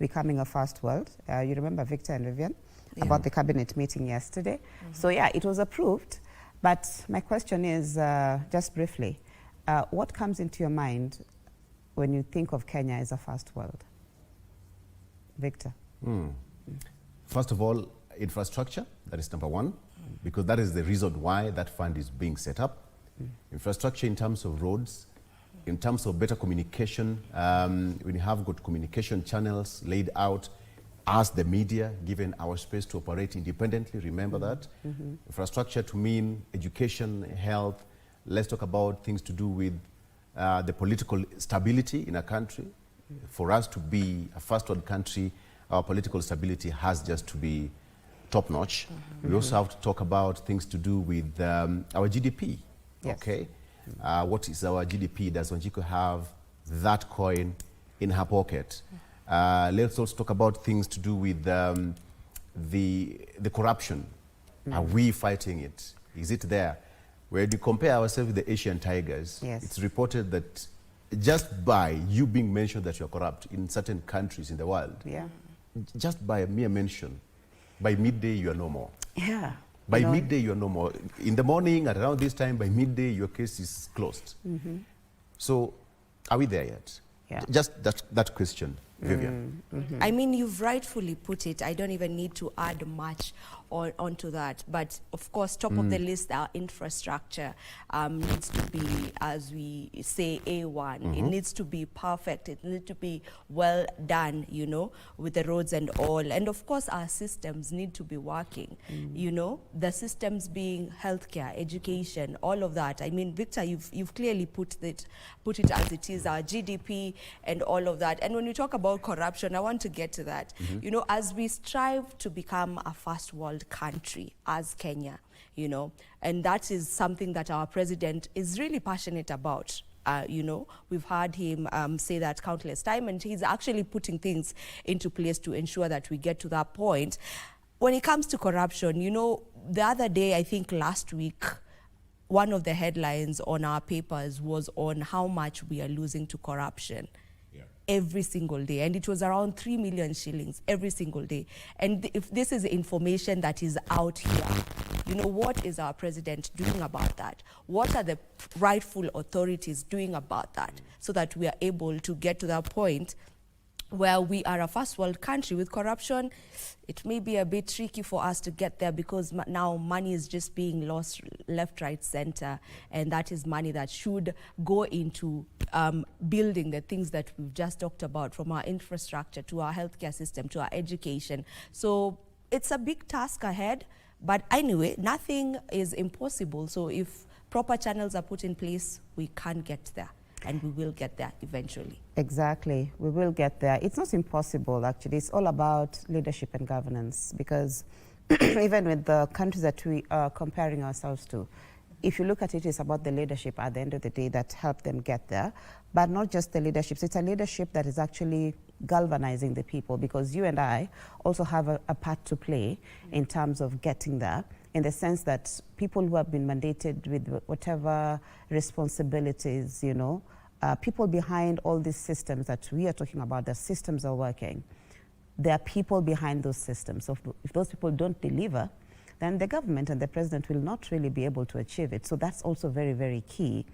becoming a first world. You remember Victor and Vivian about the cabinet meeting yesterday. So yeah, it was approved. But my question is, just briefly, what comes into your mind when you think of Kenya as a first world? Victor? First of all, infrastructure, that is number one, because that is the reason why that fund is being set up. Infrastructure in terms of roads, in terms of better communication, when you have good communication channels laid out as the media, given our space to operate independently, remember that. Infrastructure to mean education, health. Let's talk about things to do with the political stability in a country. For us to be a first world country, our political stability has just to be top-notch. We also have to talk about things to do with our GDP. Okay, what is our GDP? Does Wanjiku have that coin in her pocket? Let's also talk about things to do with the corruption. Are we fighting it? Is it there? When you compare ourselves with the Asian tigers, it's reported that just by you being mentioned that you're corrupt in certain countries in the world, just by a mere mention, by midday you are no more. By midday you are no more. In the morning, at around this time, by midday your case is closed. So are we there yet? Just that question, Vivian. I mean, you've rightfully put it. I don't even need to add much onto that. But of course, top of the list, our infrastructure needs to be, as we say, A1. It needs to be perfect. It needs to be well done, you know, with the roads and all. And of course, our systems need to be working, you know, the systems being healthcare, education, all of that. I mean, Victor, you've clearly put it as it is, our GDP and all of that. And when you talk about corruption, I want to get to that. You know, as we strive to become a first world country as Kenya, you know, and that is something that our president is really passionate about. You know, we've heard him say that countless times, and he's actually putting things into place to ensure that we get to that point. When it comes to corruption, you know, the other day, I think last week, one of the headlines on our papers was on how much we are losing to corruption every single day, and it was around 3 million shillings every single day. And if this is information that is out here, you know, what is our president doing about that? What are the rightful authorities doing about that, so that we are able to get to that point where we are a first world country? With corruption, it may be a bit tricky for us to get there, because now money is just being lost left, right, center, and that is money that should go into building the things that we've just talked about, from our infrastructure to our healthcare system to our education. So it's a big task ahead, but anyway, nothing is impossible. So if proper channels are put in place, we can get there. And we will get there eventually. Exactly, we will get there. It's not impossible, actually. It's all about leadership and governance, because even with the countries that we are comparing ourselves to, if you look at it, it's about the leadership at the end of the day that helped them get there. But not just the leadership, it's a leadership that is actually galvanizing the people, because you and I also have a part to play in terms of getting there, in the sense that people who have been mandated with whatever responsibilities, you know, people behind all these systems that we are talking about, the systems are working. There are people behind those systems. So if those people don't deliver, then the government and the president will not really be able to achieve it. So that's also very, very key.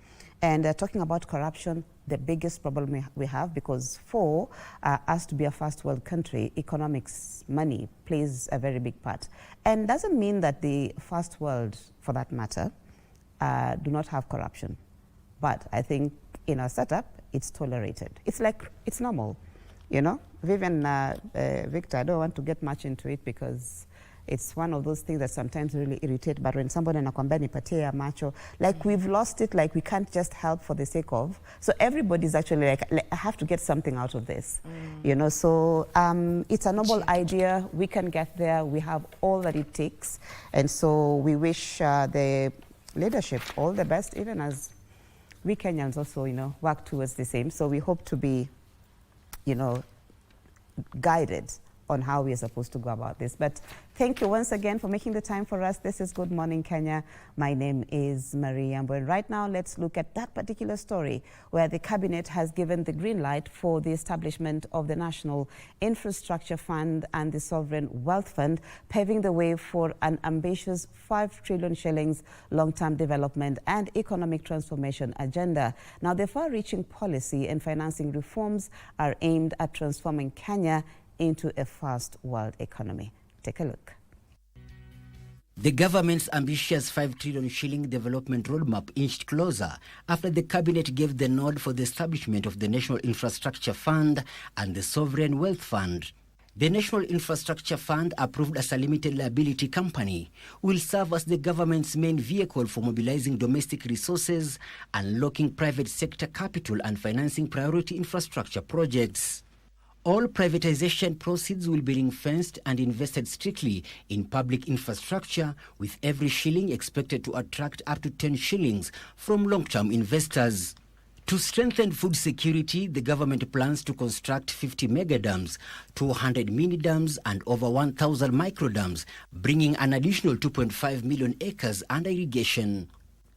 And talking about corruption, the biggest problem we have, because for us to be a first world country, economics, money plays a very big part. And doesn't mean that the first world, for that matter, do not have corruption. But I think in our setup, it's tolerated. It's like, it's normal, you know? Vivian, Victor, I don't want to get much into it, because it's one of those things that sometimes really irritate. But when somebody anakwambia nipatie ya macho, like we've lost it, like we can't just help for the sake of. So everybody's actually like I have to get something out of this, you know. So it's a noble idea. We can get there. We have all that it takes. And so we wish the leadership all the best, even as we Kenyans also, you know, work towards the same. So we hope to be, you know, guided on how we are supposed to go about this. But thank you once again for making the time for us. This is Good Morning Kenya. My name is Marie Yambo. And right now, let's look at that particular story where the cabinet has given the green light for the establishment of the National Infrastructure Fund and the Sovereign Wealth Fund, paving the way for an ambitious 5 trillion shillings long-term development and economic transformation agenda. Now, the far-reaching policy and financing reforms are aimed at transforming Kenya into a first world economy. Take a look. The government's ambitious 5 trillion shilling development roadmap inched closer after the cabinet gave the nod for the establishment of the National Infrastructure Fund and the Sovereign Wealth Fund. The National Infrastructure Fund, approved as a limited liability company, will serve as the government's main vehicle for mobilizing domestic resources, unlocking private sector capital and financing priority infrastructure projects. All privatization proceeds will be ring-fenced and invested strictly in public infrastructure, with every shilling expected to attract up to 10 shillings from long-term investors. To strengthen food security, the government plans to construct 50 megadams, 200 mini-dams and over 1,000 microdams, bringing an additional 2.5 million acres under irrigation.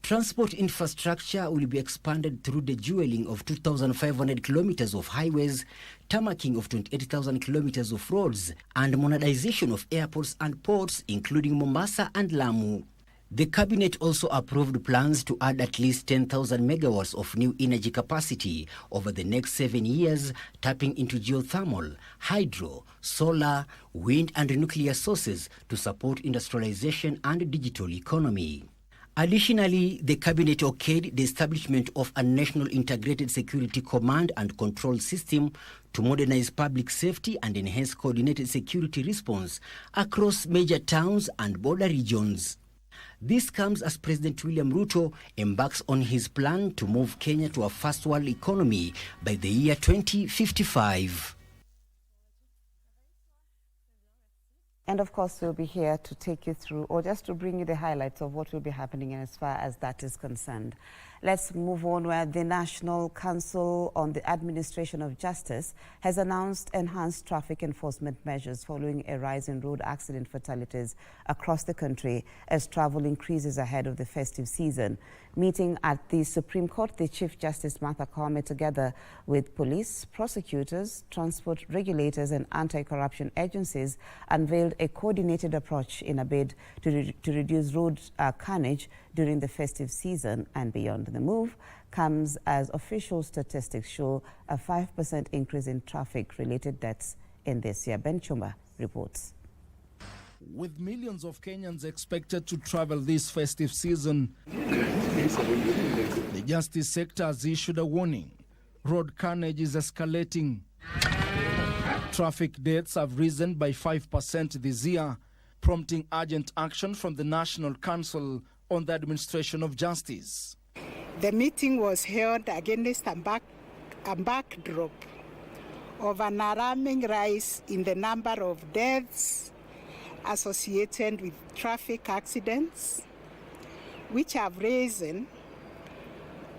Transport infrastructure will be expanded through the dualling of 2,500 kilometers of highways, tarmacking of 28,000 kilometers of roads, and modernization of airports and ports, including Mombasa and Lamu. The cabinet also approved plans to add at least 10,000 megawatts of new energy capacity over the next 7 years, tapping into geothermal, hydro, solar, wind and nuclear sources to support industrialization and digital economy. Additionally, the cabinet okayed the establishment of a National Integrated Security Command and Control System to modernize public safety and enhance coordinated security response across major towns and border regions. This comes as President William Ruto embarks on his plan to move Kenya to a first world economy by the year 2055. And of course, we'll be here to take you through, or just to bring you the highlights of what will be happening as far as that is concerned. Let's move on, where the National Council on the Administration of Justice has announced enhanced traffic enforcement measures following a rise in road accident fatalities across the country as travel increases ahead of the festive season. Meeting at the Supreme Court, the Chief Justice Martha Koome, together with police, prosecutors, transport regulators and anti-corruption agencies, unveiled a coordinated approach in a bid to reduce road carnage during the festive season and beyond. The move comes as official statistics show a 5% increase in traffic-related deaths in this year. Ben Chumba reports. With millions of Kenyans expected to travel this festive season, the justice sector has issued a warning. Road carnage is escalating. Traffic deaths have risen by 5% this year, prompting urgent action from the National Council on the Administration of Justice. The meeting was held against a backdrop of an alarming rise in the number of deaths associated with traffic accidents, which have risen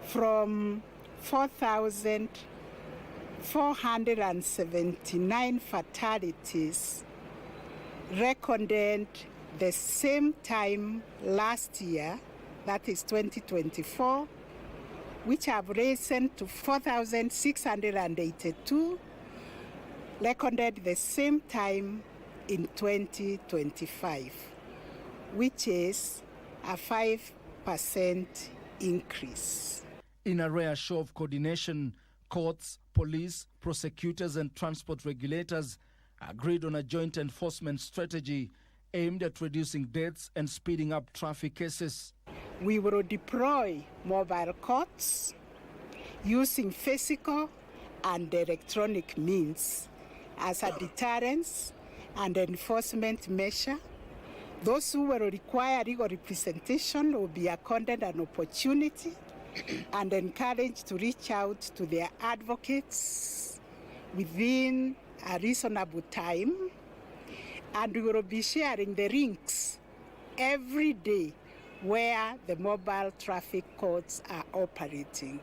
from 4,479 fatalities recorded the same time last year, that is 2024, which have risen to 4,682 recorded the same time in 2025, which is a 5% increase. In a rare show of coordination, courts, police, prosecutors and transport regulators agreed on a joint enforcement strategy aimed at reducing deaths and speeding up traffic cases. We will deploy mobile courts using physical and electronic means as a deterrence and enforcement measure. Those who will require legal representation will be accorded an opportunity and encouraged to reach out to their advocates within a reasonable time. And we will be sharing the links every day where the mobile traffic courts are operating.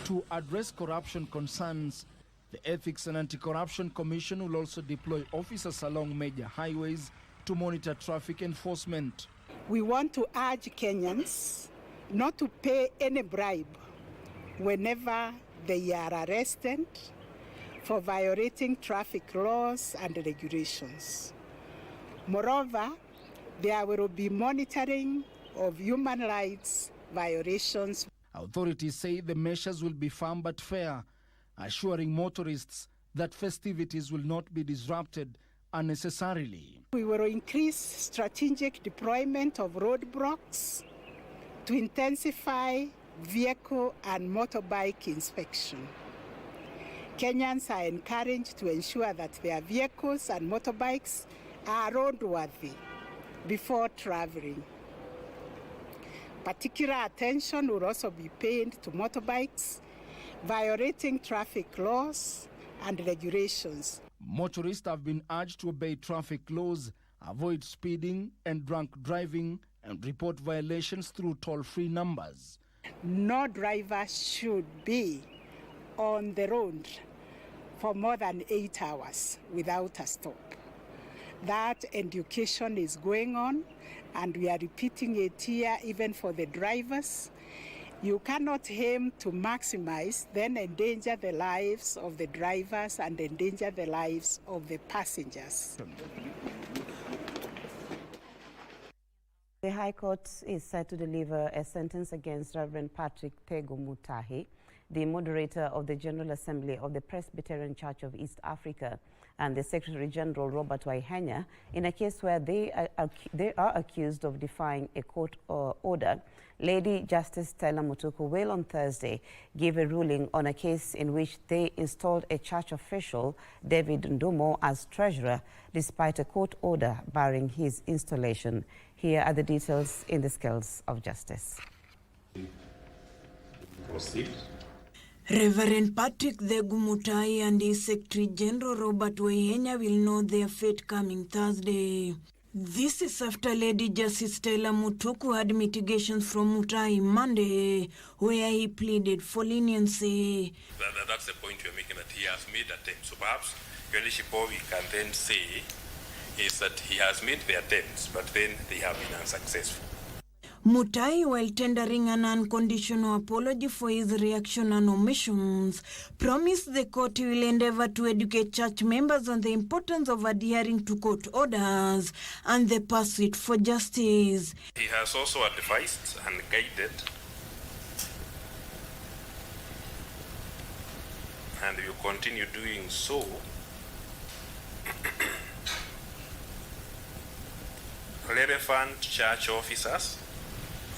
To address corruption concerns, The Ethics and Anti-Corruption Commission will also deploy officers along major highways to monitor traffic enforcement. We want to urge Kenyans not to pay any bribe whenever they are arrested for violating traffic laws and regulations. Moreover, there will be monitoring of human rights violations. Authorities say the measures will be firm but fair, assuring motorists that festivities will not be disrupted unnecessarily. We will increase strategic deployment of roadblocks to intensify vehicle and motorbike inspection. Kenyans are encouraged to ensure that their vehicles and motorbikes are roadworthy before traveling. Particular attention will also be paid to motorbikes violating traffic laws and regulations. Motorists have been urged to obey traffic laws, avoid speeding and drunk driving, and report violations through toll-free numbers. No driver should be on the road for more than 8 hours without a stop. That education is going on, and we are repeating it here even for the drivers. You cannot aim to maximize, then endanger the lives of the drivers and endanger the lives of the passengers. The High Court is set to deliver a sentence against Reverend Patrick Tego Mutahi, the moderator of the General Assembly of the Presbyterian Church of East Africa, and the Secretary General Robert Waihenya, in a case where they are accused of defying a court order. Lady Justice Stella Mutuku will on Thursday give a ruling on a case in which they installed a church official, David Ndumo, as treasurer, despite a court order barring his installation. Here are the details in the scales of justice. Proceed. Reverend Patrick Tego Mutahi and his Secretary General Robert Waihenya will know their fate coming Thursday. This is after Lady Justice Stella Mutuku had mitigations from Mutahi Monday, where he pleaded for leniency. That's the point you're making, that he has made attempts. So perhaps, Your Lordship, all we can then say is that he has made the attempts, but then they have been unsuccessful. Mutahi, while tendering an unconditional apology for his reaction and omissions, promised the court he will endeavor to educate church members on the importance of adhering to court orders and the pursuit for justice. He has also advised and guided, and will continue doing so, relevant church officers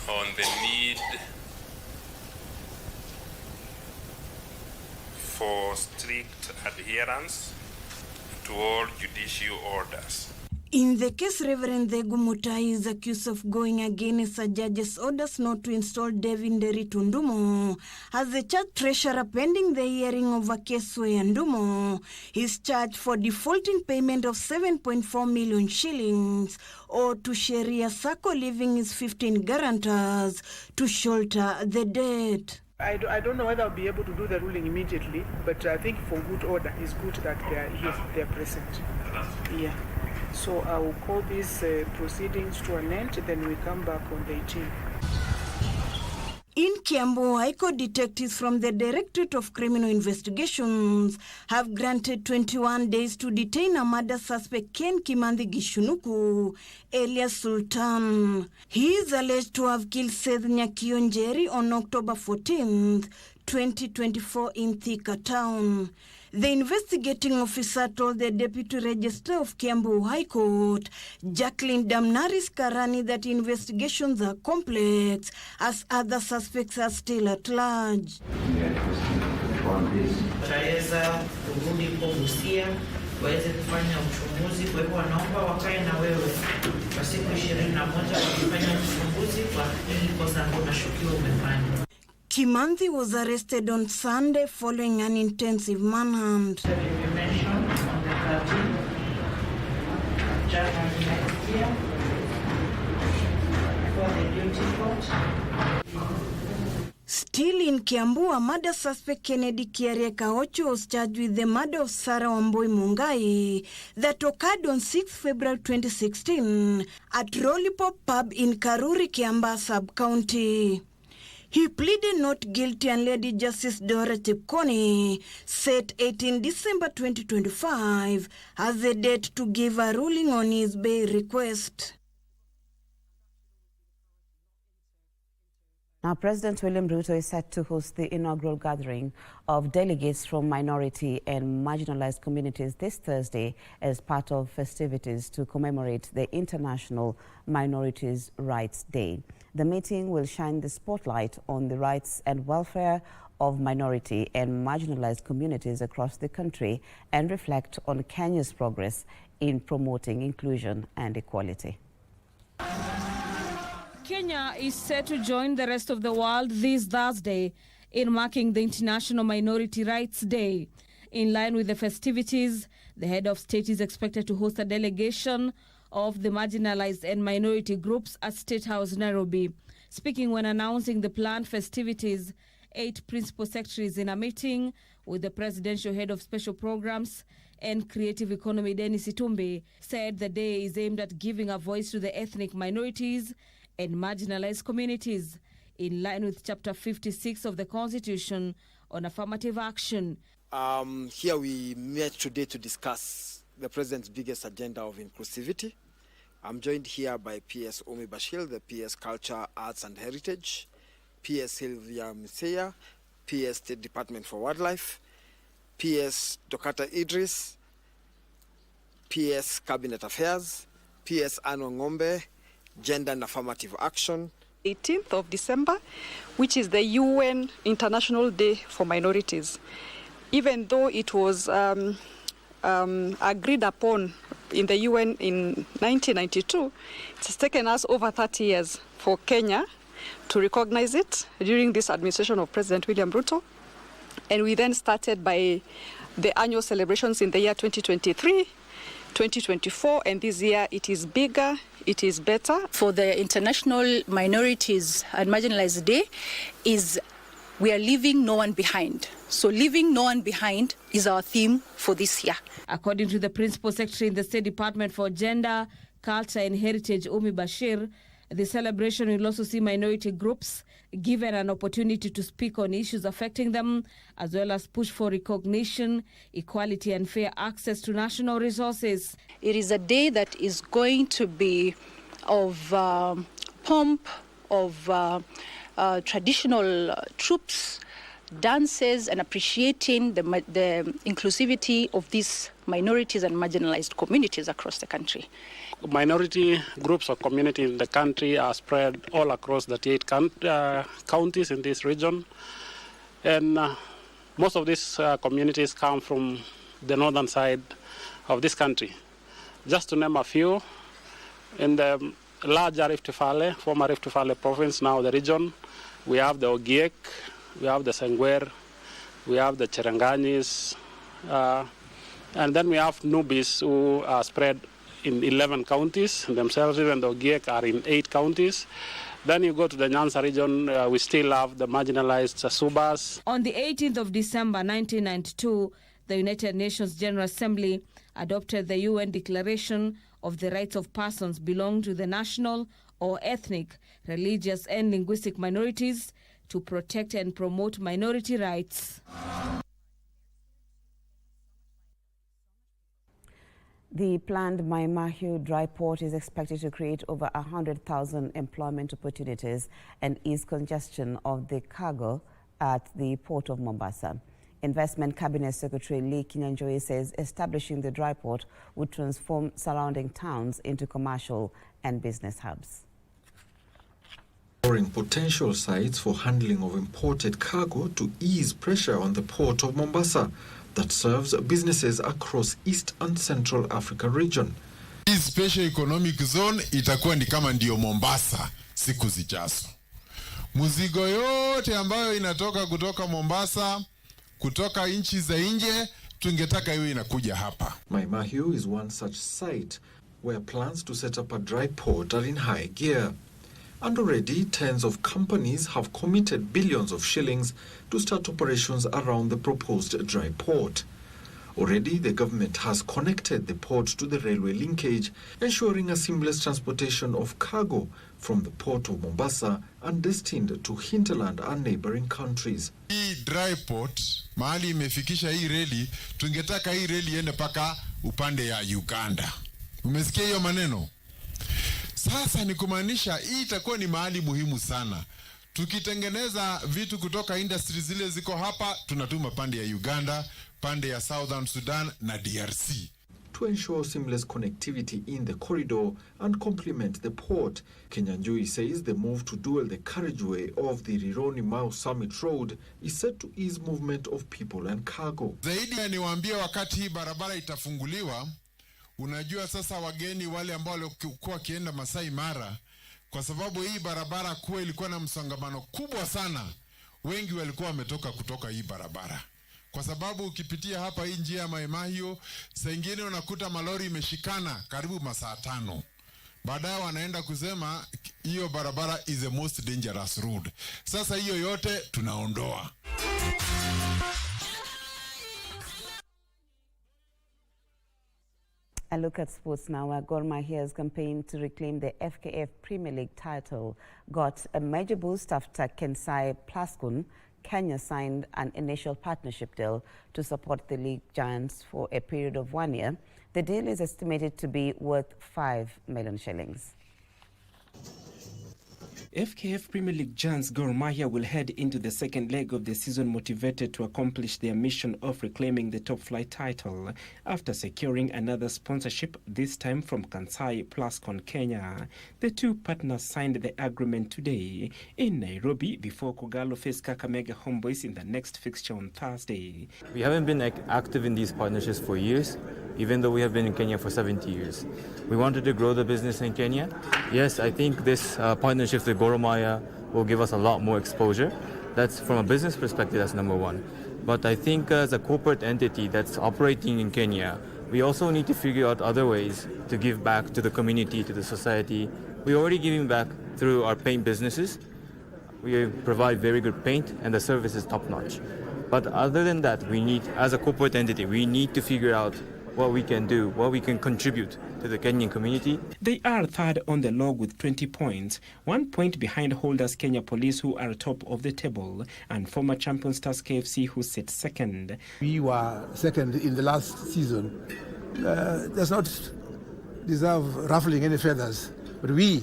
on the need for strict adherence to all judicial orders. In the case, Reverend Tego Mutahi is accused of going against a judge's orders not to install David Ndumo as the church treasurer pending the hearing of a case where Ndumo is charged for defaulting payment of 7.4 million shillings or to Sharia Circle, leaving his 15 guarantors to shoulder the debt. I don't know whether I'll be able to do the ruling immediately, but I think for good order, it's good that they're present. Yeah. So I will call these proceedings to an end, then we come back on the 18th. In Kiambu, High Court detectives from the Directorate of Criminal Investigations have granted 21 days to detain a murder suspect Ken Kimandhi Gishunuku, alias Sultan. He is alleged to have killed Seth Nyakionjeri on October 14th, 2024 in Thika Town. The investigating officer told the Deputy Registrar of Kiambu High Court, Jacqueline Damnaris Karani, that investigations are complex as other suspects are still at large. Tutaweza kurudi kwa Busia waweze kufanya uchunguzi, kwa hivyo wanaomba wakae na wewe kwa siku 21 wakifanya uchunguzi kwa hili kosa ambalo unashukiwa umefanya. Kimandhi was arrested on Sunday following an intensive manhunt. Still in Kiambu, a murder suspect Kennedy Kiaria was charged with the murder of Sarah Wambui Mungai that occurred on 6 February 2016 at Lollipop Pub in Karuri, Kiamba Sub-County. He pleaded not guilty, and Lady Justice Dora Chepkoni set 18 December 2025 as the date to give a ruling on his bail request. Now, President William Ruto is set to host the inaugural gathering of delegates from minority and marginalized communities this Thursday as part of festivities to commemorate the International Minorities' Rights Day. The meeting will shine the spotlight on the rights and welfare of minority and marginalized communities across the country and reflect on Kenya's progress in promoting inclusion and equality. Kenya is set to join the rest of the world this Thursday in marking the International Minority Rights Day. In line with the festivities, the head of state is expected to host a delegation of the marginalized and minority groups at State House, Nairobi. Speaking when announcing the planned festivities, 8 principal secretaries in a meeting with the presidential head of special programs and creative economy, Dennis Itumbi, said the day is aimed at giving a voice to the ethnic minorities and marginalized communities, in line with Chapter 56 of the Constitution on affirmative action. Here we met today to discuss the President's biggest agenda of inclusivity. I'm joined here by PS Omi Bashir, the PS Culture, Arts and Heritage, PS Sylvia Misea, PS State Department for Wildlife, PS Dokata Idris, PS Cabinet Affairs, PS Ano Ngombe, Gender and Affirmative Action. 18th of December, which is the UN International Day for Minorities. Even though it was agreed upon in the UN in 1992, it has taken us over 30 years for Kenya to recognize it during this administration of President William Ruto. And we then started by the annual celebrations in the year 2023, 2024, and this year it is bigger, it is better. For the International Minorities and Marginalized Day is we are leaving no one behind. So leaving no one behind is our theme for this year. According to the Principal Secretary in the State Department for Gender, Culture and Heritage, Omi Bashir, the celebration will also see minority groups given an opportunity to speak on issues affecting them, as well as push for recognition, equality and fair access to national resources. It is a day that is going to be of pomp, of traditional troops, dances, and appreciating the inclusivity of these minorities and marginalized communities across the country. Minority groups or communities in the country are spread all across the 8 counties in this region. And most of these communities come from the northern side of this country. Just to name a few, in the larger Rift Valley, former Rift Valley province, now the region, we have the Ogiek, we have the Sengwer, we have the Cheranganyis, and then we have Nubis who are spread in 11 counties themselves. Even the Ogiek are in 8 counties. Then you go to the Nyanza region, we still have the marginalized Subas. On the 18th of December 1992, the United Nations General Assembly adopted the UN Declaration of the Rights of Persons belonging to the national or ethnic, religious and linguistic minorities to protect and promote minority rights. The planned Mai Mahiu dry port is expected to create over 100,000 employment opportunities and ease congestion of the cargo at the port of Mombasa. Investment Cabinet Secretary Lee Kinyanjui says establishing the dry port would transform surrounding towns into commercial and business hubs. Exploring potential sites for handling of imported cargo to ease pressure on the port of Mombasa that serves businesses across East and Central Africa region. This special economic zone itakuwa ni kama ndio Mombasa siku zijazo. Muzigo yote ambayo inatoka kutoka Mombasa, kutoka nchi za nje, tungetaka iwe inakuja hapa. Mai Mahiu is one such site where plans to set up a dry port are in high gear. And already tens of companies have committed billions of shillings to start operations around the proposed dry port. Already, the government has connected the port to the railway linkage, ensuring a seamless transportation of cargo from the port of Mombasa and destined to hinterland and neighboring countries. Hii dry port, mahali imefikisha hii reli, tungetaka hii reli iende paka upande ya Uganda. Umesikia hiyo maneno? Sasa ni kumaanisha hii itakuwa ni mahali muhimu sana. Tukitengeneza vitu kutoka industry zile ziko hapa, tunatuma pande ya Uganda, pande ya Southern Sudan na DRC. To ensure seamless connectivity in the corridor and complement the port, Kenyanjui says the move to dual the carriageway of the Rironi-Mau Summit Road is set to ease movement of people and cargo. Zaidi ya niwaambie wakati hii barabara itafunguliwa, unajua sasa wageni wale ambao walikuwa kienda Masai Mara, kwa sababu hii barabara kuwa ilikuwa na msongamano kubwa sana, wengi walikuwa wametoka kutoka hii barabara. Kwa sababu ukipitia hapa hii njia ya Mai Mahiu, saa ingine unakuta malori imeshikana karibu masaa 5. Baadaye wanaenda kusema hiyo barabara is the most dangerous road. Sasa hiyo yote tunaondoa. A look at sports now, where Gor Mahia's campaign to reclaim the FKF Premier League title got a major boost after Kensai Plascon Kenya signed an initial partnership deal to support the league giants for a period of 1 year. The deal is estimated to be worth 5 million shillings. FKF Premier League giants Gor Mahia will head into the second leg of the season motivated to accomplish their mission of reclaiming the top flight title after securing another sponsorship, this time from Kansai Plascon Kenya. The two partners signed the agreement today in Nairobi before Kogalo face Kakamega Homeboys in the next fixture on Thursday. We haven't been active in these partnerships for years, even though we have been in Kenya for 70 years. We wanted to grow the business in Kenya. Yes, I think this partnership with Gor Mahia will give us a lot more exposure. That's from a business perspective, that's number one. But I think as a corporate entity that's operating in Kenya, we also need to figure out other ways to give back to the community, to the society. We're already giving back through our paint businesses. We provide very good paint and the service is top notch. But other than that, we need, as a corporate entity, we need to figure out what we can do, what we can contribute to the Kenyan community. They are third on the log with 20 points, 1 point behind holders Kenya Police, who are top of the table, and former champion Stars KFC, who sit second. We were second in the last season. Does not deserve ruffling any feathers, but we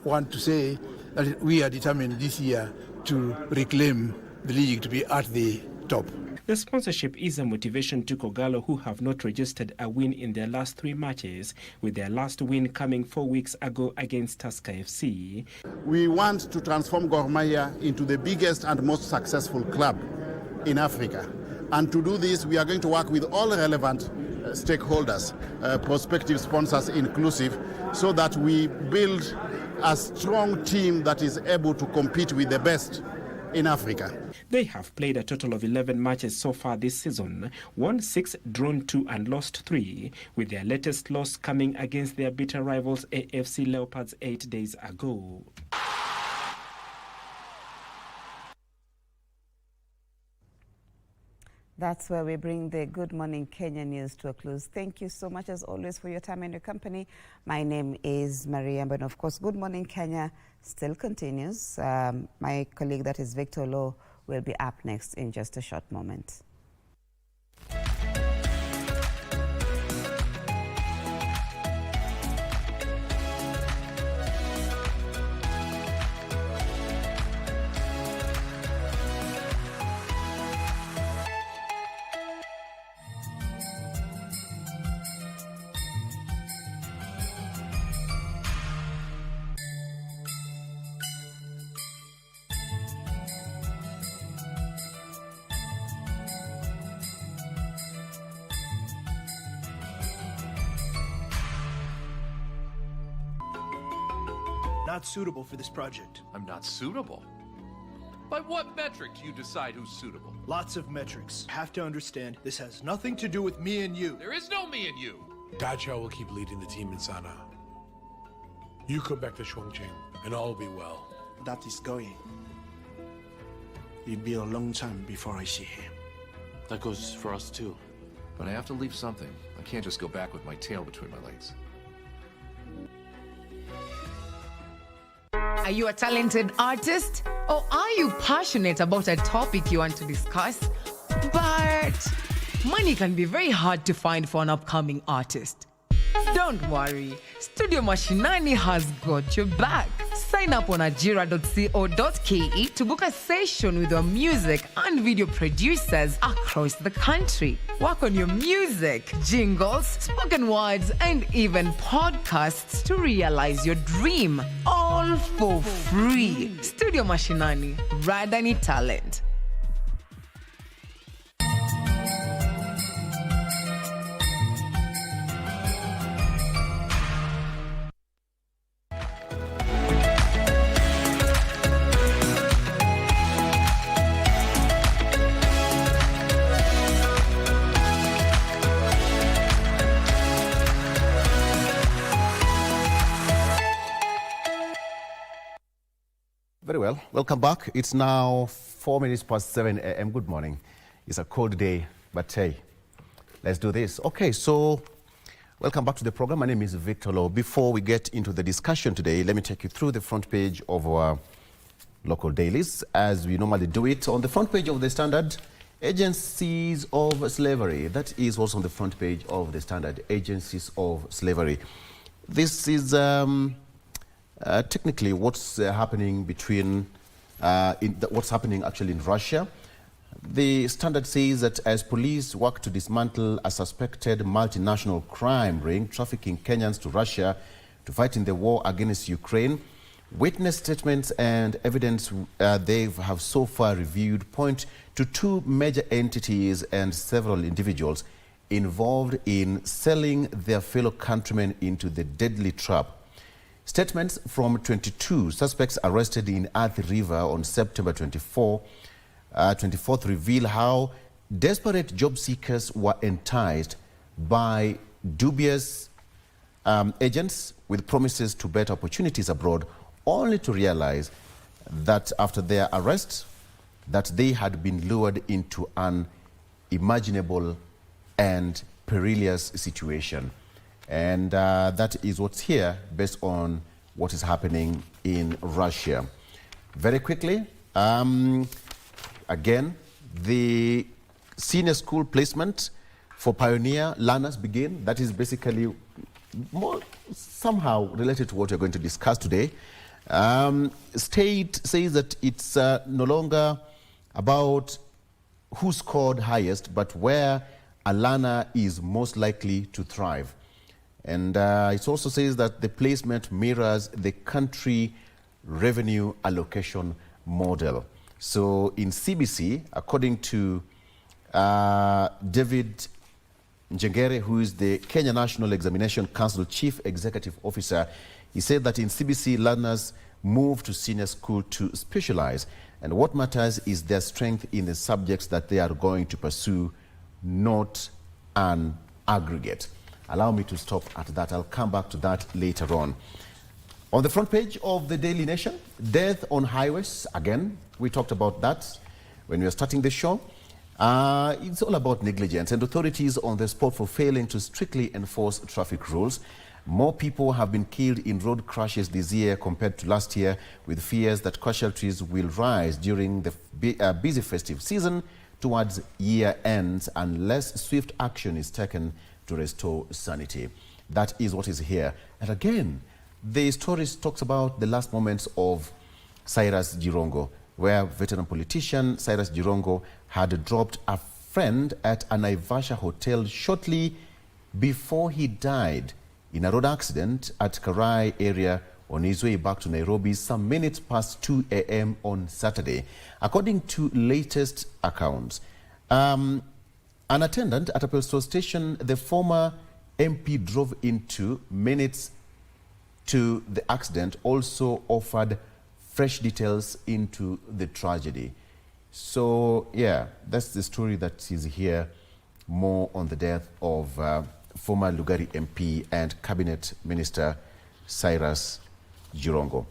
want to say that we are determined this year to reclaim the league to be at the top. The sponsorship is a motivation to Kogalo, who have not registered a win in their last 3 matches, with their last win coming 4 weeks ago against Tusker FC. We want to transform Gor Mahia into the biggest and most successful club in Africa. And to do this, we are going to work with all relevant stakeholders, prospective sponsors inclusive, so that we build a strong team that is able to compete with the best in Africa. They have played a total of 11 matches so far this season, won 6, drawn 2 and lost 3, with their latest loss coming against their bitter rivals AFC Leopards 8 days ago. That's where we bring the Good Morning Kenya news to a close. Thank you so much, as always, for your time and your company. My name is Maria, and of course, Good Morning Kenya still continues. My colleague, that is Victor Lowe, will be up next in just a short moment. Not suitable for this project. I'm not suitable? By what metric do you decide who's suitable? Lots of metrics. You have to understand, this has nothing to do with me and you. There is no me and you. Dacha will keep leading the team in Sana. You come back to Chongqing. and all will be well. That is going. It'll be a long time before I see him. That goes for us too. But I have to leave something. I can't just go back with my tail between my legs. Are you a talented artist? Or are you passionate about a topic you want to discuss? But money can be very hard to find for an upcoming artist. Don't worry, Studio Mashinani has got your back. Sign up on ajira.co.ke to book a session with your music and video producers across the country. Work on your music, jingles, spoken words, and even podcasts to realize your dream. All for free. Studio Mashinani, Radani Talent. Very well. Welcome back. It's now 4 minutes past 7 a.m. Good morning. It's a cold day, but hey, let's do this. Okay, so welcome back to the program. My name is Victor Lowe. Before we get into the discussion today, let me take you through the front page of our local dailies, as we normally do it. On the front page of the Standard, Agencies of Slavery. That is also on the front page of the Standard, Agencies of Slavery. This is technically what's happening between, what's happening actually in Russia. The Standard says that as police work to dismantle a suspected multinational crime ring trafficking Kenyans to Russia to fight in the war against Ukraine, witness statements and evidence they have so far reviewed point to 2 major entities and several individuals involved in selling their fellow countrymen into the deadly trap. Statements from 22 suspects arrested in Athi River on September 24th reveal how desperate job seekers were enticed by dubious agents with promises to better opportunities abroad, only to realize that after their arrest, that they had been lured into an unimaginable and perilous situation. And that is what's here based on what is happening in Russia. Very quickly, again, the senior school placement for pioneer learners begin. That is basically more somehow related to what we're going to discuss today. State says that it's no longer about who scored highest, but where a learner is most likely to thrive. And it also says that the placement mirrors the country revenue allocation model. So in CBC, according to David Njengere, who is the Kenya National Examination Council Chief Executive Officer, he said that in CBC, learners move to senior school to specialize. And what matters is their strength in the subjects that they are going to pursue, not an aggregate. Allow me to stop at that. I'll come back to that later on. On the front page of the Daily Nation, death on highways. Again, we talked about that when we were starting the show. It's all about negligence and authorities on the spot for failing to strictly enforce traffic rules. More people have been killed in road crashes this year compared to last year, with fears that casualties will rise during the busy festive season towards year ends unless swift action is taken to restore sanity. That is what is here. And again, the story talks about the last moments of Cyrus Jirongo, where veteran politician Cyrus Jirongo had dropped a friend at a Naivasha hotel shortly before he died in a road accident at Karai area on his way back to Nairobi some minutes past 2 a.m. on Saturday. According to latest accounts, an attendant at a petrol station the former MP drove into minutes to the accident also offered fresh details into the tragedy. So, yeah, that's the story that is here, more on the death of former Lugari MP and Cabinet Minister Cyrus Jirongo.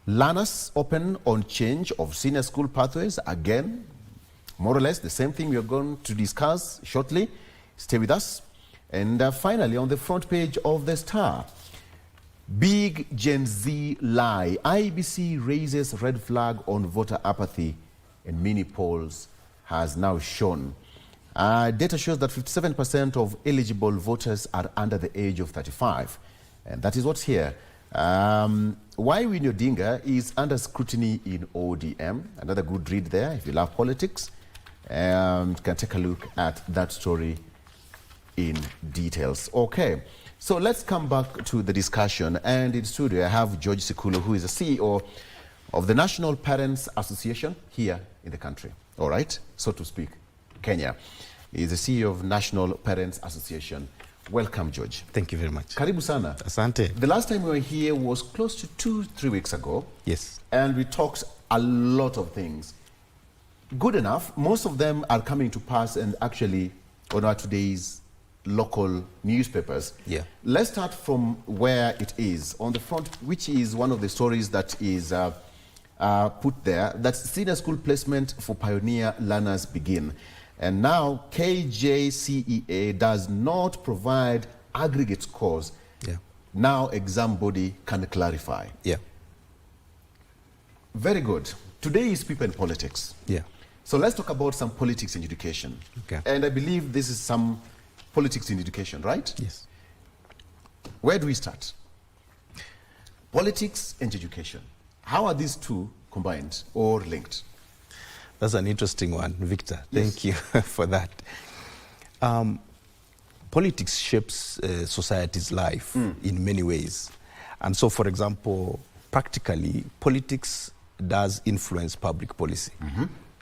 Learners open on change of senior school pathways. Again, more or less the same thing we are going to discuss shortly. Stay with us. And finally, on the front page of the Star, big Gen Z lie. IBC raises red flag on voter apathy, and mini polls has now shown. Data shows that 57% of eligible voters are under the age of 35. And that is what's here. Why Winnie Odinga is under scrutiny in ODM. Another good read there if you love politics. You can take a look at that story in details. Okay, so let's come back to the discussion. And in studio, I have George Sikulo, who is the CEO of the National Parents Association here in the country. All right, so to speak, Kenya. He is the CEO of National Parents Association. Welcome, George. Thank you very much. Karibu sana. Asante. The last time we were here was close to 2-3 weeks ago. Yes. And we talked a lot of things. Good enough. Most of them are coming to pass and actually on our today's local newspapers. Yeah. Let's start from where it is. On the front, which is one of the stories that is put there, that senior school placement for pioneer learners begin. And now KJCEA does not provide aggregate scores. Yeah. Now exam body can clarify. Yeah. Very good. Today is people and politics. Yeah. So let's talk about some politics in education. Okay. And I believe this is some politics in education, right? Yes. Where do we start? Politics and education. How are these two combined or linked? That's an interesting one, Victor. Yes. Thank you for that. Politics shapes society's life in many ways. And so, for example, practically, politics does influence public policy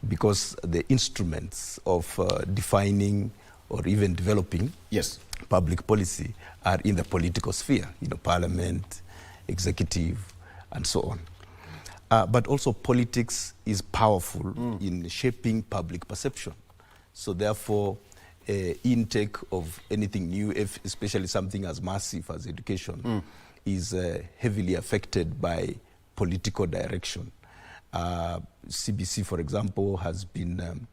because the instruments of defining or even developing public policy are in the political sphere, parliament, executive, and so on. But also politics is powerful in shaping public perception. So therefore, intake of anything new, especially something as massive as education, is heavily affected by political direction. CBC, for example, has been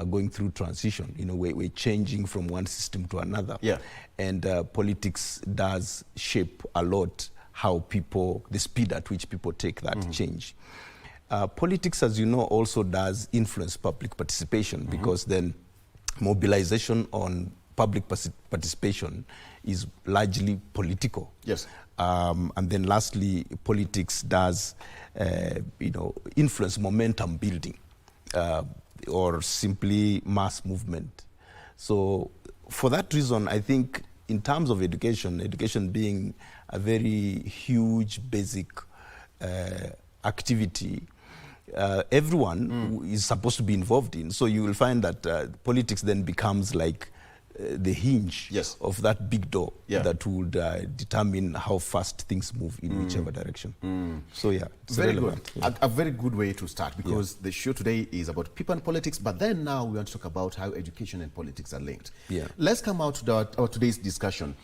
going through transition. We're changing from one system to another. Yeah. And politics does shape a lot how people, the speed at which people take that change. Politics, as you know, also does influence public participation because then mobilization on public participation is largely political. Yes. And then lastly, politics does, influence momentum building or simply mass movement. So for that reason, I think in terms of education being a very huge basic activity, everyone is supposed to be involved in. So you will find that politics then becomes like the hinge of that big door that would determine how fast things move in whichever direction. So yeah, it's very relevant. good. A very good way to start because the show today is about people and politics, but then now we want to talk about how education and politics are linked. Yeah. Let's come out to our today's discussion.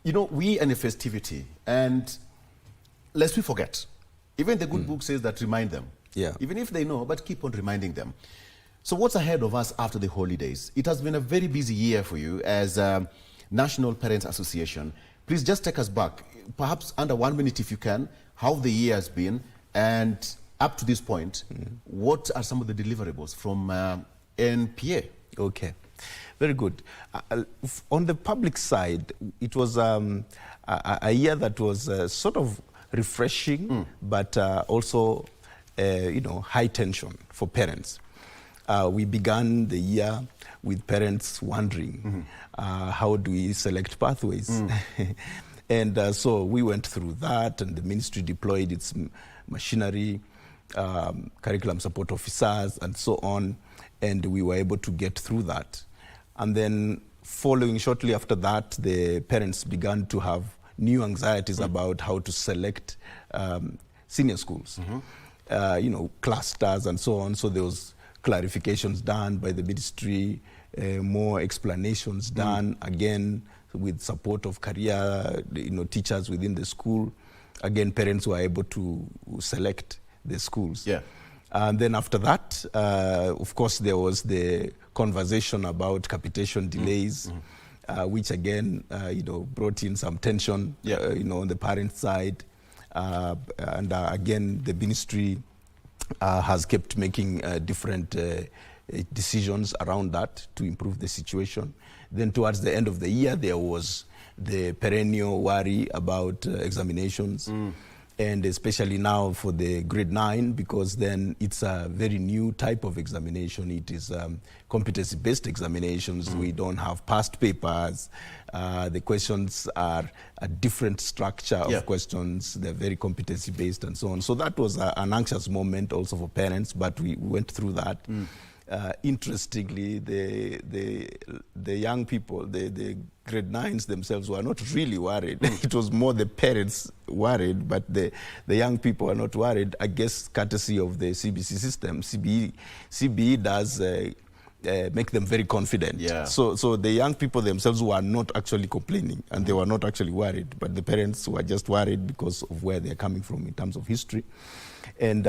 We are in a festivity, and lest we forget, even the good book says that remind them. Yeah. Even if they know, but keep on reminding them. So what's ahead of us after the holidays? It has been a very busy year for you as National Parents Association. Please just take us back, perhaps under 1 minute if you can, how the year has been, and up to this point, what are some of the deliverables from NPA? Okay, very good. On the public side, it was a year that was sort of refreshing, but also, high tension for parents. We began the year with parents wondering, how do we select pathways? And so we went through that, and the ministry deployed its machinery, curriculum support officers, and so on, and we were able to get through that. And then following shortly after that, the parents began to have new anxieties about how to select senior schools, clusters and so on. So there was clarifications done by the ministry, more explanations done, again, with support of career, teachers within the school. Again, parents were able to select. the schools. Yeah. And then after that, of course, there was the conversation about capitation delays, which again, brought in some tension, on the parent side. And again, the ministry has kept making different decisions around that to improve the situation. Then towards the end of the year, there was the perennial worry about examinations. And especially now for the grade 9, because then it's a very new type of examination. It is competency-based examinations. We don't have past papers. The questions are a different structure of questions. They're very competency-based and so on. So that was an anxious moment also for parents, but we went through that. Interestingly, the young people, the grade 9s themselves were not really worried. It was more the parents worried, but the young people are not worried, I guess courtesy of the CBC system. CBE does make them very confident. So the young people themselves were not actually complaining, and they were not actually worried, but the parents were just worried because of where they're coming from in terms of history. And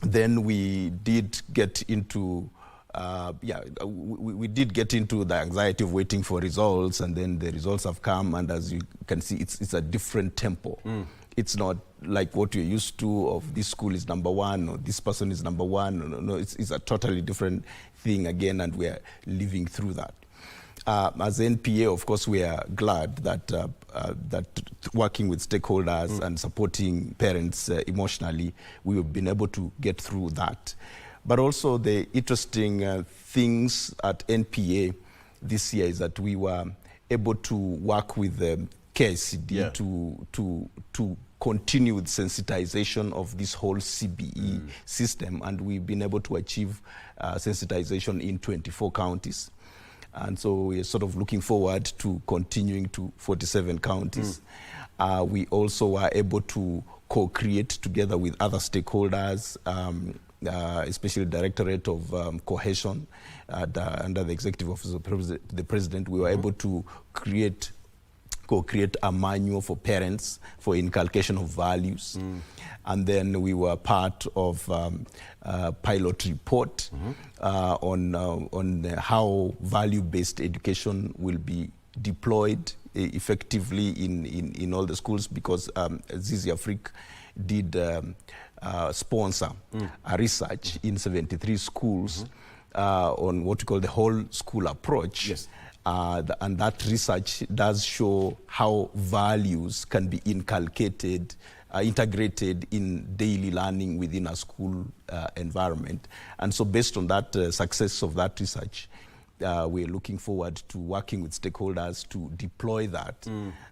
then we did get into, we did get into the anxiety of waiting for results, and then the results have come, and as you can see, it's a different tempo. It's not like what you're used to of this school is number 1 or this person is number 1. No, it's a totally different thing again, and we're living through that. As NPA, of course, we are glad that that working with stakeholders and supporting parents emotionally, we have been able to get through that. But also the interesting things at NPA this year is that we were able to work with the KICD to continue with sensitization of this whole CBE system, and we've been able to achieve sensitization in 24 counties. And so we're sort of looking forward to continuing to 47 counties. We also were able to co-create together with other stakeholders, especially the Directorate of Cohesion under the Executive Office of the President. We were able to co-create a manual for parents for inculcation of values. And then we were part of a pilot report on how value-based education will be deployed effectively in all the schools, because Zizi Afrique did sponsor a research in 73 schools on what we call the whole school approach. And that research does show how values can be inculcated, integrated in daily learning within a school environment. And so based on that success of that research, we're looking forward to working with stakeholders to deploy that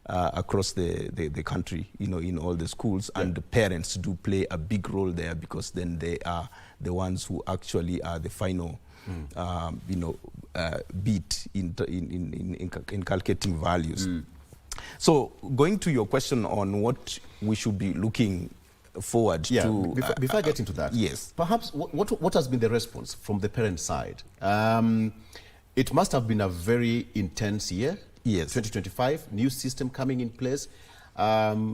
across the country, in all the schools. And the parents do play a big role there, because then they are the ones who actually are the final beat in inculcating values. So going to your question on what we should be looking forward to. Before I get into that, perhaps what has been the response from the parent side? It must have been a very intense year. 2025, new system coming in place.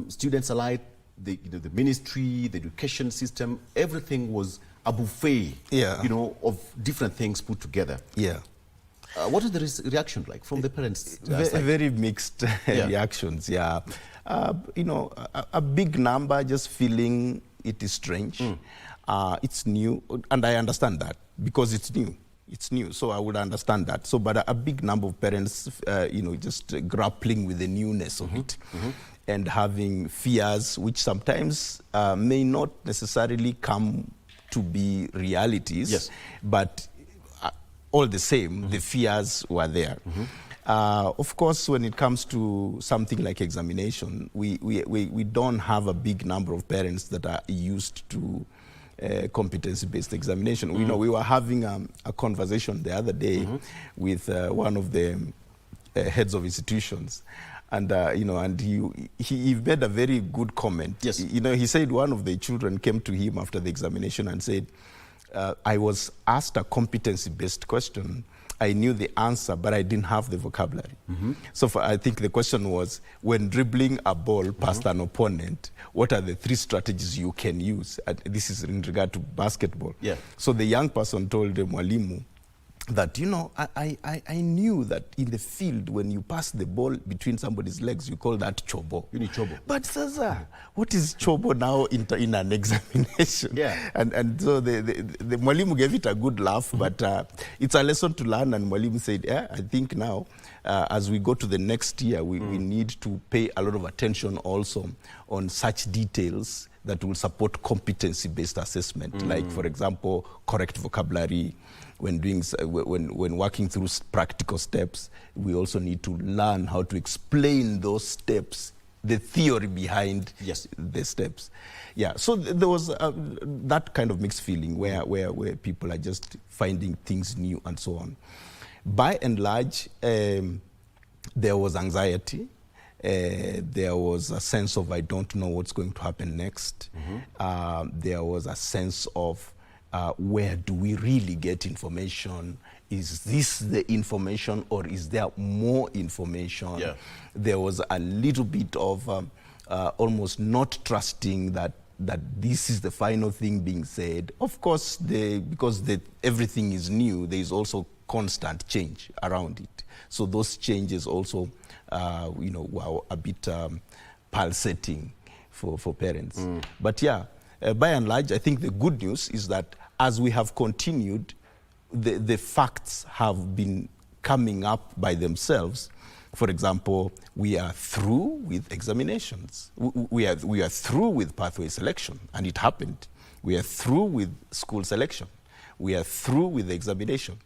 Students alike, the ministry, the education system, everything was a buffet, of different things put together. What is the reaction like from the parents? Very mixed reactions. A big number just feeling it is strange. It's new, and I understand that, because it's new. It's new, so I would understand that. So, but a big number of parents, just grappling with the newness of it, and having fears, which sometimes may not necessarily come to be realities, but all the same, the fears were there. Of course, when it comes to something like examination, we don't have a big number of parents that are used to competency-based examination. We were having a conversation the other day with one of the heads of institutions, and and he made a very good comment. He said one of the children came to him after the examination and said, I was asked a competency-based question, I knew the answer, but I didn't have the vocabulary. So I think the question was, when dribbling a ball past an opponent, what are the 3 strategies you can use? This is in regard to basketball. Yeah. So the young person told the mwalimu that, you know, I knew that in the field, when you pass the ball between somebody's legs, you call that chobo. You need chobo. But Sasa, what is chobo now in an examination? Yeah. And so the mwalimu gave it a good laugh, but it's a lesson to learn. And mwalimu said, yeah, I think now, as we go to the next year, we need to pay a lot of attention also on such details that will support competency-based assessment, like, for example, correct vocabulary. When working through practical steps, we also need to learn how to explain those steps, the theory behind the steps. Yeah, so there was that kind of mixed feeling where people are just finding things new and so on. By and large, there was anxiety. There was a sense of, I don't know what's going to happen next. There was a sense of, where do we really get information? Is this the information, or is there more information? Yeah. There was a little bit of almost not trusting that this is the final thing being said. Of course, because everything is new, there is also constant change around it. So those changes also, were a bit pulsating for parents. But yeah, by and large, I think the good news is that as we have continued, the facts have been coming up by themselves. For example, we are through with examinations. We are through with pathway selection, and it happened. We are through with school selection. We are through with the examination.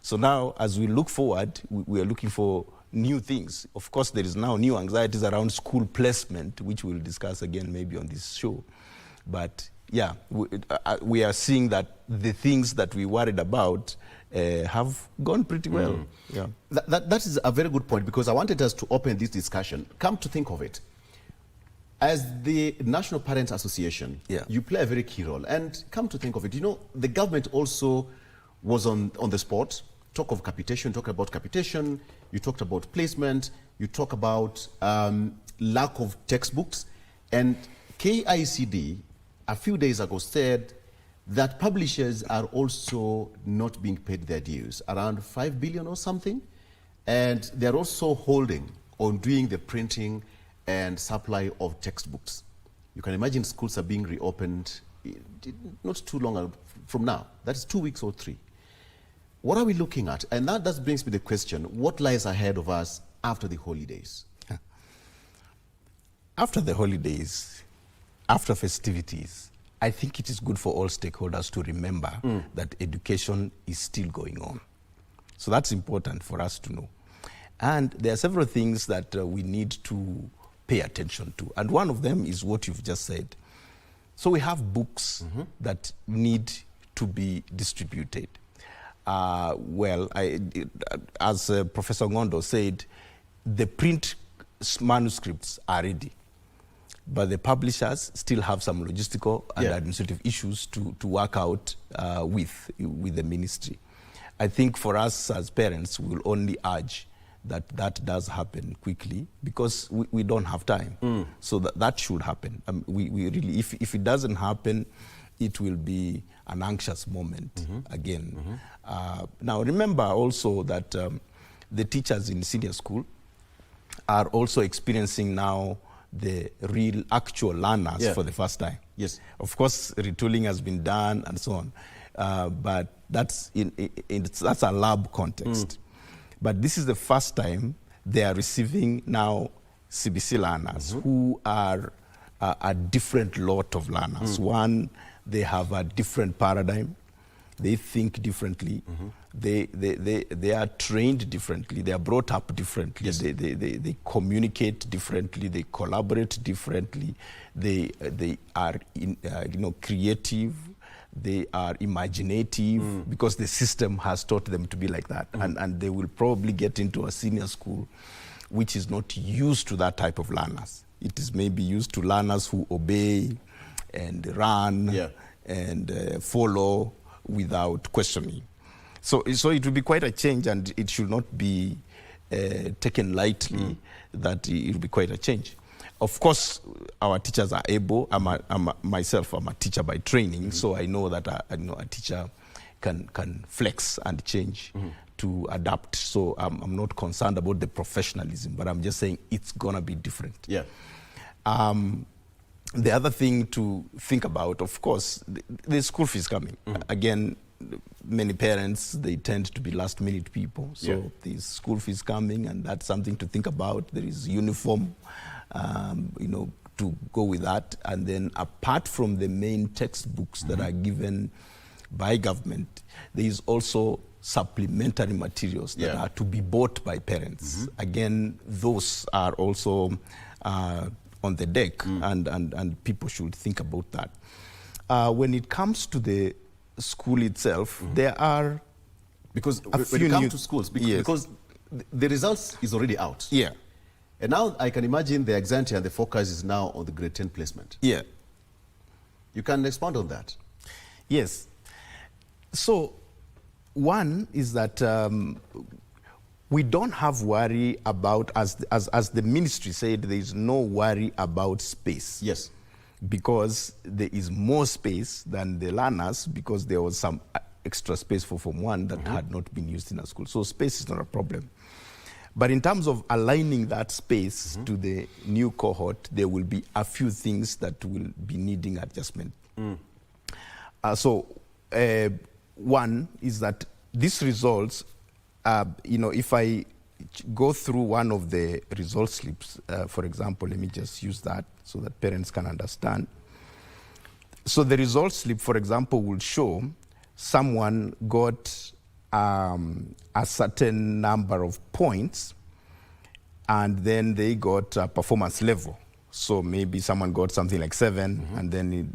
So now, as we look forward, we are looking for new things. Of course, there is now new anxieties around school placement, which we'll discuss again maybe on this show. But yeah, we are seeing that the things that we worried about have gone pretty well. Yeah. That is a very good point, because I wanted us to open this discussion. Come to think of it, as the National Parents Association, you play a very key role. And come to think of it, you know, the government also was on the spot. Talk of capitation, talk about capitation, you talked about placement, you talk about lack of textbooks. And KICD, a few days ago, said that publishers are also not being paid their dues, around 5 billion or something. And they're also holding on doing the printing and supply of textbooks. You can imagine schools are being reopened not too long from now. That is 2 weeks or 3. What are we looking at? And that brings me the question, what lies ahead of us after the holidays? After the holidays, after festivities, I think it is good for all stakeholders to remember that education is still going on. So that's important for us to know. And there are several things that we need to pay attention to. And one of them is what you've just said. So we have books that need to be distributed. As Professor Ngondo said, the print manuscripts are ready, but the publishers still have some logistical and administrative issues to work out with the ministry. I think for us as parents, we will only urge that does happen quickly, because we don't have time. So that should happen. We really, if it doesn't happen, it will be an anxious moment again. Now remember also that the teachers in senior school are also experiencing now the real actual learners for the first time. Yes. Of course, retooling has been done and so on, but that's that's a lab context. But this is the first time they are receiving now CBC learners who are a different lot of learners. One, they have a different paradigm. They think differently. They are trained differently. They are brought up differently. Yes. They communicate differently. They collaborate differently. They are creative. They are imaginative because the system has taught them to be like that. And they will probably get into a senior school which is not used to that type of learners. It is maybe used to learners who obey and run and follow without questioning. So it will be quite a change, and it should not be taken lightly that it will be quite a change. Of course, our teachers are able. Myself, I'm a teacher by training, so I know that a teacher can flex and change to adapt. So I'm not concerned about the professionalism, but I'm just saying it's gonna be different. Yeah. The other thing to think about, of course, the school fees coming. Again, many parents, they tend to be last-minute people. So there's school fees coming, and that's something to think about. There is uniform, to go with that. And then apart from the main textbooks that are given by government, there is also supplementary materials that are to be bought by parents. Again, those are also on the deck, and people should think about that. When it comes to the school itself, there are because when it comes to schools, because the results is already out. Yeah. And now I can imagine the anxiety and the focus is now on the grade 10 placement. Yeah. You can expound on that. Yes. So one is that we don't have worry about, as the ministry said, there is no worry about space. Yes. Because there is more space than the learners, because there was some extra space for Form 1 that had not been used in a school. So space is not a problem. But in terms of aligning that space to the new cohort, there will be a few things that will be needing adjustment. One is that these results, if I go through one of the result slips, for example, let me just use that so that parents can understand. So the result slip, for example, will show someone got a certain number of points, and then they got a performance level. So maybe someone got something like 7, and then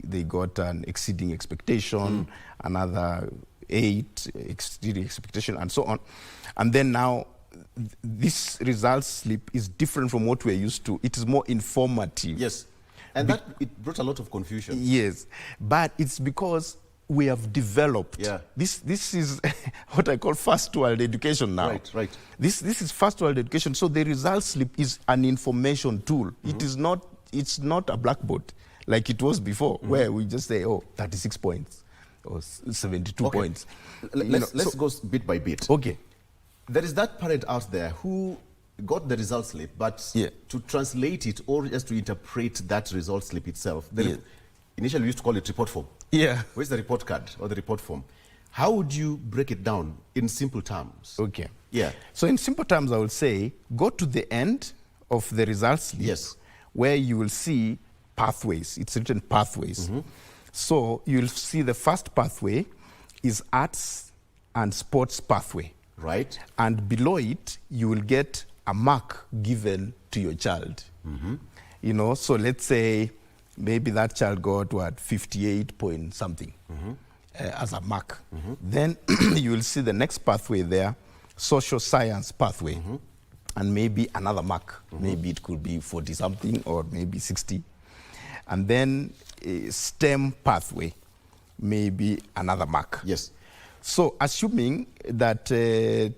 they got an exceeding expectation, another 8, exceeding expectation, and so on. And then now, this result slip is different from what we're used to. It is more informative. Yes, and that it brought a lot of confusion. Yes, but it's because we have developed. Yeah. This is what I call first world education now. Right. This is first world education. So the result slip is an information tool. It's not a blackboard like it was before, where we just say, 36 points or 72 points. Let's go bit by bit. Okay. There is that parent out there who got the result slip, but to translate it or just to interpret that result slip itself, initially we used to call it report form. Yeah. Where's the report card or the report form? How would you break it down in simple terms? Okay. Yeah. So in simple terms, I would say, go to the end of the results slip, where you will see pathways. It's written pathways. So you'll see the first pathway is arts and sports pathway. Right. And below it, you will get a mark given to your child. So let's say maybe that child got 58 point something as a mark. Then you will see the next pathway there, social science pathway, and maybe another mark. Maybe it could be 40 something or maybe 60. And then STEM pathway, maybe another mark. Yes. So assuming that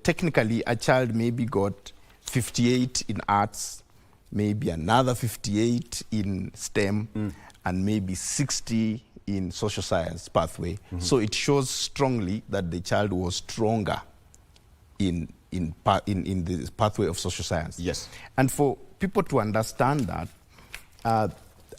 technically a child maybe got 58 in arts, maybe another 58 in STEM, and maybe 60 in social science pathway. So it shows strongly that the child was stronger in the pathway of social science. Yes. And for people to understand that,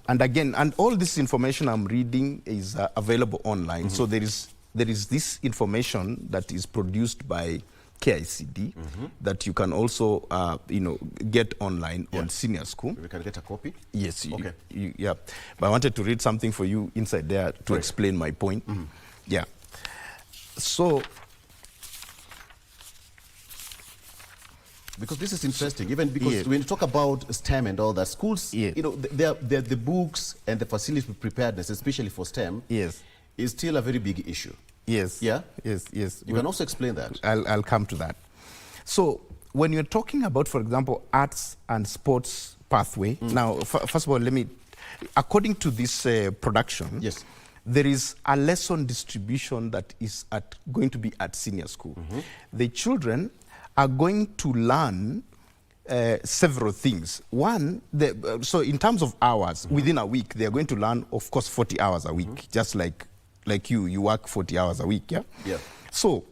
and all this information I'm reading is available online. So there is this information that is produced by KICD that you can also get online on senior school. We can get a copy? Yes. Okay. Yeah. But I wanted to read something for you inside there to explain my point. Yeah. So, because this is interesting, even because when you talk about STEM and all that, schools, the books and the facility preparedness, especially for STEM, is still a very big issue. Yes. Yeah? Yes. You can also explain that. I'll come to that. So when you're talking about, for example, arts and sports pathway, now, first of all, according to this production, there is a lesson distribution that is going to be at senior school. The children are going to learn several things. One, so in terms of hours, within a week, they are going to learn, of course, 40 hours a week, just like you work 40 hours a week, yeah? Yeah. So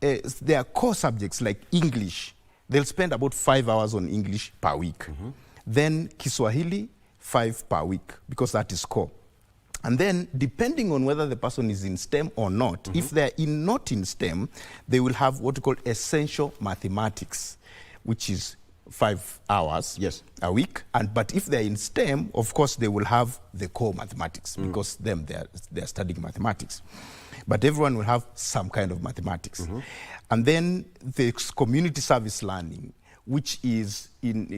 there are core subjects like English. They'll spend about 5 hours on English per week. Then Kiswahili, 5 per week, because that is core. And then, depending on whether the person is in STEM or not, if they're not in STEM, they will have what we call essential mathematics, which is 5 hours a week. But if they're in STEM, of course, they will have the core mathematics, because they're studying mathematics. But everyone will have some kind of mathematics. And then the community service learning, which is,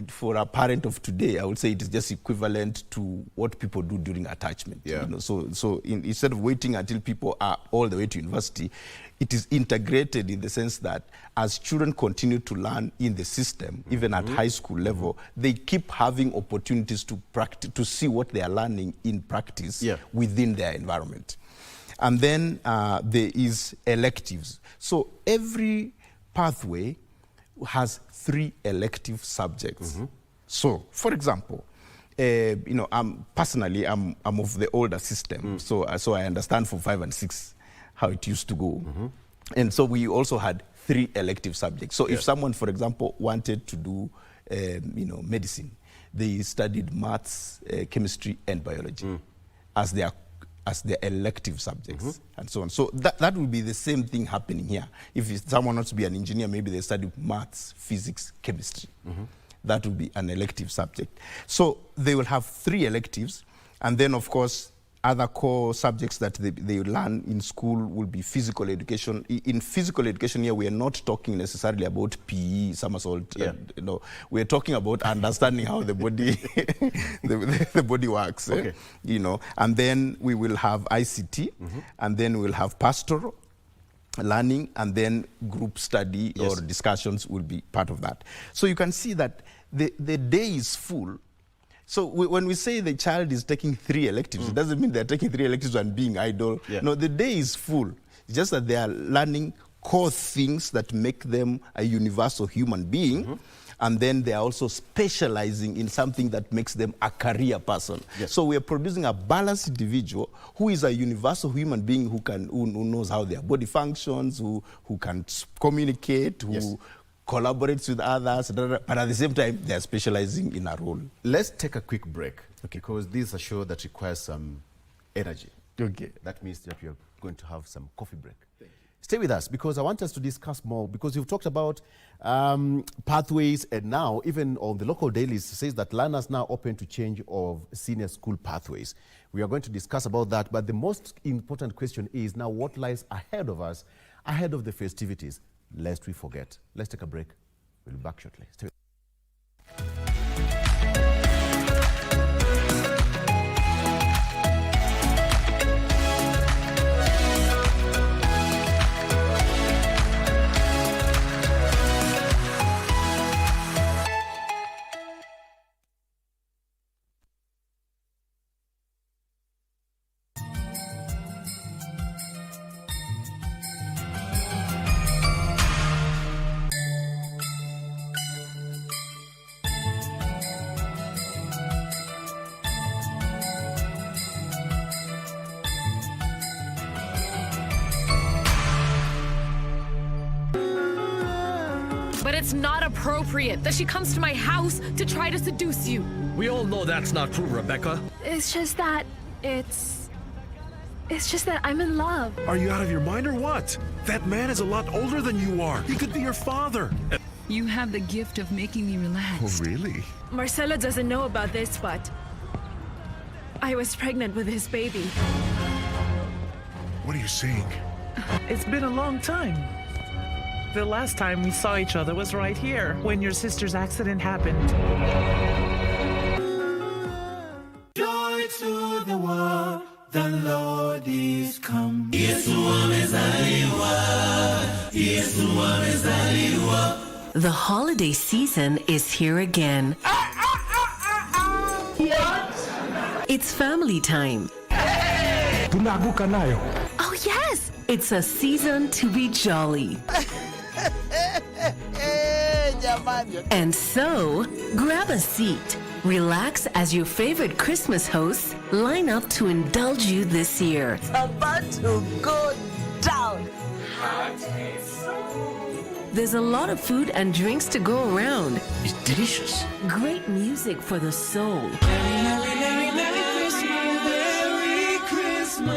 for a parent of today, I would say it is just equivalent to what people do during attachment. Yeah. You know, so instead of waiting until people are all the way to university, it is integrated in the sense that as children continue to learn in the system, even at high school level, they keep having opportunities to practice, to see what they are learning in practice within their environment. And then there is electives. So every pathway has 3 elective subjects. So, for example, you know, I'm of the older system, so I understand for 5 and 6 how it used to go. And so we also had 3 elective subjects. So if someone, for example, wanted to do, you know, medicine, they studied maths, chemistry, and biology as their elective subjects, and so on. So that will be the same thing happening here. If someone wants to be an engineer, maybe they study maths, physics, chemistry. That will be an elective subject. So they will have 3 electives, and then, of course, other core subjects that they learn in school will be physical education. In physical education here, we are not talking necessarily about PE, somersault. You know, we are talking about understanding how the body the body works. You know, and then we will have ICT, and then we'll have pastoral learning, and then group study or discussions will be part of that. So you can see that the day is full. So when we say the child is taking 3 electives, it doesn't mean they're taking 3 electives and being idle. No, the day is full. It's just that they are learning core things that make them a universal human being. And then they are also specializing in something that makes them a career person. So we are producing a balanced individual who is a universal human being who knows how their body functions, who can communicate, who collaborates with others, but at the same time, they are specializing in a role. Let's take a quick break, because this is a show that requires some energy. That means that we are going to have some coffee break. Stay with us, because I want us to discuss more, because you've talked about pathways, and now, even on the local dailies, it says that learners now open to change of senior school pathways. We are going to discuss about that, but the most important question is now what lies ahead of us, ahead of the festivities. Lest we forget. Let's take a break. We'll be back shortly. Stay with us. But it's not appropriate that she comes to my house to try to seduce you. We all know that's not true, Rebecca. It's just that it's just that I'm in love. Are you out of your mind or what? That man is a lot older than you are. He could be your father. You have the gift of making me relax. Oh, really? Marcelo doesn't know about this, but I was pregnant with his baby. What are you saying? It's been a long time. The last time we saw each other was right here, when your sister's accident happened. Joy to the world, the Lord is come. The holiday season is here again. It's family time. tunaanguka nayo. Oh yes, it's a season to be jolly. And so, grab a seat, relax as your favorite Christmas hosts line up to indulge you this year. It's about to go down. There's a lot of food and drinks to go around. It's delicious. Great music for the soul.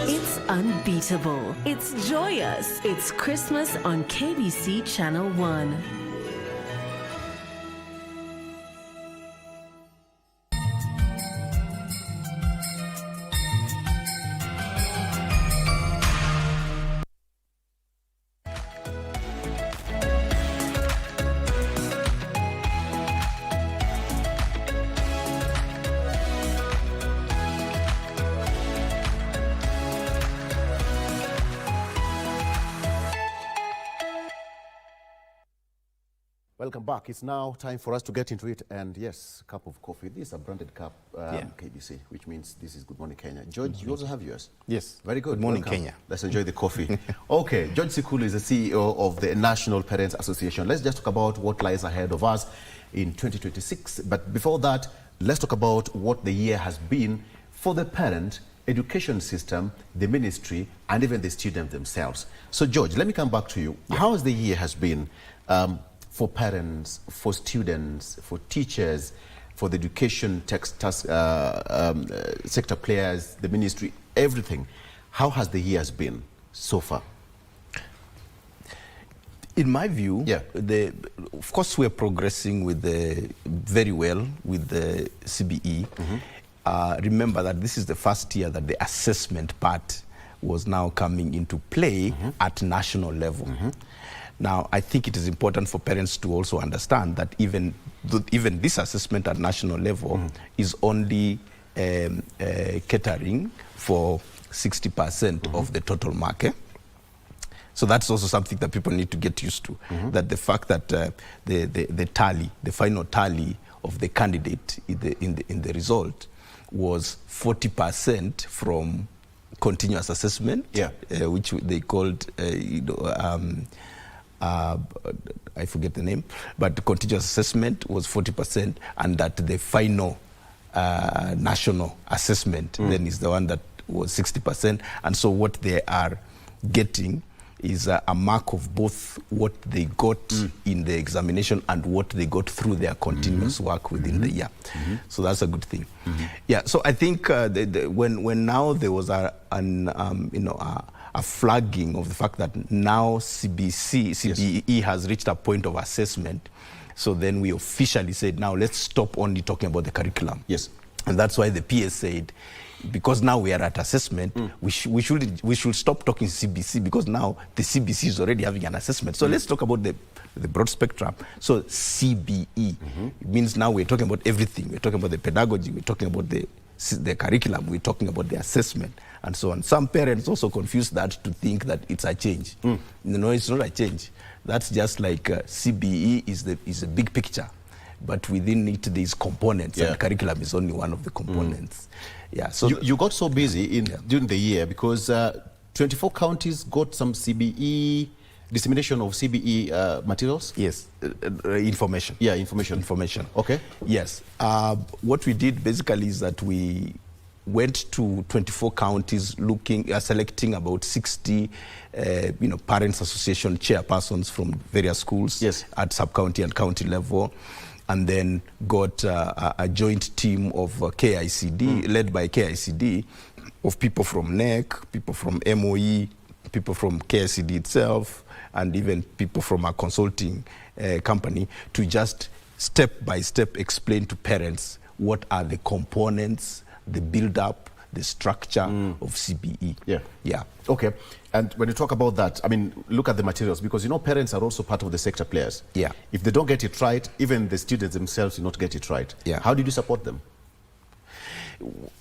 It's unbeatable. It's joyous. It's Christmas on KBC Channel 1. Welcome back. It's now time for us to get into it. And yes, cup of coffee. This is a branded cup, KBC, which means this is Good Morning Kenya. George, you also have yours? Yes. Very good. Good morning, Welcome. Kenya. Let's enjoy the coffee. Okay, George Sikulu is the CEO of the National Parents Association. Let's just talk about what lies ahead of us in 2026. But before that, let's talk about what the year has been for the parent, education system, the ministry, and even the students themselves. So, George, let me come back to you. How has the year has been for parents, for students, for teachers, for the education sector players, the ministry, everything? How has the year been so far? In my view, of course we're progressing with very well with the CBE. Remember that this is the first year that the assessment part was now coming into play at national level. Now, I think it is important for parents to also understand that even this assessment at national level is only catering for 60% of the total market. So that's also something that people need to get used to. That the fact that the final tally of the candidate in the result was 40% from continuous assessment, which they called, I forget the name, but the continuous assessment was 40%, and that the final national assessment then is the one that was 60%. And so what they are getting is a mark of both what they got in the examination and what they got through their continuous work within the year. So that's a good thing. Yeah, so I think when now there was a flagging of the fact that now CBE has reached a point of assessment, so then we officially said, now let's stop only talking about the curriculum. Yes. And that's why the PS said, because now we are at assessment, we should stop talking CBC, because now the CBC is already having an assessment. So let's talk about the broad spectrum. So CBE, it means now we're talking about everything. We're talking about the pedagogy, we're talking about the curriculum, we're talking about the assessment, and so on. Some parents also confuse that to think that it's a change. No, it's not a change. That's just like CBE is a big picture, but within it there's components, and curriculum is only one of the components. Yeah. So you got so busy during the year because 24 counties got some CBE dissemination of CBE materials. Yes, information. Yeah, information. Information. Okay. Yes. What we did basically is that we went to 24 counties, selecting about 60, parents association chairpersons from various schools at sub-county and county level, and then got a joint team of KICD, led by KICD, of people from NEC, people from MOE, people from KICD itself, and even people from a consulting company, to just step by step explain to parents what are the components, the build-up, the structure of CBE. Yeah. Okay. And when you talk about that, I mean, look at the materials, because, parents are also part of the sector players. Yeah. If they don't get it right, even the students themselves do not get it right. Yeah. How did you support them?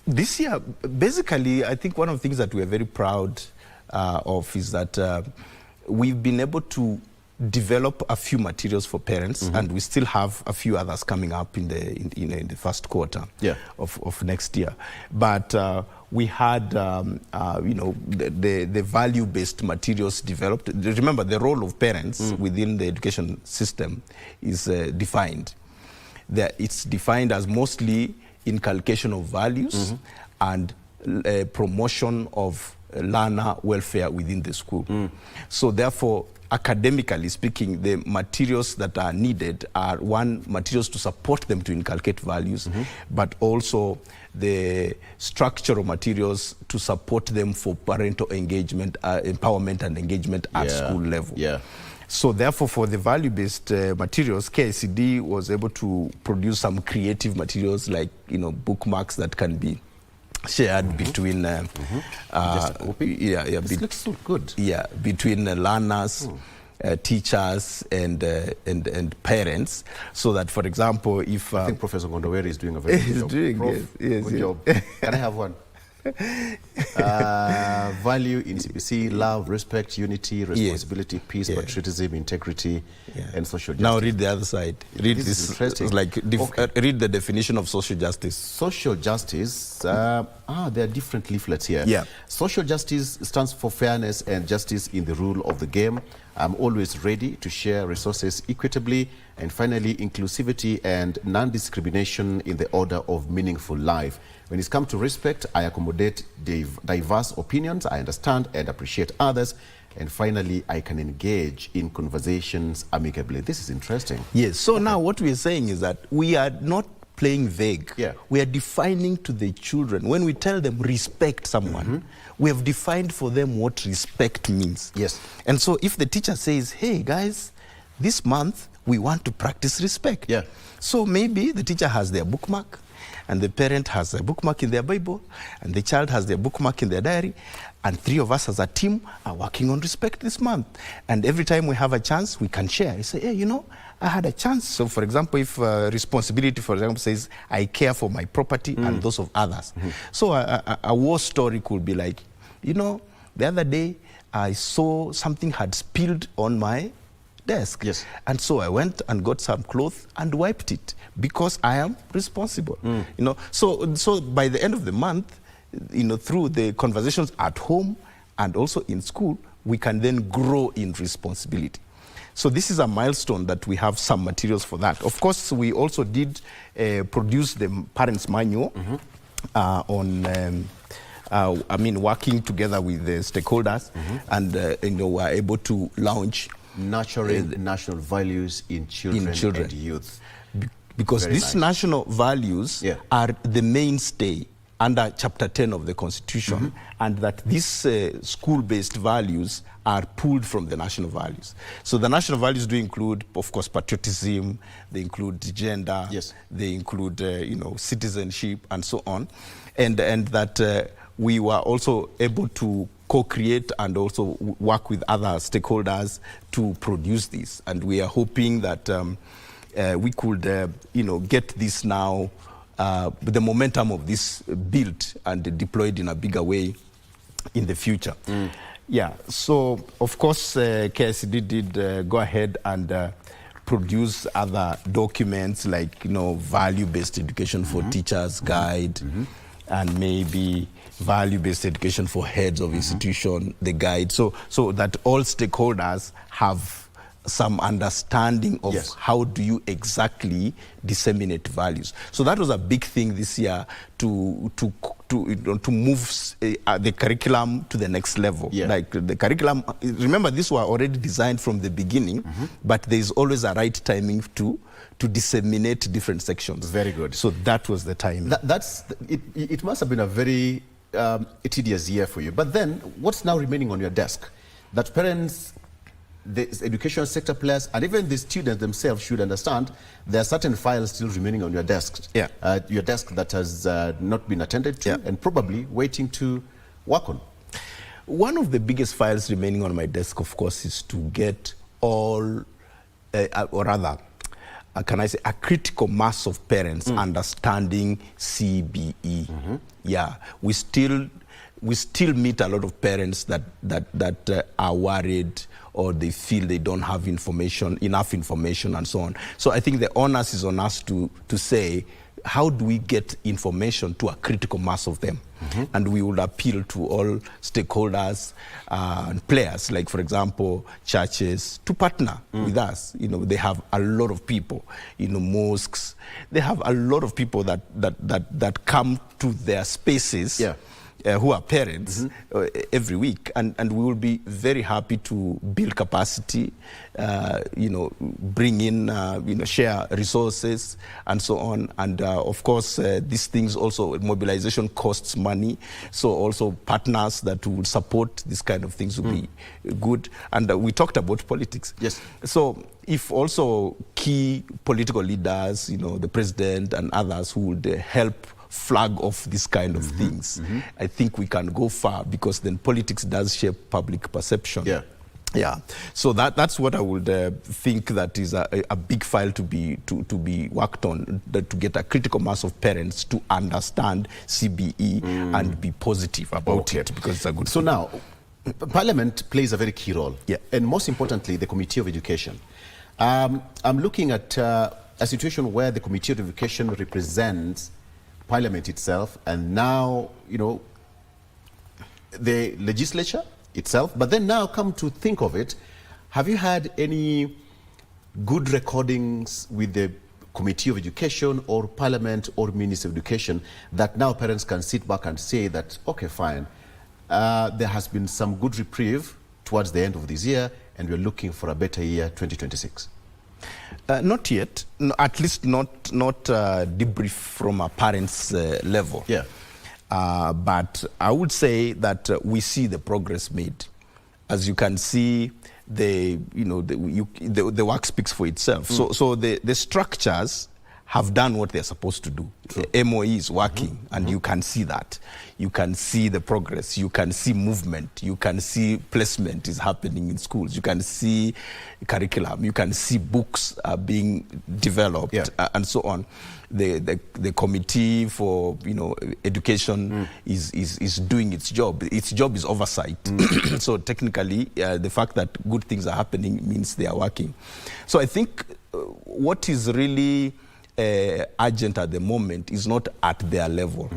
This year, basically, I think one of the things that we're very proud of is that we've been able to develop a few materials for parents, and we still have a few others coming up in the first quarter of next year. But we had, the value-based materials developed. Remember, the role of parents within the education system is defined. It's defined as mostly inculcation of values and promotion of learner welfare within the school. So therefore, academically speaking, the materials that are needed are, one, materials to support them to inculcate values, but also the structural materials to support them for parental engagement, empowerment and engagement at school level. So therefore, for the value-based materials, KICD was able to produce some creative materials like, bookmarks that can be shared between this looks so good. Between learners, teachers and parents, so that, for example, if I think Professor Gondoweri is doing a very good job. Good job. Can I have one? Value in CBC: love, respect, unity, responsibility, peace, patriotism, integrity, and social justice. Now read the other side. Read this. Interesting. Read the definition of social justice. Social justice. There are different leaflets here. Social justice stands for fairness and justice in the rule of the game. I'm always ready to share resources equitably. And finally, inclusivity and non-discrimination in the order of meaningful life. When it's come to respect, I accommodate diverse opinions, I understand and appreciate others, and finally, I can engage in conversations amicably. This is interesting. Yes, so now what we're saying is that we are not playing vague. We are defining to the children. When we tell them respect someone, we have defined for them what respect means. And so if the teacher says, hey guys, this month we want to practice respect. So maybe the teacher has their bookmark, and the parent has a bookmark in their Bible, and the child has their bookmark in their diary, and three of us as a team are working on respect this month. And every time we have a chance, we can share. You say, hey, I had a chance. So for example, if responsibility, for example, says, I care for my property and those of others. So a war story could be like, the other day, I saw something had spilled on my desk. And so I went and got some cloth and wiped it because I am responsible. So by the end of the month, through the conversations at home and also in school, we can then grow in responsibility. So this is a milestone that we have some materials for that. Of course, we also did produce the parents' manual on working together with the stakeholders, and we're able to launch nurturing national values in children and youth. Because these national values are the mainstay under Chapter 10 of the Constitution, and that these school-based values are pulled from the national values. So the national values do include, of course, patriotism, they include gender, they include, citizenship, and so on. And that we were also able to co-create and also work with other stakeholders to produce this. And we are hoping that we could, get this now, the momentum of this built and deployed in a bigger way in the future. So of course, KICD did go ahead and produce other documents like, value-based education for teachers guide, and maybe value-based education for heads of institution, the guide, so that all stakeholders have some understanding of how do you exactly disseminate values. So that was a big thing this year to move the curriculum to the next level. Like the curriculum, remember, these were already designed from the beginning, but there is always a right timing to disseminate different sections. Very good. So that was the time. It must have been a very tedious year for you. But then, what's now remaining on your desk? That parents, the education sector players, and even the students themselves should understand there are certain files still remaining on your desk. Your desk that has not been attended to and probably waiting to work on. One of the biggest files remaining on my desk, of course, is to get all, or rather, can I say, a critical mass of parents understanding CBE. We still we still meet a lot of parents that are worried, or they feel they don't have enough information and so on. So I think the onus is on us to say, how do we get information to a critical mass of them? And we would appeal to all stakeholders and players, like, for example, churches, to partner with us. They have a lot of people, mosques. They have a lot of people that come to their spaces, who are parents, every week. And we will be very happy to build capacity, bring in, share resources and so on. And of course, these things also, mobilization costs money. So also partners that will support this kind of things will be good. And we talked about politics. Yes. So if also key political leaders, the president and others who would help flag off this kind of things, I think we can go far, because then politics does shape public perception. Yeah. So that's what I would think that is a big file to be worked on, to get a critical mass of parents to understand CBE and be positive about it, because it's a good thing. Now, Parliament plays a very key role, and most importantly, the Committee of Education. I'm looking at a situation where the Committee of Education represents Parliament itself, and now, the legislature itself. But then now, come to think of it, have you had any good recordings with the Committee of Education or Parliament or Ministry of Education that now parents can sit back and say that, okay, fine, there has been some good reprieve towards the end of this year, and we're looking for a better year, 2026? Not yet, at least not debrief from a parent's level. But I would say that we see the progress made. As you can see, the work speaks for itself. So the structures have done what they're supposed to do. The MOE is working, and you can see that. You can see the progress. You can see movement. You can see placement is happening in schools. You can see curriculum. You can see books being developed, and so on. The committee for education is doing its job. Its job is oversight. So technically, the fact that good things are happening means they are working. So I think what is really urgent at the moment is not at their level.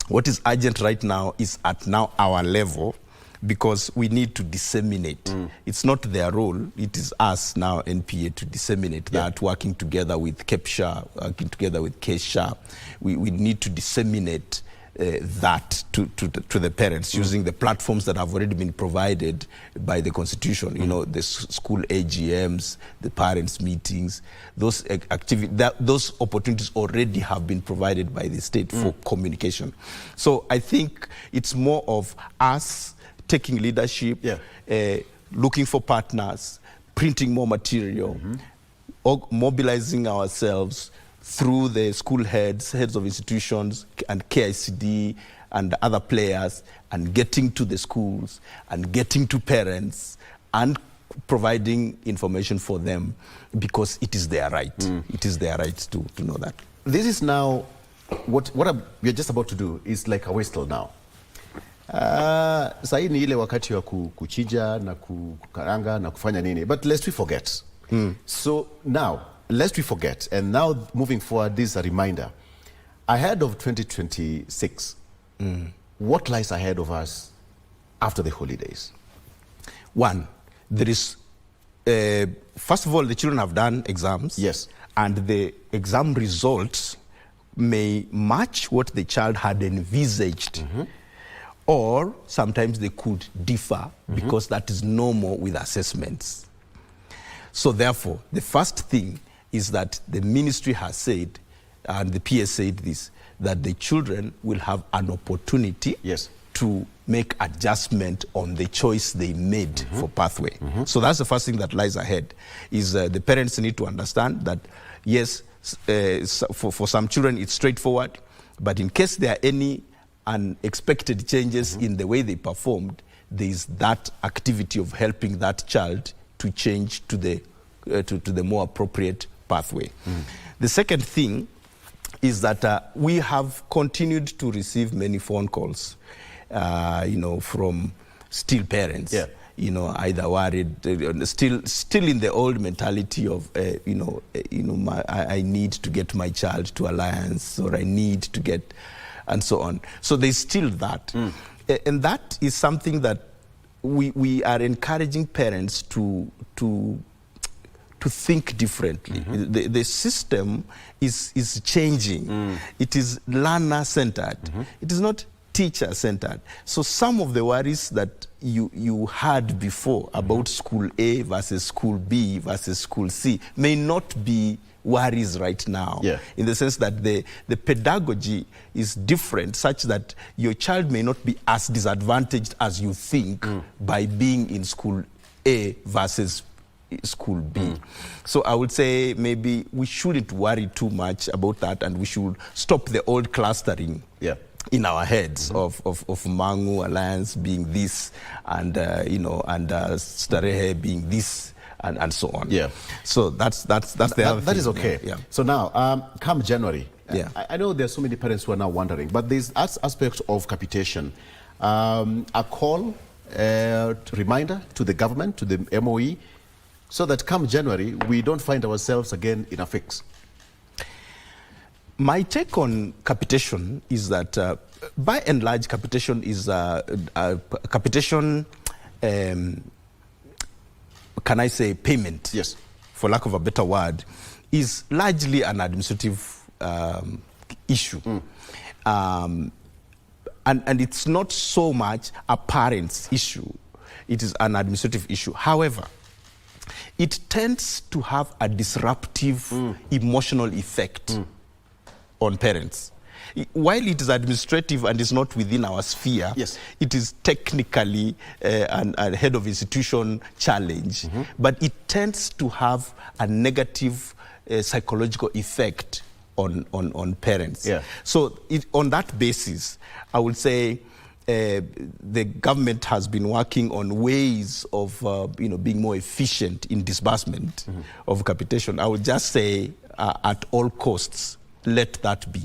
What is urgent right now is at our level, because we need to disseminate. It's not their role, it is us now, NPA, to disseminate that, working together with KEPSHA, working together with KESHA. We need to disseminate that to the parents using the platforms that have already been provided by the Constitution. The school AGMs, the parents' meetings, those those opportunities already have been provided by the state for communication. So I think it's more of us taking leadership, looking for partners, printing more material, mobilizing ourselves through the school heads of institutions, and KICD and other players, and getting to the schools and getting to parents and providing information for them, because it is their right. It is their right to know that. This is now, what we're just about to do is like a whistle now. Sahi ni ile wakati wa kuchija na kukaranga na kufanya nini, but lest we forget. So now, lest we forget, and now moving forward, this is a reminder. Ahead of 2026, what lies ahead of us after the holidays? One, there is, first of all, the children have done exams. Yes. And the exam results may match what the child had envisaged. Or sometimes they could differ, because that is normal with assessments. So therefore, the first thing is that the ministry has said, and the PS said this, that the children will have an opportunity to make adjustment on the choice they made for pathway. So that's the first thing that lies ahead, is the parents need to understand that, yes, for some children it's straightforward, but in case there are any unexpected changes in the way they performed, there is that activity of helping that child to change to the more appropriate pathway. The second thing is that we have continued to receive many phone calls, from still parents. Yeah. Either worried, still in the old mentality of, I need to get my child to Alliance, or I need to get, and so on. So there's still that. And that is something that we are encouraging parents to think differently. The system is changing. It is learner-centered. It is not teacher-centered. So some of the worries that you had before about school A versus school B versus school C may not be worries right now, in the sense that the pedagogy is different, such that your child may not be as disadvantaged as you think by being in school A versus school B. So I would say maybe we shouldn't worry too much about that, and we should stop the old clustering in our heads of Mangu Alliance being this, and Starehe being this, and so on. So that's the other thing. That is okay. So now, come January, I know there are so many parents who are now wondering, but there's aspects of capitation. A call, reminder to the government, to the MOE, so that come January, we don't find ourselves again in a fix. My take on capitation is that, by and large, capitation is capitation. Can I say payment? Yes. For lack of a better word, is largely an administrative issue, and it's not so much a parent's issue. It is an administrative issue. However, it tends to have a disruptive emotional effect on parents. While it is administrative and is not within our sphere, it is technically a head of institution challenge, but it tends to have a negative psychological effect on parents. So on that basis, I would say the government has been working on ways of being more efficient in disbursement of capitation. I would just say at all costs, let that be.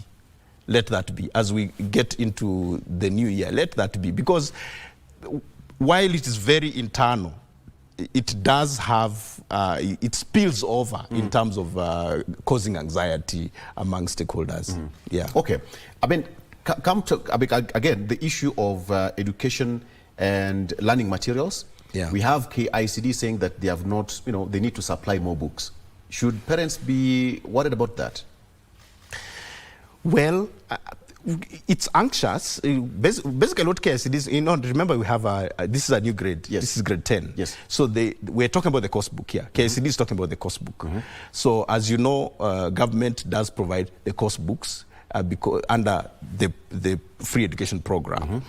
Let that be. As we get into the new year, let that be. Because while it is very internal, it does have, it spills over in terms of causing anxiety among stakeholders. Okay. I mean, come to, again, the issue of education and learning materials. We have KICD saying that they have not, they need to supply more books. Should parents be worried about that? Well, it's anxious. Basically, what KICD is, remember we have this is a new grade. This is grade 10. So we're talking about the course book here. KICD is talking about the course book. So as you know, government does provide the course books under the free education program.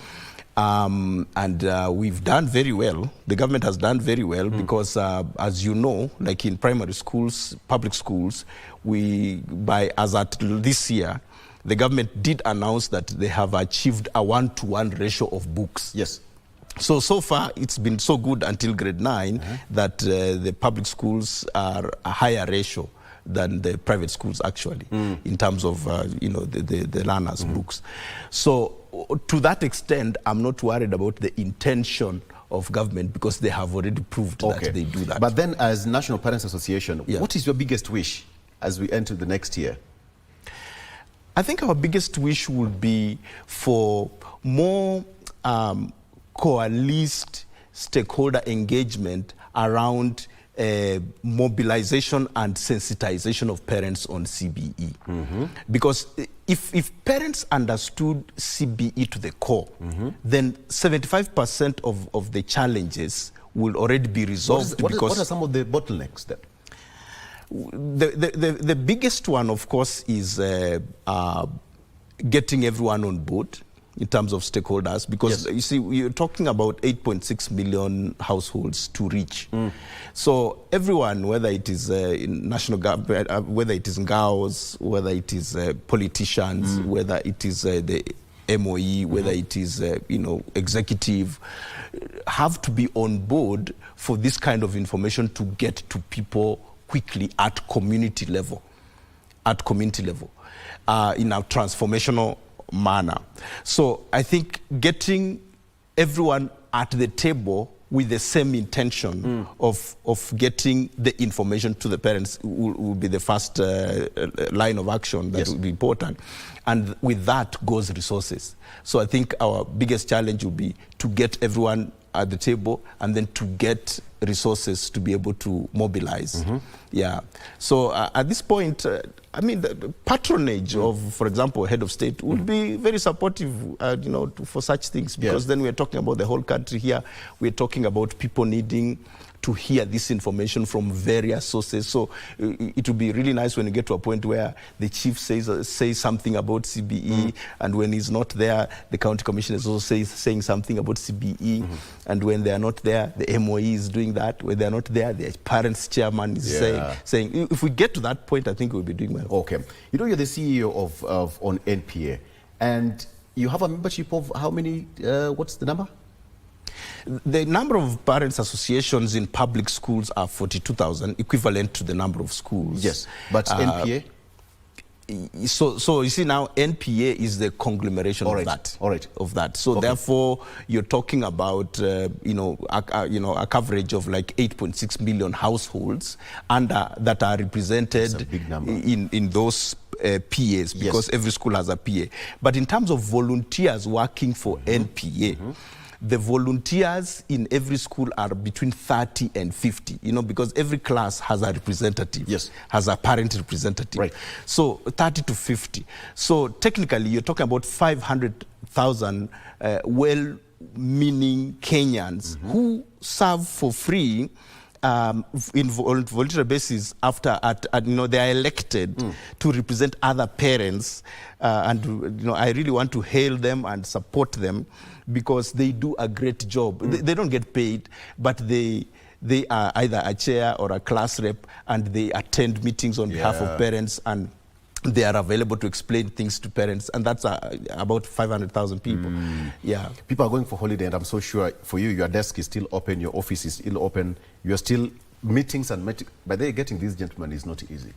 And we've done very well. The government has done very well because, as you know, like in primary schools, public schools, as at this year, the government did announce that they have achieved a 1-to-1 ratio of books. So far, it's been so good until grade 9 that the public schools are a higher ratio than the private schools, actually, in terms of, the learners' books. So to that extent, I'm not worried about the intention of government, because they have already proved that they do that. But then, as National Parents Association, what is your biggest wish as we enter the next year? I think our biggest wish would be for more coalesced stakeholder engagement around mobilization and sensitization of parents on CBE. Because if parents understood CBE to the core, then 75% of the challenges will already be resolved. What are some of the bottlenecks then? The biggest one, of course, is getting everyone on board in terms of stakeholders, because you see, we're talking about 8.6 million households to reach. So everyone, whether it is national government, whether it is NGAOs, whether it is politicians, whether it is the MOE, whether it is executive, have to be on board for this kind of information to get to people quickly at community level. In our transformational manner. So I think getting everyone at the table with the same intention of getting the information to the parents will be the first line of action that will be important. And with that goes resources. So I think our biggest challenge will be to get everyone at the table and then to get resources to be able to mobilize. Yeah. So at this point, I mean, the patronage of, for example, head of state would be very supportive, you know, for such things, because then we're talking about the whole country here. We're talking about people needing to hear this information from various sources. So it would be really nice when you get to a point where the chief says something about CBE, and when he's not there, the county commissioner is also saying something about CBE, and when they are not there, the MOE is doing that. When they are not there, the parents' chairman is saying. If we get to that point, I think we'll be doing well. Okay. You know, you're the CEO of on NPA, and you have a membership of how many, what's the number? The number of parents' associations in public schools are 42,000, equivalent to the number of schools. Yes, but NPA? So you see now, NPA is the conglomeration of that. So therefore, you're talking about a coverage of like 8.6 million households that are represented in those PAs, because every school has a PA. But in terms of volunteers working for NPA, the volunteers in every school are between 30 and 50, you know, because every class has a representative, has a parent representative. So 30 to 50. So technically, you're talking about 500,000 well-meaning Kenyans who serve for free in voluntary basis after they are elected to represent other parents, and I really want to hail them and support them, because they do a great job. They don't get paid, but they are either a chair or a class rep, and they attend meetings on behalf of parents, and they are available to explain things to parents, and that's about 500,000 people. People are going for holiday, and I'm so sure for you, your desk is still open, your office is still open, you're still meetings and meetings. But they're getting this gentleman is not easy.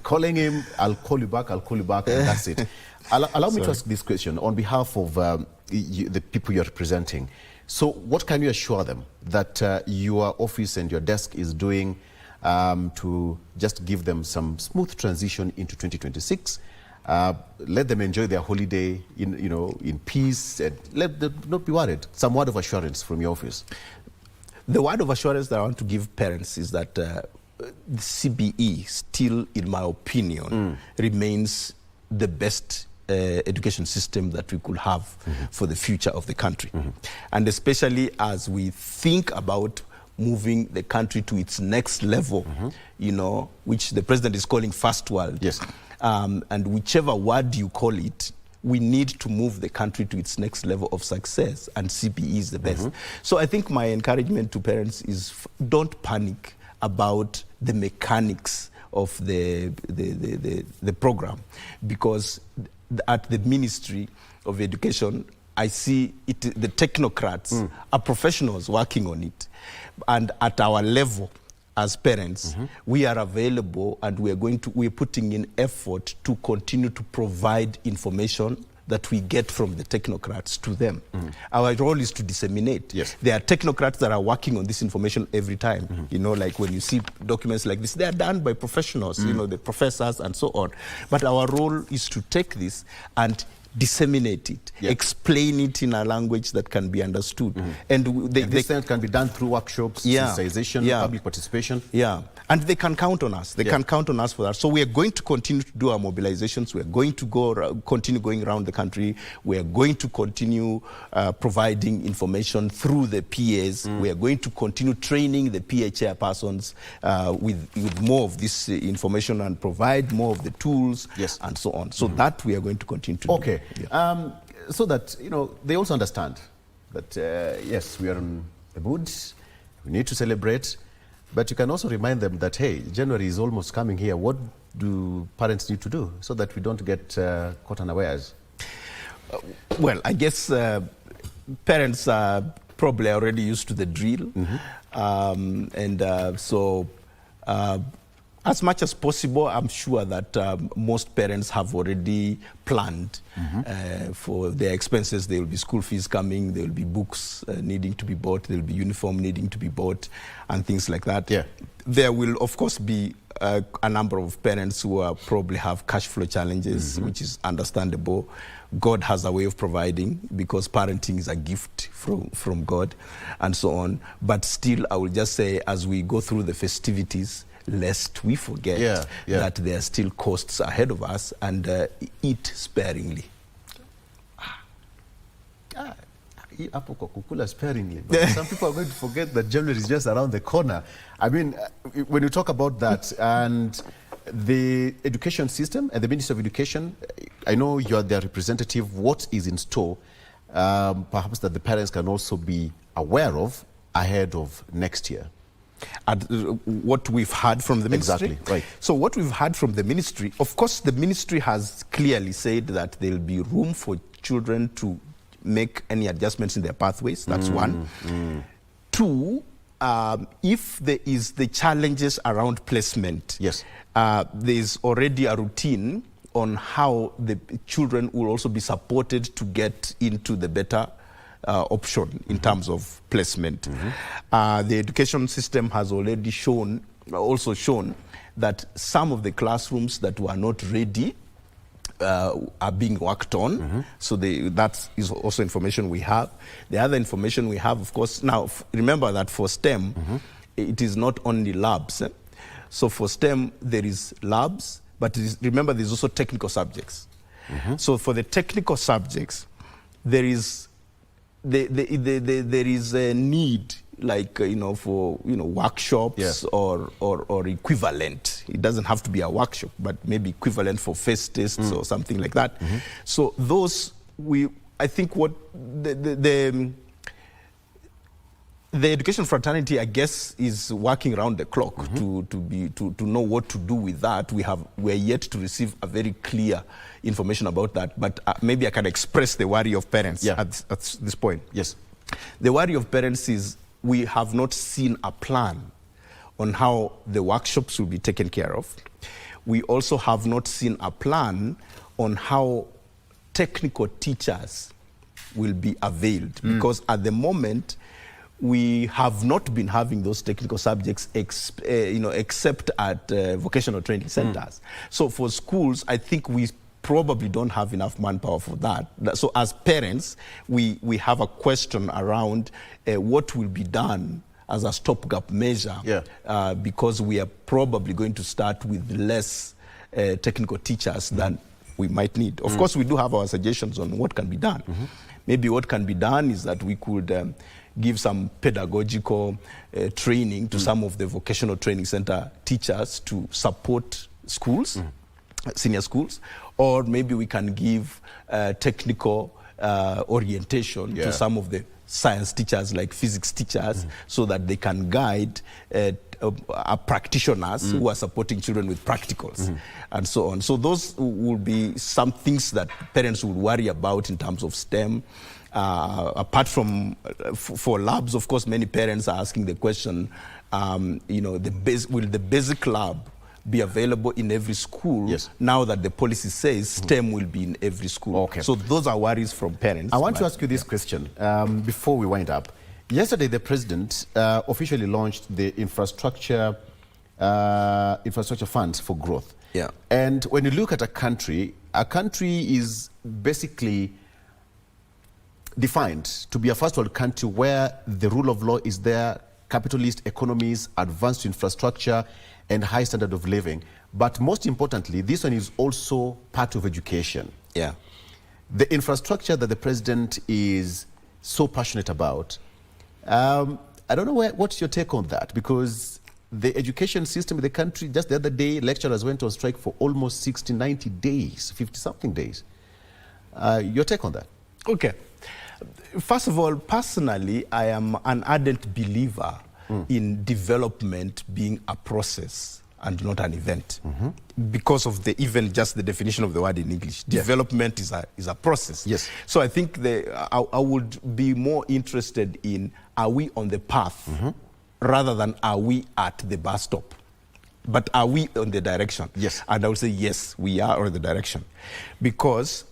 Calling him, I'll call you back, and that's it. Allow me to ask this question on behalf of the people you're representing. So what can you assure them that your office and your desk is doing to just give them some smooth transition into 2026? Let them enjoy their holiday in peace, and let them not be worried. Some word of assurance from your office. The word of assurance that I want to give parents is that the CBE still, in my opinion, remains the best education system that we could have for the future of the country. And especially as we think about moving the country to its next level, which the president is calling first world. And whichever word you call it, we need to move the country to its next level of success, and CBE is the best. So I think my encouragement to parents is don't panic about the mechanics of the program, because at the Ministry of Education, I see the technocrats are professionals working on it. And at our level as parents, we are available, and we're putting in effort to continue to provide information that we get from the technocrats to them. Our role is to disseminate. There are technocrats that are working on this information every time. Like when you see documents like this, they are done by professionals, the professors and so on. But our role is to take this and disseminate it, explain it in a language that can be understood. And this can be done through workshops, sensitization, public participation. And they can count on us. They can count on us for that. So we are going to continue to do our mobilizations. We are going to continue going around the country. We are going to continue providing information through the PAs. We are going to continue training the PA chairpersons with more of this information, and provide more of the tools and so on. So that we are going to continue to do. So that, they also understand that, yes, we are in the mood, we need to celebrate, but you can also remind them that, hey, January is almost coming here. What do parents need to do so that we don't get caught unawares? Well, I guess parents are probably already used to the drill. So As much as possible, I'm sure that most parents have already planned for their expenses. There will be school fees coming, there will be books needing to be bought, there will be uniform needing to be bought, and things like that. Yeah. There will, of course, be a number of parents who probably have cash flow challenges, which is understandable. God has a way of providing, because parenting is a gift from God, and so on. But still, I will just say, as we go through the festivities, lest we forget that there are still costs ahead of us, and eat sparingly. Sparingly. But some people are going to forget that January is just around the corner. I mean, when you talk about that and the education system and the Ministry of Education, I know you are their representative. What is in store, perhaps that the parents can also be aware of ahead of next year? What we've heard from the ministry? Exactly, right. So what we've heard from the ministry, of course, the ministry has clearly said that there will be room for children to make any adjustments in their pathways. That's one. Two, if there is the challenges around placement, there's already a routine on how the children will also be supported to get into the better option in terms of placement. The education system has already also shown that some of the classrooms that were not ready are being worked on. So that is also information we have. The other information we have, of course, now remember that for STEM, it is not only labs. So for STEM, there is labs, but remember there's also technical subjects. So for the technical subjects, there is a need, like for workshops or equivalent. It doesn't have to be a workshop, but maybe equivalent for face tests or something like that. So those I think what the education fraternity, I guess, is working around the clock to know what to do with that. We're yet to receive a very clear information about that, but maybe I can express the worry of parents at this point. Yes. The worry of parents is we have not seen a plan on how the workshops will be taken care of. We also have not seen a plan on how technical teachers will be availed, because at the moment, we have not been having those technical subjects except at vocational training centers. So for schools, I think we probably don't have enough manpower for that. So as parents, we have a question around what will be done as a stopgap measure, because we are probably going to start with less technical teachers than we might need. Of course, we do have our suggestions on what can be done. Maybe what can be done is that we could give some pedagogical training to some of the vocational training center teachers to support schools, senior schools, or maybe we can give technical orientation to some of the science teachers, like physics teachers, so that they can guide practitioners who are supporting children with practicals and so on. So those will be some things that parents will worry about in terms of STEM. Apart from, for labs, of course, many parents are asking the question, will the basic lab be available in every school now that the policy says STEM will be in every school? Okay. So those are worries from parents. I want to ask you this question before we wind up. Yesterday, the president officially launched the infrastructure funds for growth. Yeah. And when you look at a country is basically defined to be a first world country where the rule of law is there, capitalist economies, advanced infrastructure, and high standard of living. But most importantly, this one is also part of education. Yeah. The infrastructure that the president is so passionate about, I don't know what's your take on that, because the education system in the country, just the other day, lecturers went on strike for almost 60, 90 days, 50-something days. Your take on that? Okay. First of all, personally, I am an ardent believer in development being a process and not an event, because of even just the definition of the word in English. Development is a process. Yes. So I think I would be more interested in, are we on the path rather than are we at the bus stop? But are we on the direction? Yes. And I would say yes, we are on the direction, because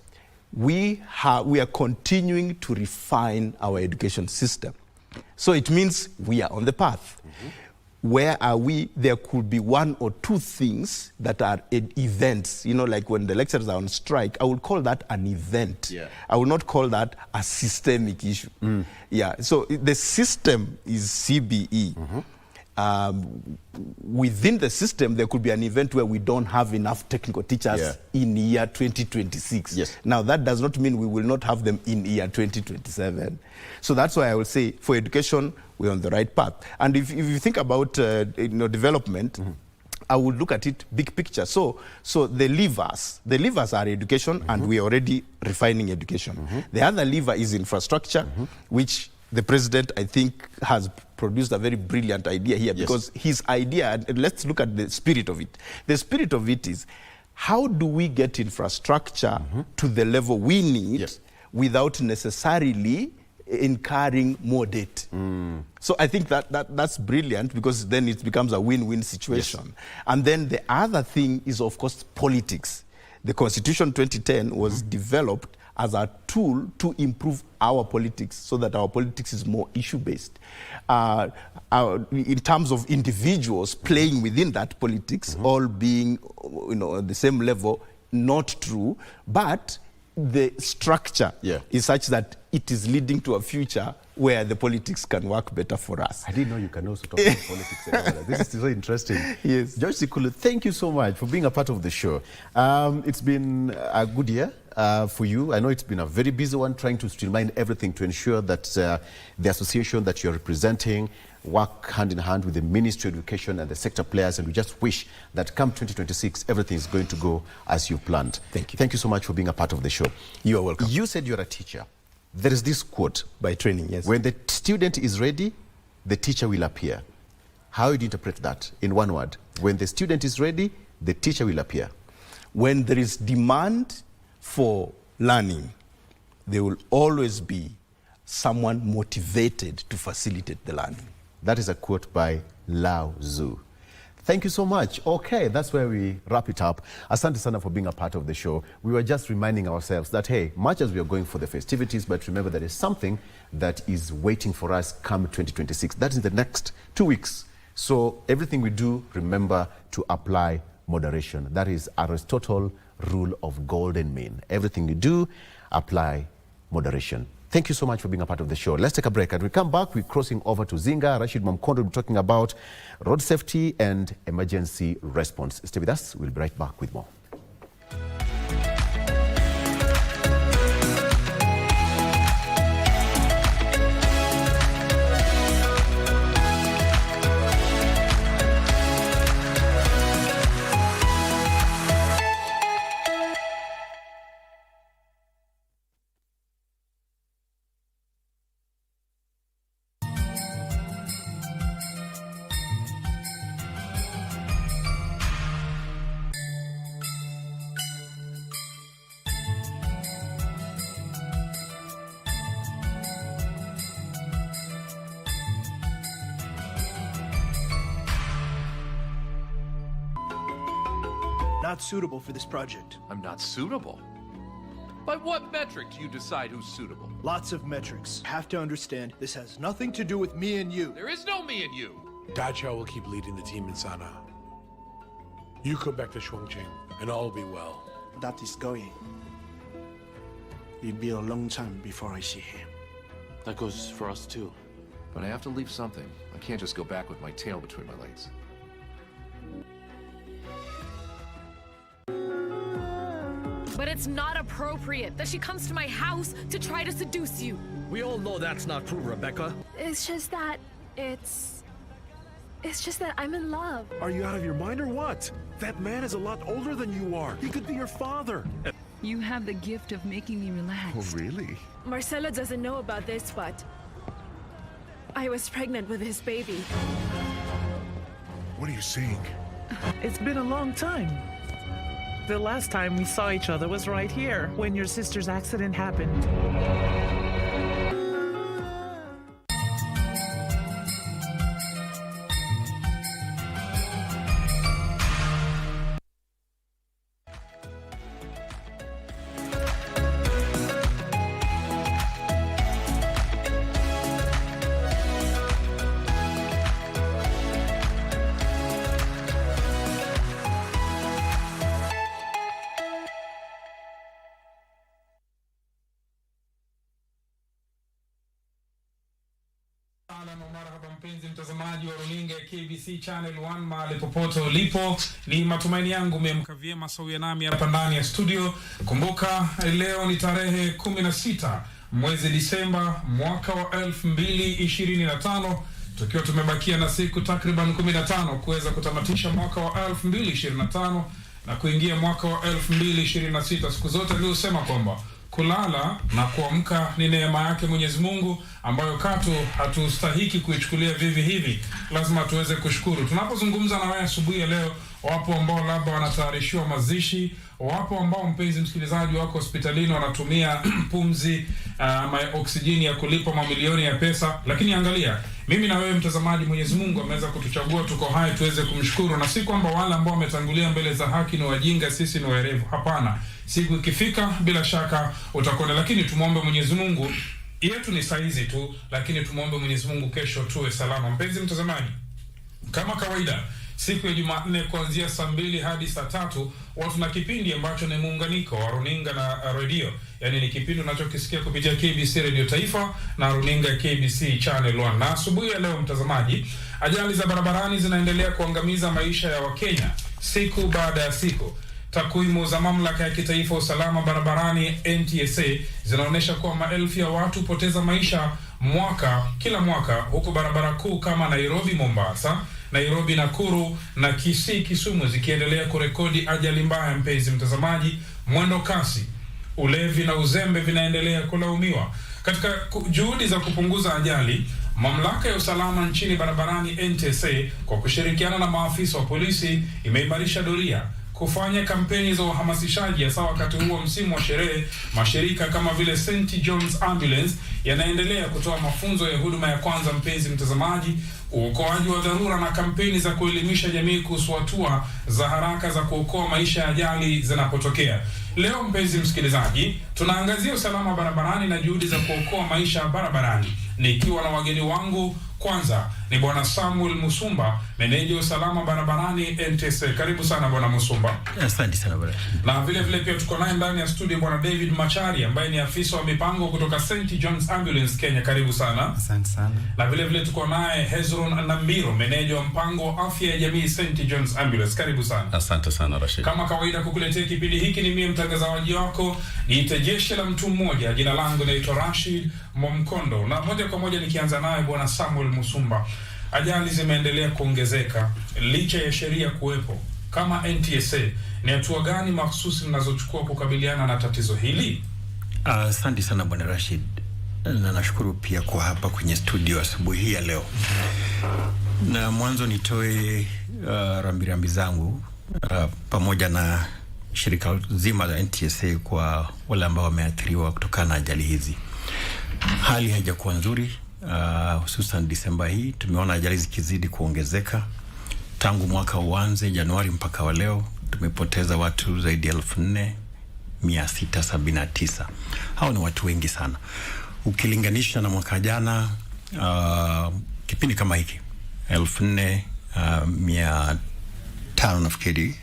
we are continuing to refine our education system. So it means we are on the path. Where are we? There could be one or two things that are events. You know, like when the lecturers are on strike, I would call that an event. Yeah. I would not call that a systemic issue. Yeah. So the system is CBE. Within the system, there could be an event where we don't have enough technical teachers in year 2026. Yes. Now, that does not mean we will not have them in year 2027. So that's why I would say for education, we're on the right path. And if you think about development, I would look at it big picture. So the levers are education, and we are already refining education. The other lever is infrastructure, which the president, I think, has produced a very brilliant idea here, because his idea, and let's look at the spirit of it. The spirit of it is, how do we get infrastructure to the level we need without necessarily incurring more debt? So I think that's brilliant, because then it becomes a win-win situation. And then the other thing is, of course, politics. The Constitution 2010 was developed as a tool to improve our politics, so that our politics is more issue-based. In terms of individuals playing within that politics, all being at the same level, not true, but the structure is such that it is leading to a future where the politics can work better for us. I didn't know you can also talk about politics. And all that. This is so interesting. Yes. George Sikulu, thank you so much for being a part of the show. It's been a good year for you. I know it's been a very busy one, trying to streamline everything to ensure that the association that you're representing work hand in hand with the Ministry of Education and the sector players, and we just wish that come 2026, everything is going to go as you planned. Thank you. Thank you so much for being a part of the show. You are welcome. You said you're a teacher. There is this quote. By training, yes. When the student is ready, the teacher will appear. How do you interpret that in one word? When the student is ready, the teacher will appear. When there is demand for learning, there will always be someone motivated to facilitate the learning. That is a quote by Lao Tzu. Thank you so much. Okay, that's where we wrap it up. Asante sana for being a part of the show. We were just reminding ourselves that, hey, much as we are going for the festivities, but remember there is something that is waiting for us come 2026. That is the next 2 weeks. So everything we do, remember to apply moderation. That is Aristotle's rule of golden mean. Everything you do, apply moderation. Thank you so much for being a part of the show. Let's take a break. And we come back, we're crossing over to Zinga. Rashid Mamkondo will be talking about road safety and emergency response. Stay with us. We'll be right back with more. Not suitable for this project. I'm not suitable? By what metric do you decide who's suitable? Lots of metrics. Have to understand, this has nothing to do with me and you. There is no me and you. Dacha will keep leading the team in Sana. You come back to Shuangqing, and all will be well. That is going. It'll be a long time before I see him. That goes for us too. But I have to leave something. I can't just go back with my tail between my legs. But it's not appropriate that she comes to my house to try to seduce you. We all know that's not true, Rebecca. It's just that I'm in love. Are you out of your mind or what? That man is a lot older than you are. He could be your father. You have the gift of making me relax. Oh, really? Marcelo doesn't know about this, but I was pregnant with his baby. What are you saying? It's been a long time. The last time we saw each other was right here, when your sister's accident happened. Ahlan wa marhaba mpenzi mtazamaji wa runinga ya KBC Channel 1 mahali popote ulipo. Ni matumaini yangu umemka vyema sawia nami hapa ndani ya studio. Kumbuka leo ni tarehe 16 mwezi Disemba mwaka wa 2025, tukiwa tumebakia na siku takriban 15 kuweza kutamatisha mwaka wa 2025 na kuingia mwaka wa 2026. Siku zote niliosema kwamba kulala na kuamka ni neema yake Mwenyezi Mungu ambayo katu hatustahiki kuichukulia vivi hivi. Lazima tuweze kushukuru. Tunapozungumza na wewe asubuhi ya leo, wapo ambao labda wanatayarishiwa mazishi, wapo ambao mpenzi msikilizaji wako hospitalini wanatumia pumzi ama oksijeni ya kulipa mamilioni ya pesa. Lakini angalia, mimi na wewe mtazamaji, Mwenyezi Mungu ameweza kutuchagua tuko hai tuweze kumshukuru, na si kwamba wale ambao wametangulia mbele za haki ni wajinga, sisi ni werevu. Hapana. Siku ikifika bila shaka utakwenda, lakini tumuombe Mwenyezi Mungu, yetu ni saizi tu, lakini tumuombe Mwenyezi Mungu kesho tuwe salama. Mpenzi mtazamaji, kama kawaida siku ya Jumanne kuanzia saa 2 hadi saa 3 watu na kipindi ambacho ni muunganiko wa runinga na radio. Yani ni kipindi unachokisikia kupitia KBC Radio Taifa na runinga ya KBC Channel 1. Na asubuhi ya leo mtazamaji, ajali za barabarani zinaendelea kuangamiza maisha ya Wakenya siku baada ya siku. Takwimu za mamlaka ya kitaifa usalama barabarani NTSA zinaonyesha kuwa maelfu ya watu poteza maisha kila mwaka huko barabara kuu kama Nairobi Mombasa, Nairobi Nakuru na Kisii Kisumu zikiendelea kurekodi ajali mbaya. Mpenzi mtazamaji, mwendo kasi, ulevi na uzembe vinaendelea kulaumiwa. Katika juhudi za kupunguza ajali, mamlaka ya usalama nchini barabarani NTSA kwa kushirikiana na maafisa wa polisi imeimarisha doria, kufanya kampeni za uhamasishaji hasa wakati huo msimu wa sherehe. Mashirika kama vile St. John's Ambulance yanaendelea kutoa mafunzo ya huduma ya kwanza, mpenzi mtazamaji, uokoaji wa dharura na kampeni za kuelimisha jamii kuhusu hatua za haraka za kuokoa maisha ya ajali zinapotokea. Leo mpenzi msikilizaji, tunaangazia usalama barabarani na juhudi za kuokoa maisha barabarani, nikiwa na wageni wangu. Kwanza ni Bwana Samuel Musumba, meneja usalama barabarani NTSA. Karibu sana Bwana Musumba. Asante sana bwana. Na vile vile pia tuko naye ndani ya studio Bwana David Machari ambaye ni afisa wa mipango kutoka St. John's Ambulance Kenya. Karibu sana. Asante sana. Na vile vile tuko naye Hezron Nambiro, meneja wa mpango wa afya ya jamii St. John's Ambulance. Karibu sana. Asante sana Rashid. Kama kawaida kukuletea kipindi hiki ni mimi mtangazaji wako, niite jeshi la mtu mmoja. Jina langu naitwa Rashid Momkondo, na moja kwa moja nikianza naye Bwana Samuel Musumba. Ajali zimeendelea kuongezeka licha ya sheria kuwepo. Kama NTSA, ni hatua gani mahsusi mnazochukua kukabiliana na tatizo hili? Asante sana Bwana Rashid. Na nashukuru pia kwa hapa kwenye studio asubuhi hii ya leo. Na mwanzo nitoe rambirambi zangu pamoja na shirika zima la NTSA kwa wale ambao wameathiriwa kutokana na ajali hizi. Hali haijakuwa nzuri, hususan Disemba hii tumeona ajali zikizidi kuongezeka. Tangu mwaka uanze Januari mpaka wa leo tumepoteza watu zaidi ya 4679. Hao ni watu wengi sana. Ukilinganisha na mwaka jana kipindi kama hiki 4500 nafikiri,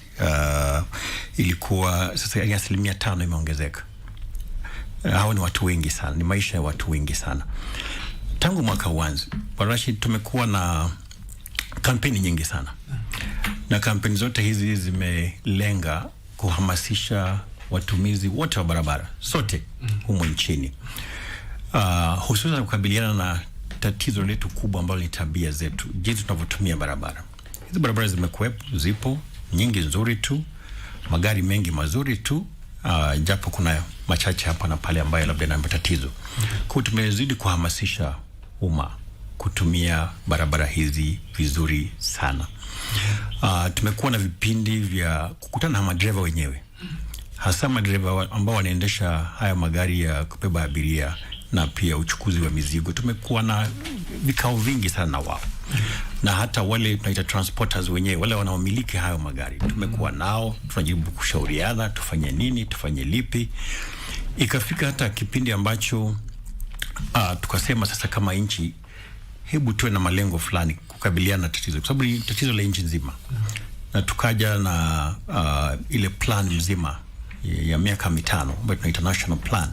ilikuwa sasa 5% imeongezeka. Hao ni watu wengi sana, ni maisha ya watu wengi sana. Tangu mwaka uanze Rashid, tumekuwa na kampeni nyingi sana, na kampeni zote hizi zimelenga kuhamasisha watumizi wote wa barabara sote humu nchini, hususan kukabiliana na tatizo letu kubwa ambalo ni tabia zetu, jinsi tunavyotumia barabara. Hizi barabara zimekuwepo, zipo nyingi nzuri tu, magari mengi mazuri tu, japo kuna machache hapa na pale ambayo labda yana matatizo. Kwa tumezidi kuhamasisha umma kutumia barabara hizi vizuri sana. Tumekuwa na vipindi vya kukutana na madereva wenyewe, hasa madereva ambao wanaendesha haya magari ya kubeba abiria na pia uchukuzi wa mizigo. Tumekuwa na vikao vingi sana na wao, na hata wale tunaita transporters wenyewe, wale wanaomiliki hayo magari, tumekuwa nao, tunajaribu kushauriana tufanye nini, tufanye lipi. Ikafika hata kipindi ambacho tukasema sasa kama nchi, hebu tuwe na malengo fulani kukabiliana na tatizo, kwa sababu ni tatizo la nchi nzima. Na tukaja na ile plan mzima ya miaka 5 ambayo tunaita national plan.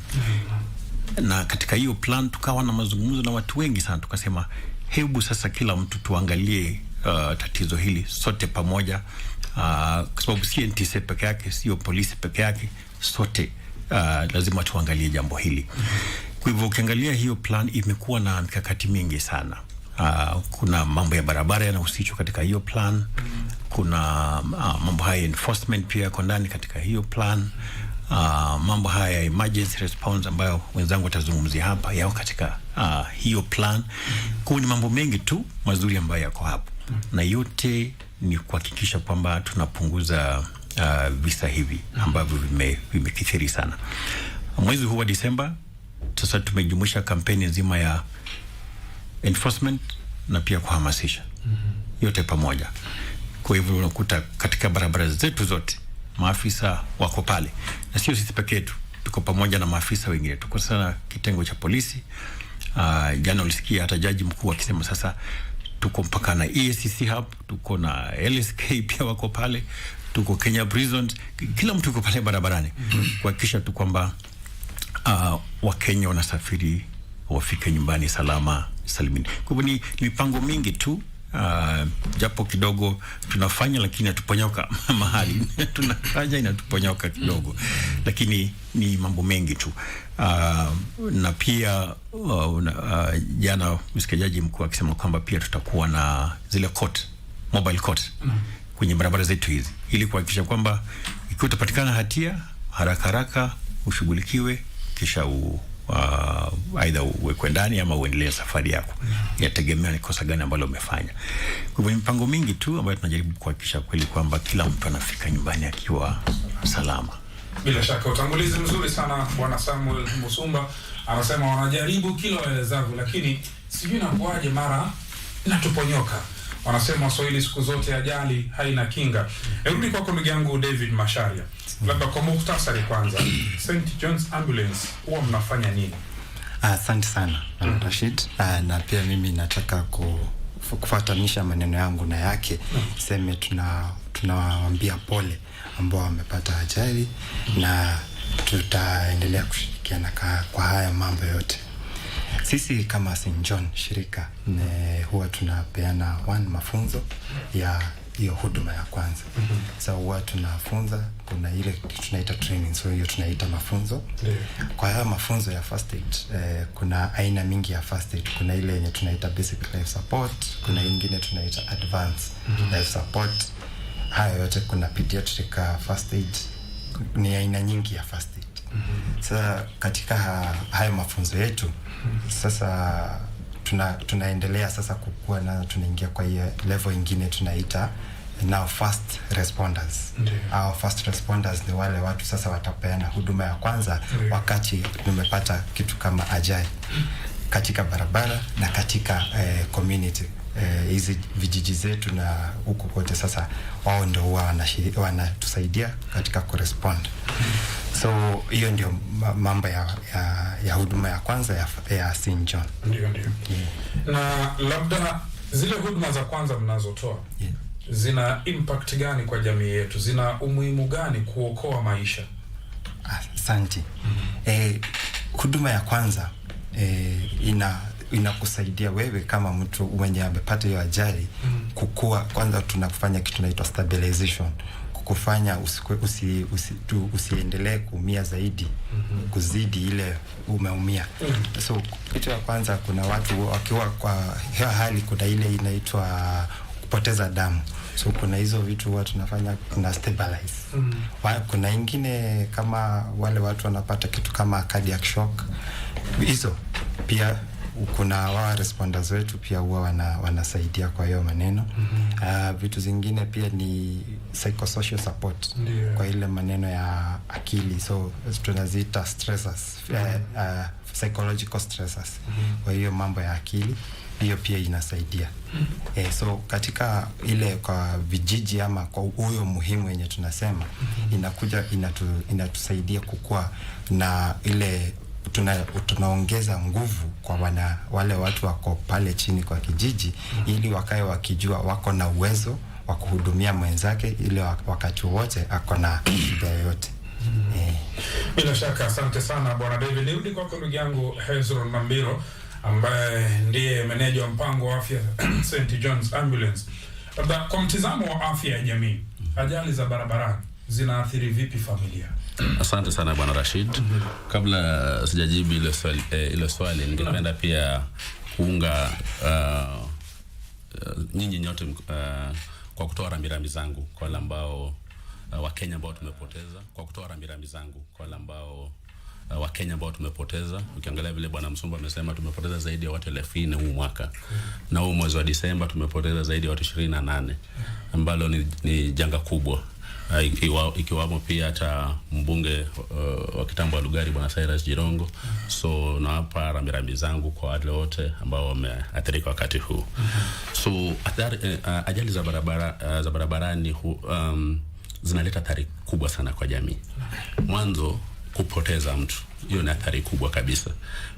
Na katika hiyo plan tukawa na mazungumzo na watu wengi sana, tukasema hebu sasa kila mtu tuangalie tatizo hili sote pamoja, kwa sababu si NTSA peke yake, sio polisi peke yake, sote lazima tuangalie jambo hili. Kwa hivyo ukiangalia hiyo plan imekuwa na mikakati mingi sana. Kuna mambo ya barabara yanahusishwa katika hiyo plan. Kuna mambo haya enforcement pia yako ndani katika hiyo plan. Mambo haya ya emergency response ambayo wenzangu watazungumzia hapa yao katika hiyo plan. Kwa ni mambo mengi tu mazuri ambayo yako hapo. Na yote ni kuhakikisha kwamba tunapunguza visa hivi ambavyo vimekithiri sana. Mwezi huu wa Disemba sasa tumejumuisha kampeni nzima ya enforcement na pia kuhamasisha yote pamoja. Kwa hivyo unakuta katika barabara zetu zote maafisa wako pale, na sio sisi pekee tu, tuko pamoja na maafisa wengine. Tuko sana kitengo cha polisi. Jana ulisikia hata jaji mkuu akisema sasa tuko mpaka na EACC hub, tuko na LSK pia wako pale, tuko Kenya Prisons, kila mtu yuko pale barabarani kuhakikisha tu kwamba Wakenya wanasafiri wafike nyumbani salama salimini. Kwa hivyo ni mipango mingi tu, japo kidogo tunafanya lakini hatuponyoka mahali tunafanya inatuponyoka kidogo, lakini ni mambo mengi tu. Na pia jana msikilizaji mkuu akisema kwamba pia tutakuwa na zile court, mobile court kwenye barabara zetu hizi, ili kuhakikisha kwamba ikiwa utapatikana hatia haraka ushughulikiwe, kisha aidha uwekwe ndani ama uendelee safari yako. Yategemea ni kosa gani ambalo umefanya. Kwa hivyo mipango mingi tu ambayo tunajaribu kuhakikisha kweli kwamba kila mtu anafika nyumbani akiwa salama. Bila shaka utangulizi mzuri sana Bwana Samuel Musumba. Anasema wanajaribu kila waelezavyo, lakini sijui nakuaje mara natuponyoka. Wanasema Waswahili siku zote ajali haina kinga. Rudi kwako ndugu yangu David Masharia. Labda kwa muhtasari kwanza, St. John's Ambulance huwa mnafanya nini? Asante sana Rashid. Na pia mimi nataka kufuatanisha maneno yangu na yake. Seme tunawaambia pole ambao wamepata ajali, na tutaendelea kushirikiana kwa haya mambo yote. Sisi kama St. John shirika huwa tunapeana mafunzo ya hiyo huduma ya kwanza. So huwa tunafunza, kuna ile tunaita training, so hiyo tunaita mafunzo. Kwa haya mafunzo ya first aid, kuna aina mingi ya first aid. Kuna ile yenye tunaita basic life support, kuna ingine tunaita advanced life support. Haya yote, kuna pediatric first aid, ni aina nyingi ya first aid. Sasa katika haya mafunzo yetu sasa tunaendelea sasa kukua, na tunaingia kwa hiyo level ingine tunaita now first responders. Our first responders ni wale watu sasa watapeana huduma ya kwanza wakati tumepata kitu kama ajali katika barabara na katika community hizi vijiji zetu na huko kote. Sasa wao ndio huwa wanatusaidia katika kurespond. So hiyo ndio mambo ya huduma ya kwanza ya St. John. Ndio. Na labda zile huduma za kwanza mnazotoa zina impact gani kwa jamii yetu? Zina umuhimu gani kuokoa maisha? Asante. Huduma ya kwanza inakusaidia wewe kama mtu mwenye amepata hiyo ajali kukua. Kwanza tunafanya kitu tunaitwa stabilization, kukufanya usiendelee kuumia zaidi kuzidi ile umeumia. So kitu ya kwanza, kuna watu wakiwa kwa hali, kuna ile inaitwa kupoteza damu. So kuna hizo vitu huwa tunafanya, kuna stabilize. Kuna ingine kama wale watu wanapata kitu kama cardiac shock, hizo pia kuna wa responders wetu pia huwa wanasaidia kwa hiyo maneno. Vitu zingine pia ni psychosocial support kwa ile maneno ya akili, so tunaziita stressors, psychological stressors. Kwa hiyo mambo ya akili hiyo pia inasaidia. So katika ile kwa vijiji ama kwa huyo muhimu yenye tunasema inakuja inatusaidia kukua na ile tunaongeza nguvu kwa wale watu wako pale chini kwa kijiji, ili wakae wakijua wako na uwezo wa kuhudumia mwenzake ile wakati wote ako na shida yoyote. Bila shaka, asante sana Bwana David. Nirudi kwako ndugu yangu Hezron Nambiro. ambaye ndiye meneja wa mpango wa afya St. John's Ambulance. Kwa mtizamo wa afya ya jamii, ajali za barabarani zinaathiri vipi familia? Asante sana Bwana Rashid. Kabla sijajibu ile swali ningependa pia kuunga nyinyi nyote kwa kutoa rambirambi zangu kwa wale ambao Wakenya ambao tumepoteza, kwa kutoa rambirambi zangu kwa wale ambao Wakenya ambao tumepoteza. Ukiangalia vile Bwana Msumba amesema tumepoteza zaidi ya watu 1000 huu mwaka, na huu mwezi wa Disemba tumepoteza zaidi ya watu 28, ambalo ni janga kubwa. Ikiwamo pia hata mbunge wa kitambo wa Lugari Bwana Cyrus Jirongo. So nawapa rambirambi zangu kwa wale wote ambao wameathirika wakati huu. So ajali za barabarani zinaleta athari kubwa sana kwa jamii. Mwanzo, kupoteza mtu, hiyo ni athari kubwa kabisa.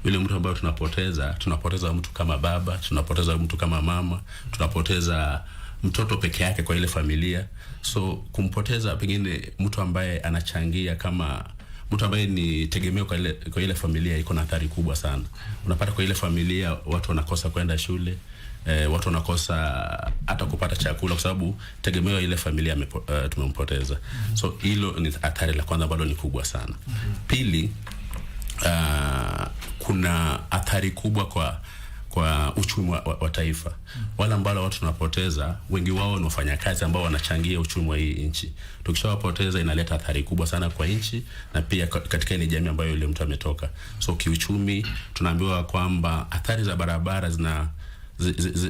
Yule mtu ambaye tunapoteza mtu kama baba, tunapoteza mtu kama mama, tunapoteza mtoto peke yake kwa ile familia. So kumpoteza pengine mtu ambaye anachangia, kama mtu ambaye ni tegemeo kwa ile familia, iko na athari kubwa sana. Unapata kwa ile familia watu wanakosa kwenda shule, watu wanakosa hata kupata chakula kwa sababu tegemeo ile familia tumempoteza. So hilo ni athari la kwanza ambalo ni kubwa sana. Pili, kuna athari kubwa kwa uchumi wa taifa. Wale ambao watu tunapoteza, wengi wao ni wafanyakazi ambao wanachangia uchumi wa hii nchi. Tukishawapoteza inaleta athari kubwa sana kwa nchi na pia katika ile jamii ambayo yule mtu ametoka. So kiuchumi tunaambiwa kwamba athari za barabara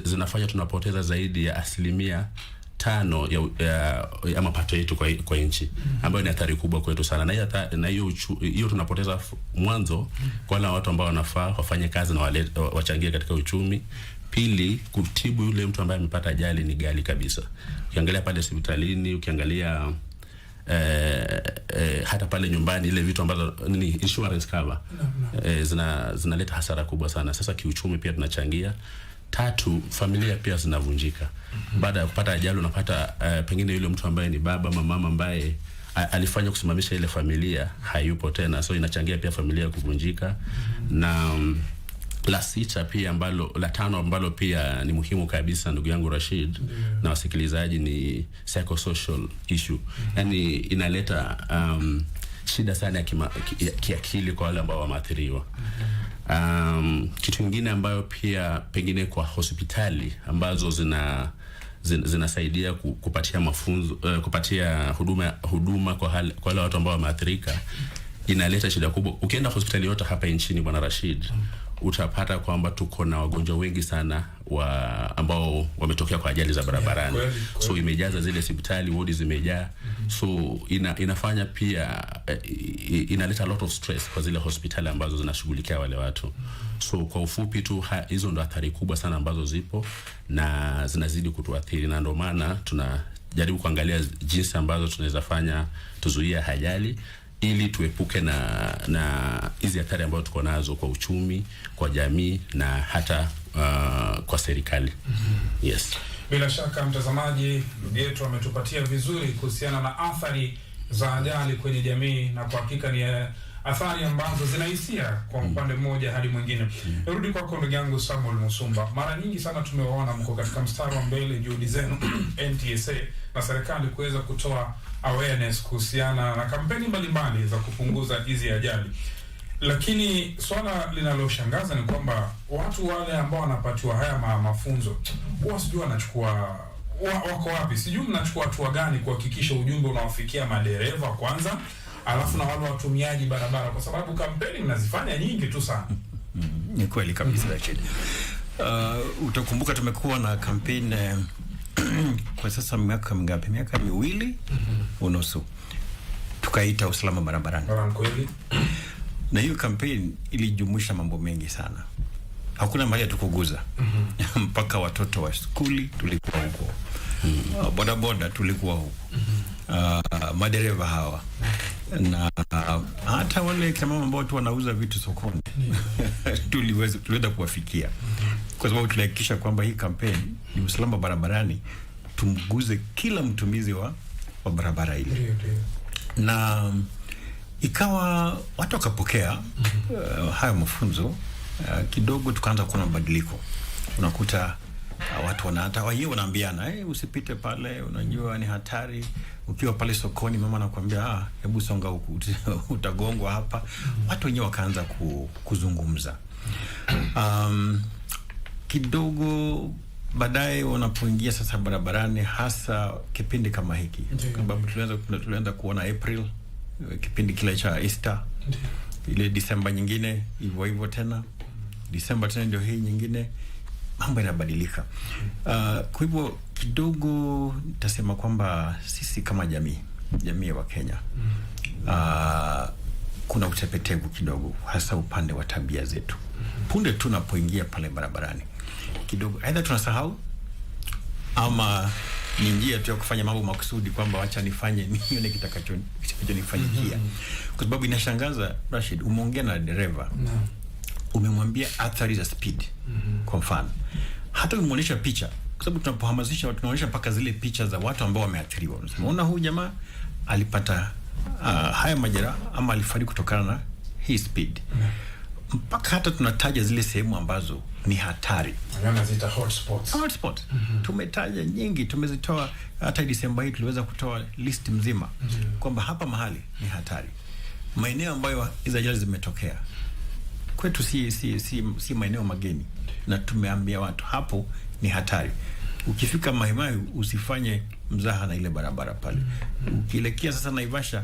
zinafanya tunapoteza zaidi ya 5% ya mapato yetu kwa nchi, ambayo ni athari kubwa kwetu sana. Na hiyo tunapoteza mwanzo kwa wale watu ambao wanafaa wafanye kazi na wachangie katika uchumi. Pili, kutibu yule mtu ambaye amepata ajali ni ghali kabisa. Ukiangalia pale hospitalini, ukiangalia hata pale nyumbani, ile vitu ambazo insurance cover zinaleta hasara kubwa sana. Sasa kiuchumi pia tunachangia. Tatu, familia pia zinavunjika. Baada ya kupata ajali unapata pengine yule mtu ambaye ni baba mama ambaye alifanya kusimamisha ile familia hayupo tena, so inachangia pia familia kuvunjika. Na la tano ambalo pia ni muhimu kabisa, ndugu yangu Rashid na wasikilizaji, ni psychosocial issue. Yani inaleta shida sana ya kiakili kwa wale ambao wameathiriwa. Kitu kingine ambayo pia pengine kwa hospitali ambazo zinasaidia kupatia mafunzo, kupatia huduma kwa wale watu ambao wameathirika, inaleta shida kubwa. Ukienda hospitali yote hapa nchini Bwana Rashid, utapata kwamba tuko na wagonjwa wengi sana ambao wametokea kwa ajali za barabarani. So imejaza zile hospitali, wodi zimejaa. So inafanya pia inaleta a lot of stress kwa zile hospitali ambazo zinashughulikia wale watu. So kwa ufupi tu, hizo ndo athari kubwa sana ambazo zipo na zinazidi kutuathiri, na ndio maana tunajaribu kuangalia jinsi ambazo tunaweza fanya tuzuia ajali ili tuepuke na hizi athari ambazo tuko nazo kwa uchumi, kwa jamii na hata kwa serikali. Yes. Bila shaka mtazamaji, ndugu yetu ametupatia vizuri kuhusiana na athari za ajali kwenye jamii, na kwa hakika ni athari ambazo zinahisia kwa upande mmoja hadi mwingine. Nirudi kwako ndugu yangu Samuel Musumba. Mara nyingi sana tumewaona mko katika mstari wa mbele juhudi zenu NTSA na serikali kuweza kutoa awareness kuhusiana na kampeni mbalimbali za kupunguza hizi ajali. Lakini swala linaloshangaza ni kwamba watu wale ambao wanapatiwa haya mafunzo huwa sijui wanachukua wako wapi? Sijui mnachukua hatua gani kuhakikisha ujumbe unawafikia madereva kwanza, alafu na wale watumiaji barabara, kwa sababu kampeni mnazifanya nyingi tu sana. Ni kweli kabisa Rashid. Utakumbuka tumekuwa na kampeni kwa sasa miaka mingapi? Miaka 2 unusu. Tukaita usalama barabarani. Kweli. Na hiyo kampeni ilijumuisha mambo mengi sana. Hakuna mahali tukuguza. Mpaka watoto wa skuli tulikuwa huko. Bodaboda tulikuwa huko. Madereva hawa. Na hata wale kama ambao tu wanauza vitu sokoni. Tuliweza kuwafikia. Kwa sababu tulihakikisha kwamba hii kampeni ni usalama barabarani, tumguze kila mtumizi wa barabara ile. Na ikawa watu wakapokea haya mafunzo kidogo tukaanza kuona mabadiliko. Unakuta watu hata wenyewe wanaambiana, usipite pale, unajua ni hatari. Ukiwa pale sokoni mama anakuambia hebu songa huku utagongwa hapa. Watu wenyewe wakaanza kuzungumza. Kidogo baadaye wanapoingia sasa barabarani, hasa kipindi kama hiki, sababu tulianza kuona April, kipindi kile cha Easter, ile Disemba nyingine hivyo tena, Disemba tena ndio hii nyingine, mambo yanabadilika. Kwa hivyo kidogo nitasema kwamba sisi kama jamii ya Kenya kuna utepetevu kidogo, hasa upande wa tabia zetu. Punde tunapoingia pale barabarani kidogo aidha tunasahau ama ni njia tu ya kufanya mambo makusudi, kwamba wacha nifanye nione kitakachonifanyikia. Kwa sababu inashangaza, Rashid, umeongea na dereva, umemwambia athari za speed. Kwa mfano, hata umeonyesha picha, kwa sababu tunapohamasisha watu tunaonyesha mpaka zile picha za watu ambao wameathiriwa. Unasema unaona huyu jamaa alipata haya majeraha ama alifariki kutokana na hii speed. Mpaka hata tunataja zile sehemu ambazo ni hatari. Wanazita hotspot. Tumetaja nyingi, tumezitoa. Hata Disemba hii tuliweza kutoa list mzima kwamba hapa mahali ni hatari. Maeneo ambayo hizo ajali zimetokea kwetu si maeneo mageni, na tumeambia watu hapo ni hatari. Ukifika Mahimai usifanye mzaha na ile barabara pale. Ukielekea sasa Naivasha,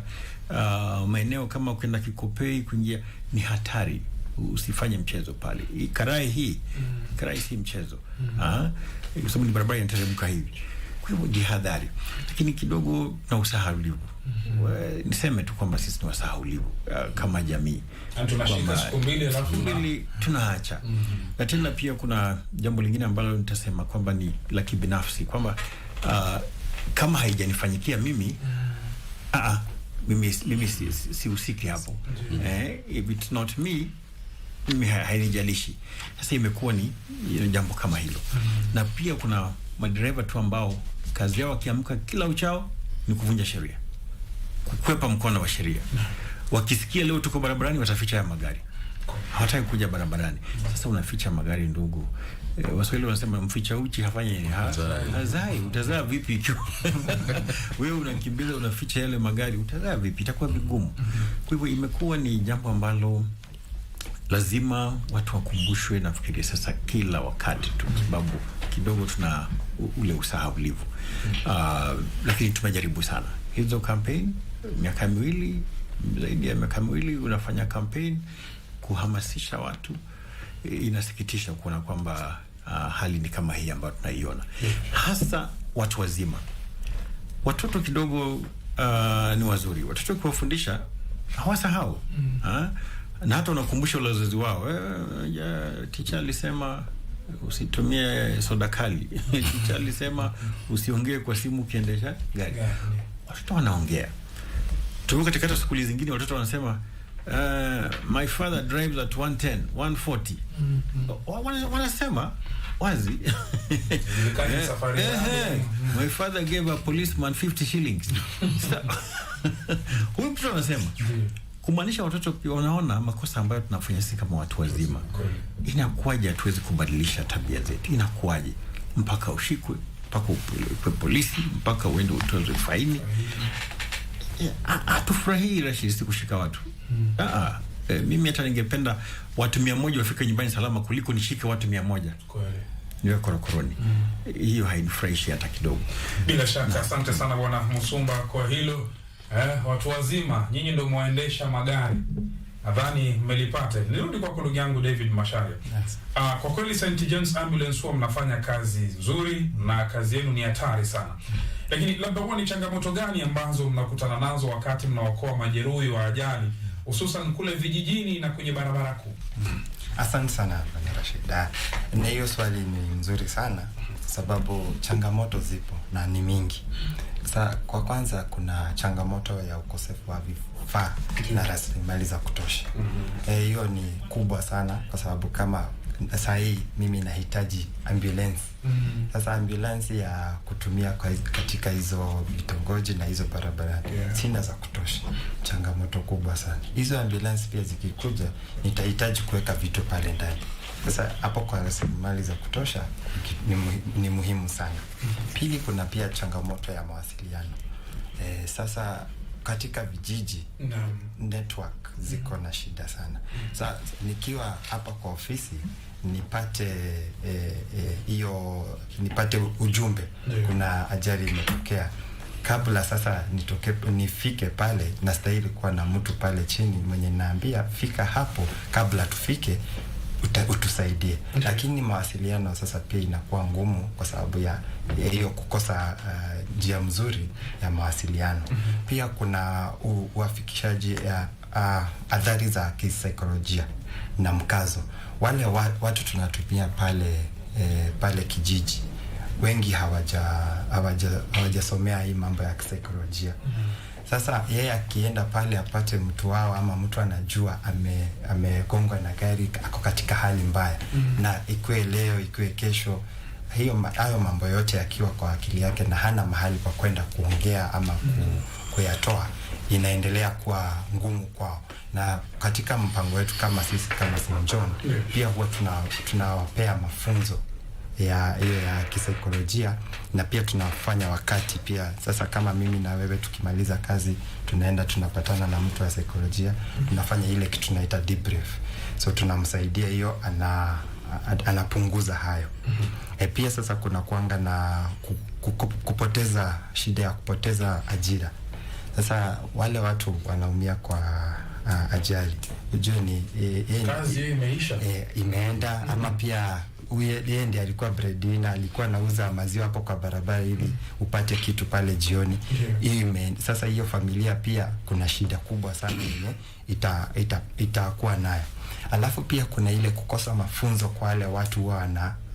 maeneo kama kwenda Kikopei kuingia ni hatari. Usifanye mchezo pale. Karai si mchezo. Kwa sababu ni barabara inateremka hivi. Kwa hivyo jihadhari. Lakini kidogo na usahaulivu. Niseme tu kwamba sisi ni wasahaulivu kama jamii. Tunashika siku mbili tunaacha. Na tena pia kuna jambo lingine ambalo nitasema kwamba ni la kibinafsi, kwamba kama haijanifanyikia mimi mimi sihusiki hapo. If it's not me, mimi hainijalishi. Sasa imekuwa ni jambo kama hilo. Na pia kuna madereva tu ambao kazi yao wakiamka kila uchao ni kuvunja sheria, kukwepa mkono wa sheria. Wakisikia leo tuko barabarani wataficha ya magari, hawataki kuja barabarani. Sasa unaficha magari, ndugu. Waswahili wanasema mficha uchi hafanyi hazai. Utazaa vipi ikiwa wewe unakimbiza unaficha yale magari? Utazaa vipi? Itakuwa vigumu. Kwa hivyo imekuwa ni jambo ambalo lazima watu wakumbushwe, nafikiri sasa kila wakati tu, sababu kidogo tuna ule usahaulivu. Lakini tumejaribu sana hizo campaign, miaka miwili, zaidi ya miaka miwili unafanya campaign kuhamasisha watu. Inasikitisha kuona kwamba hali ni kama hii ambayo tunaiona, hasa watu wazima. Watoto kidogo ni wazuri, watoto kuwafundisha hawasahau. Na hata unakumbusha wazazi wao, teacher alisema usitumie soda kali, teacher alisema usiongee kwa simu ukiendesha gari. Watoto wanaongea. Tuko katika shule zingine watoto wanasema my father drives at 110, 140. Wanasema wazi. My father gave a policeman 50 shillings. Huyu mtu anasema, kumaanisha watoto wanaona makosa ambayo tunafanya sisi kama watu wazima. Inakuwaje hatuwezi kubadilisha tabia zetu? Inakuwaje mpaka ushikwe, mpaka upe polisi, mpaka uende utoze faini? Hatufurahii Rashid kushika watu. Mimi hata ningependa watu 100 wafike nyumbani salama kuliko nishike watu 100 niwe korokoroni. Hiyo hainifurahishi hata kidogo. Bila shaka, asante sana Bwana Musumba kwa hilo. Watu wazima, nyinyi ndio muendesha magari. Nadhani mmelipata. Nirudi kwa ndugu yangu David Masharia. Kwa kweli St. John's Ambulance huwa mnafanya kazi nzuri na kazi yenu ni hatari sana. Lakini labda huwa ni changamoto gani ambazo mnakutana nazo wakati mnaokoa majeruhi wa ajali, hususan kule vijijini na kwenye barabara kuu? Asante sana Bwana Rashid. Na hiyo swali ni nzuri sana, sababu changamoto zipo na ni mingi. Kwa kwanza kuna changamoto ya ukosefu wa vifaa na rasilimali za kutosha. Hiyo ni kubwa sana, kwa sababu kama sasa hii mimi nahitaji ambulance. Sasa ambulance ya kutumia katika hizo vitongoji na hizo barabara sina za kutosha. Changamoto kubwa sana. Hizo ambulance pia zikikuja nitahitaji kuweka vitu pale ndani. Sasa hapo kwa rasilimali za kutosha ni muhimu sana. Pili, kuna pia changamoto ya mawasiliano. Sasa katika vijiji network ziko na shida sana. Sasa nikiwa hapa kwa ofisi nipate nipate ujumbe kuna ajali imetokea, kabla sasa nifike pale nastahili kuwa na mtu pale chini mwenye naambia fika hapo, kabla tufike utusaidie. Lakini mawasiliano sasa pia inakuwa ngumu kwa sababu ya hiyo kukosa njia mzuri ya mawasiliano. Pia kuna uafikishaji ya athari za kisaikolojia na mkazo. Wale watu tunatumia pale kijiji wengi hawajasomea hii mambo ya kisaikolojia. Sasa yeye akienda pale apate mtu wao ama mtu anajua amegongwa na gari, ako katika hali mbaya, na ikue leo ikue kesho, hayo mambo yote yakiwa kwa akili yake na hana mahali pa kwenda kuongea ama kuyatoa, inaendelea kuwa ngumu kwao. Na katika mpango wetu kama sisi kama St. John pia huwa tunawapea mafunzo ya kisaikolojia, na pia tunafanya wakati pia sasa kama mimi na wewe tukimaliza kazi tunaenda tunapatana na mtu wa saikolojia, tunafanya ile kitu tunaita debrief. So tunamsaidia hiyo, anapunguza hayo. Pia sasa kuna kuanga na kupoteza shida ya kupoteza ajira. Sasa wale watu wanaumia kwa ajali, ujue ni kazi imeisha, imeenda, ama pia yeye ndiye alikuwa breadwinner, alikuwa anauza maziwa hapo kwa barabara ili upate kitu pale jioni. Sasa hiyo familia pia kuna shida kubwa sana yenye itakuwa nayo. Alafu pia kuna ile kukosa mafunzo kwa wale watu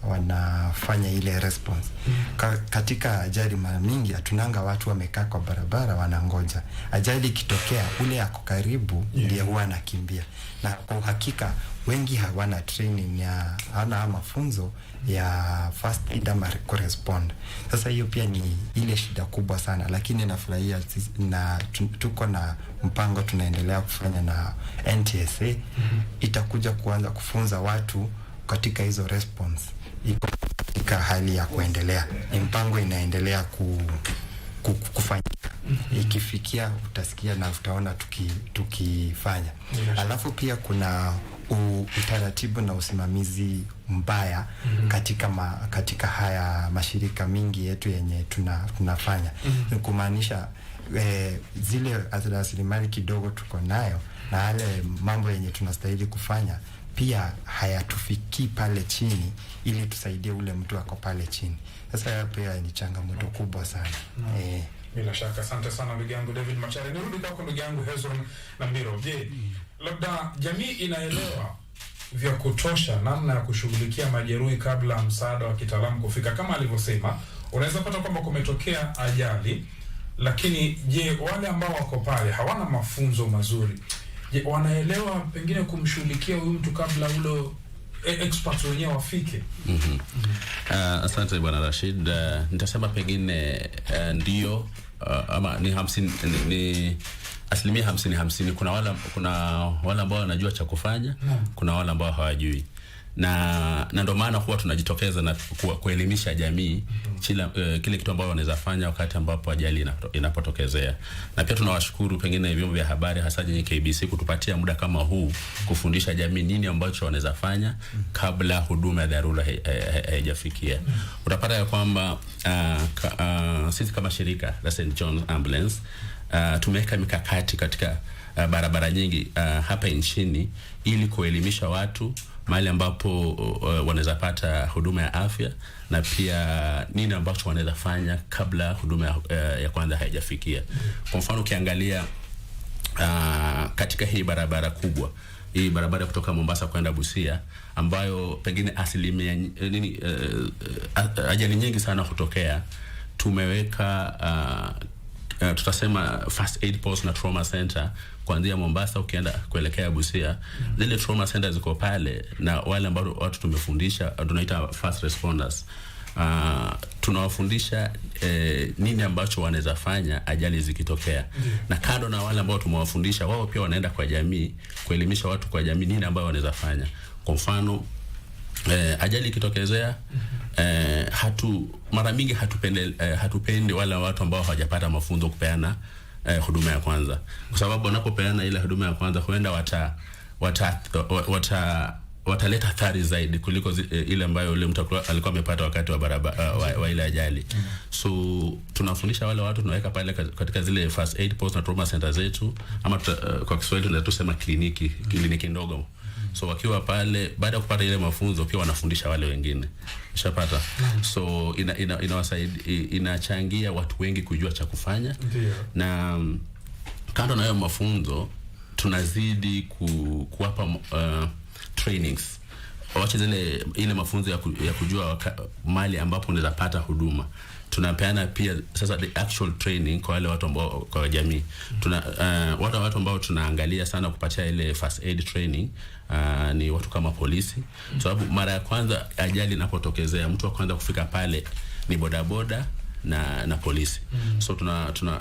wanafanya ile response. Katika ajali mara mingi hatunanga watu wamekaa kwa barabara wanangoja. Ajali ikitokea ule yako karibu ndiye huwa anakimbia. Na kwa hakika wengi hawana training hawana mafunzo ya first aid ama correspond. Sasa hiyo pia ni ile shida kubwa sana, lakini nafurahia na tuko na mpango tunaendelea kufanya na NTSA. Itakuja kuanza kufunza watu katika hizo response. Iko katika hali ya kuendelea. Mpango inaendelea kufanyika. Ikifikia utasikia na utaona tukifanya. Alafu pia kuna utaratibu na usimamizi mbaya katika haya mashirika mingi yetu yenye tunafanya. Kumaanisha zile rasilimali kidogo tuko nayo na yale mambo yenye tunastahili kufanya pia hayatufikii pale chini ili tusaidie ule mtu ako pale chini. Sasa pia ni changamoto kubwa sana. Bila shaka, asante sana ndugu yangu David Machare. Nirudi kwako ndugu yangu Hezron na Mbiro. Je, labda jamii inaelewa vya kutosha namna ya kushughulikia majeruhi kabla msaada wa kitaalamu kufika? Kama alivyosema, unaweza pata kwamba kumetokea ajali, lakini je, wale ambao wako pale hawana mafunzo mazuri? Je, wanaelewa pengine kumshughulikia huyu mtu kabla ule experts wenyewe wafike? Asante bwana Rashid. Nitasema pengine ndio, ama ni 50 ni asilimia 50-50. Kuna wale ambao wanajua cha kufanya, kuna wale ambao hawajui. Na ndio maana huwa tunajitokeza na kuelimisha jamii kile kitu ambao wanaweza fanya wakati ambapo ajali inapotokezea. Na pia tunawashukuru pengine vyombo vya habari hasa yenye KBC kutupatia muda kama huu kufundisha jamii nini ambacho wanaweza fanya kabla huduma ya dharura haijafikia. Utapata ya kwamba sisi kama shirika la St. John Ambulance tumeweka mikakati katika barabara nyingi hapa nchini ili kuelimisha watu mahali ambapo wanaweza pata huduma ya afya, na pia nini ambacho wanaweza fanya kabla huduma ya kwanza haijafikia. Kwa mfano ukiangalia katika hii barabara kubwa, hii barabara kutoka Mombasa kwenda Busia, ambayo pengine asilimia ajali nyingi sana hutokea, tumeweka tutasema first aid post na trauma center kuanzia Mombasa ukienda kuelekea Busia. Zile trauma centers ziko pale na wale ambao watu tumefundisha tunaita first responders. Tunawafundisha nini ambacho wanaweza fanya ajali zikitokea. Na kando na wale ambao tumewafundisha, wao pia wanaenda kwa jamii kuelimisha watu kwa jamii nini ambao wanaweza fanya. Kwa ajali ikitokezea, mara mingi hatupendi wale watu ambao hawajapata mafunzo kupeana huduma ya kwanza, kwa sababu wanapopeana ile huduma ya kwanza huenda wataleta athari zaidi kuliko ile ambayo yule mtu alikuwa amepata wakati wa wa ile ajali. So tunafundisha wale watu, tunaweka pale katika zile first aid post na trauma center zetu, ama kwa Kiswahili tunasema kliniki ndogo. So wakiwa pale baada ya kupata ile mafunzo pia wanafundisha wale wengine. Ushapata? So inachangia watu wengi kujua cha kufanya. Na kando na hayo mafunzo tunazidi kuwapa trainings. Wacha ile mafunzo ya kujua mali ambapo unaweza pata huduma. Tunapeana pia sasa the actual training kwa wale watu ambao kwa jamii. Watu ambao tunaangalia sana kupatia ile first aid training ni watu kama polisi. Sababu mara ya kwanza ajali inapotokezea, mtu wa kwanza kufika pale ni bodaboda na polisi. So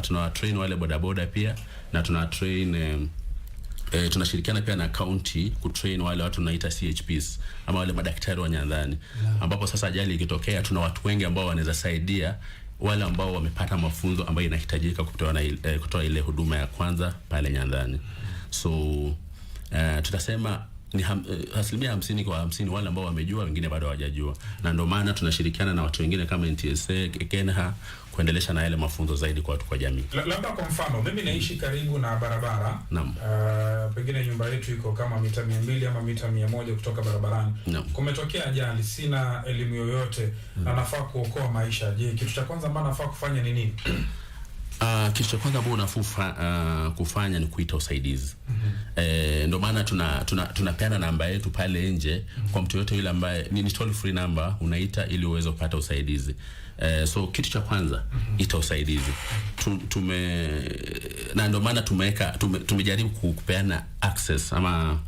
tuna train wale bodaboda pia, na tuna train tunashirikiana pia na county kutrain wale watu tunaita CHPs ama wale madaktari wa nyandani, ambapo sasa ajali ikitokea tuna watu wengi ambao wanaweza saidia wale ambao wamepata mafunzo ambayo inahitajika kutoa ile huduma ya kwanza pale nyandani. So tutasema ni 50% kwa 50 wale ambao wamejua, wengine bado hawajajua, na ndio maana tunashirikiana na watu wengine kama NTSA, KENHA kuendelesha na yale mafunzo zaidi kwa watu kwa jamii. Labda kwa mfano mimi naishi karibu na barabara. Pengine nyumba yetu iko kama mita 200 ama mita 100 kutoka barabarani. Kumetokea ajali, sina elimu yoyote na nafaa kuokoa maisha. Je, kitu cha kwanza ambacho nafaa kufanya ni nini? Kitu cha kwanza ambao unafaa kufanya ni kuita usaidizi. Ndio maana tunapeana namba yetu pale nje kwa mtu yote yule ambaye ni toll free number, unaita ili uweze kupata usaidizi. So kitu cha kwanza ita usaidizi. Na ndio maana tumejaribu kupeana access ama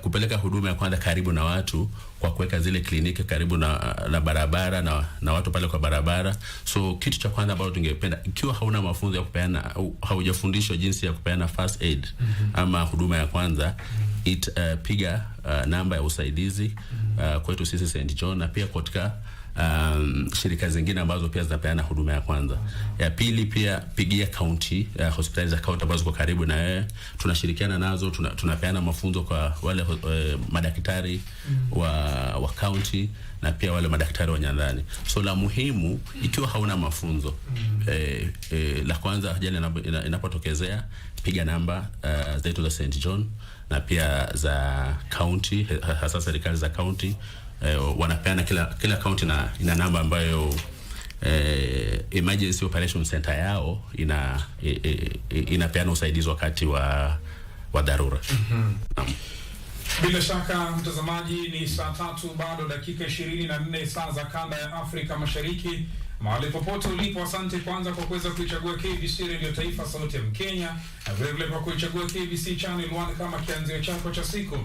kupeleka huduma ya kwanza karibu na watu kwa kuweka zile kliniki karibu na barabara na watu pale kwa barabara. So kitu cha kwanza ambacho tungependa, ikiwa hauna mafunzo ya kupeana, haujafundishwa jinsi ya kupeana first aid ama huduma ya kwanza, piga namba ya usaidizi kwetu sisi St. John, na pia katika shirika zingine ambazo pia zinapeana huduma ya kwanza. Ya pili, pia pigia county, hospitali za county ambazo ziko karibu na wewe. Tunashirikiana nazo, tunapeana mafunzo kwa wale madaktari wa county na pia wale madaktari wa nyandani. So la muhimu, ikiwa hauna mafunzo, la kwanza ajali inapotokezea, piga namba zetu za St. John na pia za county, hasa serikali za county. Wanapeana kila county ina namba ambayo emergency operation center yao inapeana usaidizi wakati wa dharura. Bila shaka mtazamaji, ni saa 3 bado dakika 24 saa za kanda ya Afrika Mashariki. Mahali popote ulipo, asante kwanza kwa kuweza kuichagua KBC Radio Taifa, sauti ya Mkenya, na vile vile kwa kuichagua KBC Channel 1 kama kianzio chako cha siku.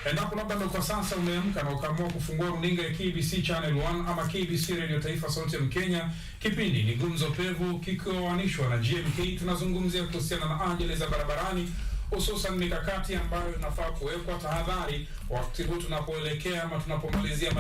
Endapo labda ndo kwa sasa umeamka na ukaamua kufungua runinga ya KBC Channel 1 ama KBC Radio Taifa, sauti ya Mkenya, kipindi ni Gumzo Pevu kikiwanishwa na GMK. Tunazungumzia kuhusiana na ajali za barabarani, hususan mikakati ambayo inafaa kuwekwa, tahadhari wakati huu tunapoelekea ama tunapomalizia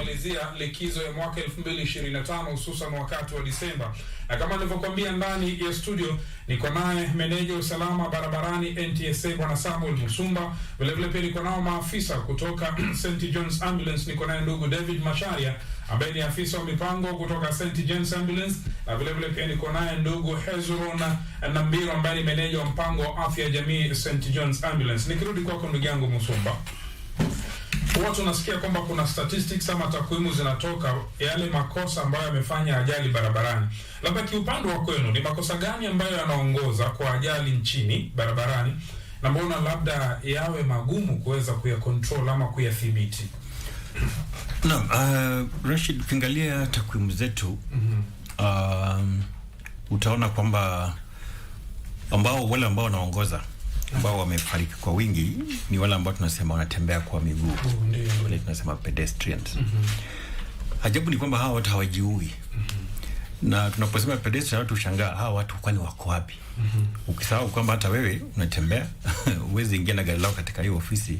likizo ya mwaka 2025, hususan wakati wa Disemba. Na kama nilivyokuambia, ndani ya studio niko naye meneja usalama barabarani NTSA Bwana Samuel Musumba. Vile vile pia niko nao maafisa kutoka St. John's Ambulance. Niko naye ndugu David Masharia ambaye ni afisa wa mipango kutoka St. John's Ambulance, na vile vile pia niko naye ndugu Hezron na Mbiro ambaye ni meneja wa mpango wa afya jamii St. John's Ambulance. Nikirudi kwako ndugu yangu Musumba, watu tunasikia kwamba kuna statistics ama takwimu zinatoka yale makosa ambayo yamefanya ajali barabarani. Labda kiupande wa kwenu, ni makosa gani ambayo yanaongoza kwa ajali nchini barabarani na mbona labda yawe magumu kuweza kuyacontrol ama kuyadhibiti? Rashid, ukiangalia takwimu zetu utaona kwamba ambao wale ambao wanaongoza ambao wamefariki kwa wingi ni wale ambao tunasema wanatembea kwa miguu, wale tunasema pedestrians. Ajabu ni kwamba hawa watu hawajiui. Na tunaposema pedestrian watu ushangaa hawa watu kwani wako wapi? Ukisahau kwamba hata wewe unatembea, uwezi ingia na gari lao katika hiyo ofisi,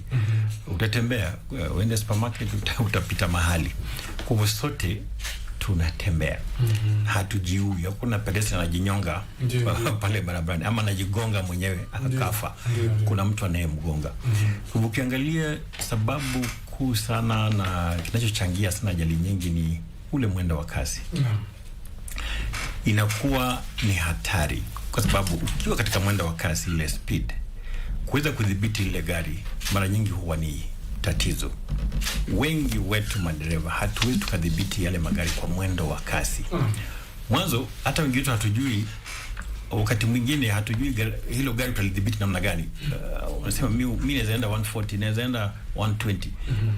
utatembea, uende supermarket utapita mahali. Kwa hivyo sote tunatembea. Hatujiui. Hakuna pedestrian anajinyonga pale barabarani ama anajigonga mwenyewe akafa. Kuna mtu anayemgonga. Kwa hivyo ukiangalia sababu kuu sana na kinachochangia sana ajali nyingi ni ule mwendo wa kasi. Inakuwa ni hatari kwa sababu ukiwa katika mwendo wa kasi, ile speed, kuweza kudhibiti ile gari mara nyingi huwa ni tatizo. Wengi wetu madereva hatuwezi tukadhibiti yale magari kwa mwendo wa kasi. Mwanzo hata wengi wetu hatujui, wakati mwingine hatujui hilo gari tutalidhibiti namna gani. Unasema mimi naweza enda 140, naweza enda 120.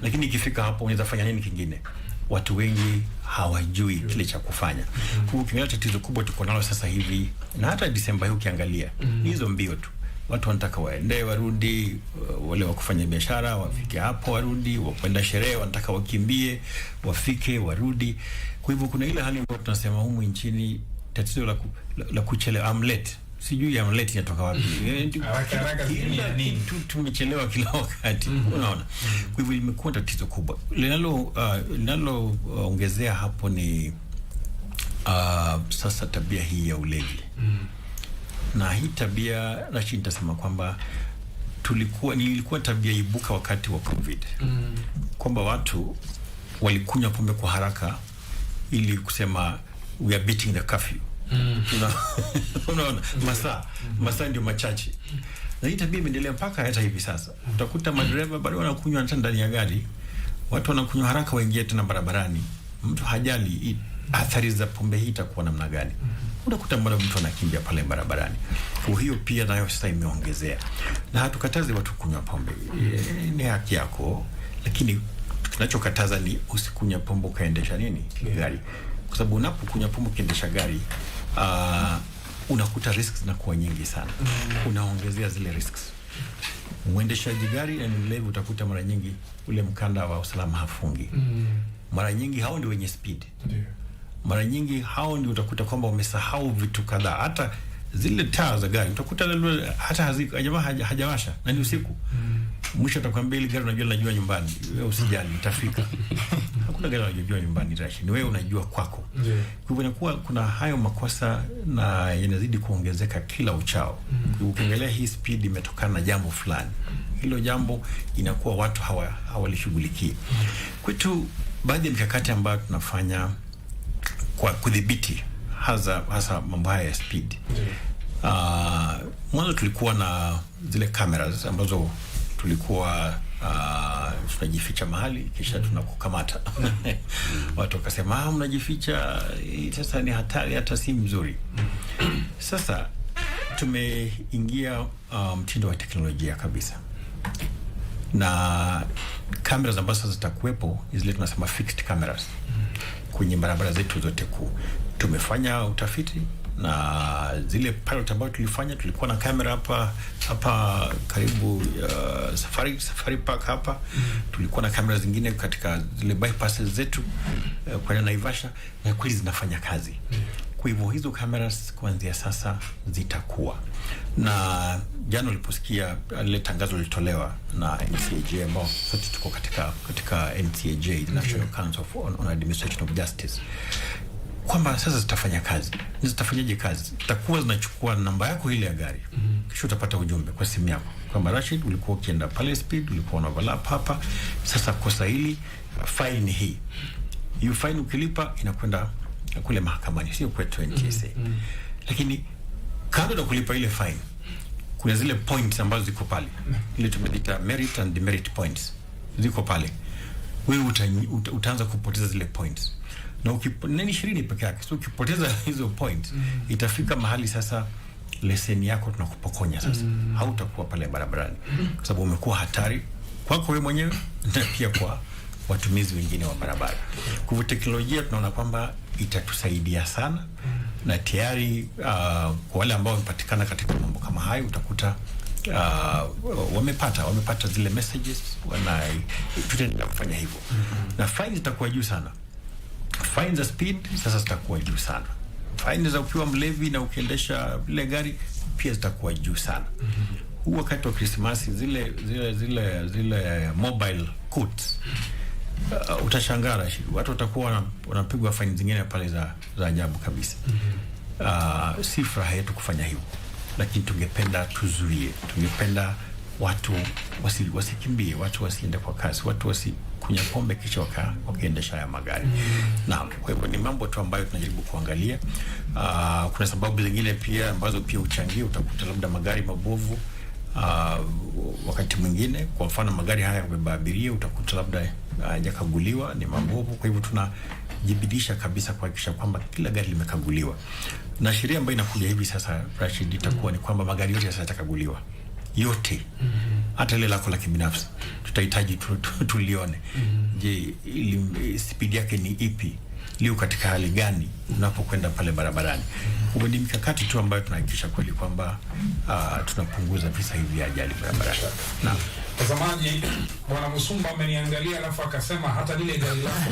Lakini ikifika hapo unaweza fanya nini kingine? Watu wengi hawajui kile cha kufanya. Kwa hiyo tatizo kubwa tuko nalo sasa hivi, na hata Disemba hii ukiangalia, hizo mbio tu. Watu wanataka waende warudi, wale wa kufanya biashara wafike hapo warudi, wakwenda sherehe wanataka wakimbie, wafike warudi. Kwa hivyo kuna ile hali ambayo tunasema humu nchini tatizo la kuchelewa, amlet. Sijui amlet inatoka wapi. Haraka nini? Tumechelewa kila wakati. Unaona? Kwa hivyo imekuwa tatizo kubwa. Linalo ongezea hapo ni sasa tabia hii ya ulevi. Na hii tabia Rashid nitasema kwamba nilikuwa tabia ibuka wakati wa COVID. Kwamba watu walikunywa pombe kwa haraka ili kusema we are beating the curfew. Unaona, masaa ndio machache. Na hii tabia imeendelea mpaka hata hivi sasa. Utakuta madereva bado wanakunywa hata ndani ya gari. Watu wanakunywa haraka waingie tena barabarani. Mtu hajali athari za pombe hii itakuwa namna gani. Unakuta bado mtu anakimbia pale barabarani. Kwa hiyo pia nayo sasa imeongezea. Na hatukatazi watu kunywa pombe. Ni haki yako, lakini tunachokataza ni usikunywa pombe ukaendesha gari. Kwa sababu unapokunywa pombe ukiendesha gari, unakuta risks zinakuwa nyingi sana. Unaongezea zile risks. Mwendeshaji gari na mlevi utakuta mara nyingi ule mkanda wa usalama hafungi. Mara nyingi hao ndio wenye speed. Mara nyingi hao ndio utakuta kwamba wamesahau vitu kadhaa. Hata zile taa za gari utakuta hata hajawasha na ni usiku. Mwisho atakwambia ile gari unajua nyumbani. Wewe usijali utafika. Hakuna gari unajua nyumbani Rashid. Ni wewe unajua kwako. Kwa hivyo kuna hayo makosa na yanazidi kuongezeka kila uchao. Ukiangalia hii speed imetokana na jambo fulani. Hilo jambo inakuwa watu hawalishughulikii. Kwetu baadhi ya mikakati ambayo tunafanya kwa kudhibiti hasa mambo haya ya speed. Mwanzo tulikuwa na zile cameras ambazo tulikuwa tunajificha mahali kisha tunakukamata. Watu wakasema mnajificha, sasa ni hatari, hata si mzuri. Sasa tumeingia mtindo wa teknolojia kabisa. Na cameras ambazo zitakuwepo zile tunasema fixed cameras kwenye barabara zetu zote kuu. Tumefanya utafiti na zile pilot ambayo tulikuwa na kamera hapa karibu Safari Park hapa. Tulikuwa na kamera zingine katika zile bypasses zetu kwa Naivasha, na kweli zinafanya kazi. Kwa hivyo hizo cameras kuanzia sasa zitakuwa. Na jana uliposikia ile tangazo lilitolewa na NCAJ ambao sote tuko katika NCAJ, National Council on Administration of Justice, kwamba sasa zitafanya kazi. Zitafanyaje kazi? Zitakuwa zinachukua namba yako ile ya gari. Kisha utapata ujumbe kwa simu yako kwamba Rashid, ulikuwa ukienda pale speed, ulikuwa na overlap hapa. Sasa kosa hili, fine ni hii. Hiyo fine ukilipa inakwenda kule mahakamani, sio kwetu NTSA. Lakini kando na kulipa ile fine, kuna zile points ambazo ziko pale. Ile tumeita merit and demerit points. Ziko pale. Wewe utaanza kupoteza zile points. Na nani 20 peke yake. So ukipoteza hizo points, itafika mahali sasa leseni yako tunakupokonya sasa. Hautakuwa pale barabarani. Kwa sababu umekuwa hatari kwako wewe mwenyewe na pia kwa watumizi wengine wa barabara. Kwa hivyo teknolojia tunaona kwamba itatusaidia sana na tayari kwa wale ambao wamepatikana katika mambo kama hayo utakuta wamepata zile messages, tutaendelea kufanya hivyo. Na fines zitakuwa juu sana. Fines za speed sasa zitakuwa juu sana. Fines za ukiwa mlevi na ukiendesha ile gari pia zitakuwa juu sana. Huu wakati wa Christmas zile mobile courts utashangaa watu watakuwa wanapigwa fine zingine pale za ajabu kabisa. Si furaha yetu kufanya hivyo, lakini tungependa tuzuie, tungependa watu wasikimbie, watu wasiende kwa kasi, watu wasikunywa pombe kisha wakaendesha ya magari. Naam, kwa hivyo ni mambo tu ambayo tunajaribu kuangalia. Kuna sababu zingine pia ambazo pia uchangia, utakuta labda magari mabovu. Wakati mwingine kwa mfano magari haya yamebeba abiria, utakuta labda hajakaguliwa, ni mabovu. Kwa hivyo tunajibidisha kabisa kuhakikisha kwamba kila gari limekaguliwa. Na sheria ambayo inakuja hivi sasa, Rashid, itakuwa ni kwamba magari yote sasa yatakaguliwa yote, hata ile lako la kibinafsi tutahitaji tulione. Je, speed yake ni ipi, leo katika hali gani unapokwenda pale barabarani? Kwa ni mikakati tu ambayo tunahakikisha kweli kwamba tunapunguza visa hivi vya ajali barabarani. Naam. Mtazamaji, Bwana Musumba ameniangalia alafu akasema hata lile gari lako.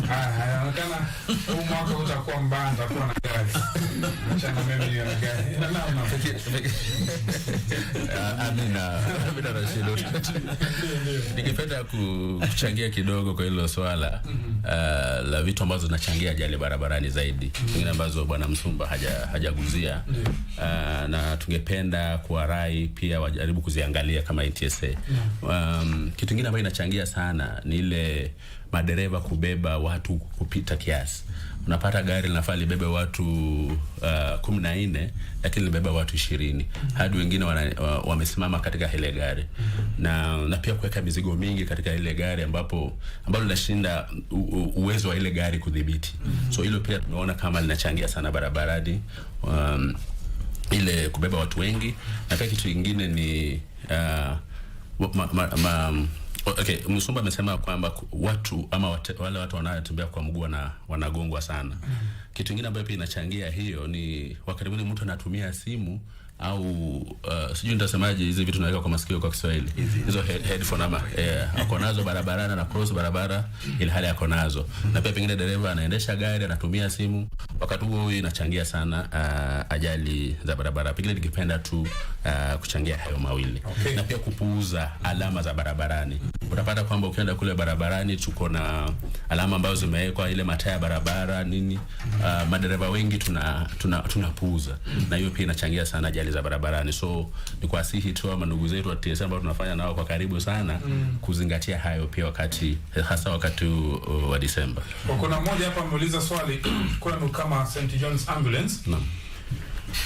Inaonekana huu mwaka utakuwa mbaya, nitakuwa na gari. Achana mimi niwe na gari. Amina Rashid. Ningependa kuchangia kidogo kwa hilo swala la vitu ambazo zinachangia ajali barabarani zaidi. Vingine ambazo Bwana Musumba hajaguzia. Na tungependa kuwarai pia wajaribu kuziangalia kama NTSA. Kitu kingine ambacho inachangia sana ni ile madereva kubeba watu kupita kiasi. Unapata gari linafaa libebe watu 14 lakini libeba watu 20. Hadi wengine wamesimama katika ile gari. Na pia kuweka mizigo mingi katika ile gari ambalo linashinda uwezo wa ile gari kudhibiti. So hilo pia tumeona kama linachangia sana barabarani. Ile kubeba watu wengi. Na pia kitu kingine ni Musumba amesema kwamba watu ama wale watu wanatembea kwa mguu wanagongwa sana. Kitu kingine ambacho pia inachangia hiyo ni wakati mwingine mtu anatumia simu au sijui nitasemaje hizi vitu tunaweka kwa masikio kwa Kiswahili. Hizo headphone ama ako nazo barabarani na cross barabara ile hali yako nazo. Na pia pengine dereva anaendesha gari anatumia simu, wakati huo inachangia sana ajali za barabara. Pengine nikipenda tu kuchangia hayo mawili. Na pia kupuuza alama za barabarani. Utapata kwamba ukienda kule barabarani tuko na alama ambazo zimewekwa ile mataa ya barabara nini, madereva wengi tunapuuza. Na hiyo pia inachangia sana ajali za barabarani. So ni kuasihi tu ama ndugu zetu wa TSA ambao tunafanya nao kwa karibu sana kuzingatia hayo pia hasa wakati wa Disemba. Kuna mmoja hapa ameuliza swali kuna kama St. John's Ambulance. Naam.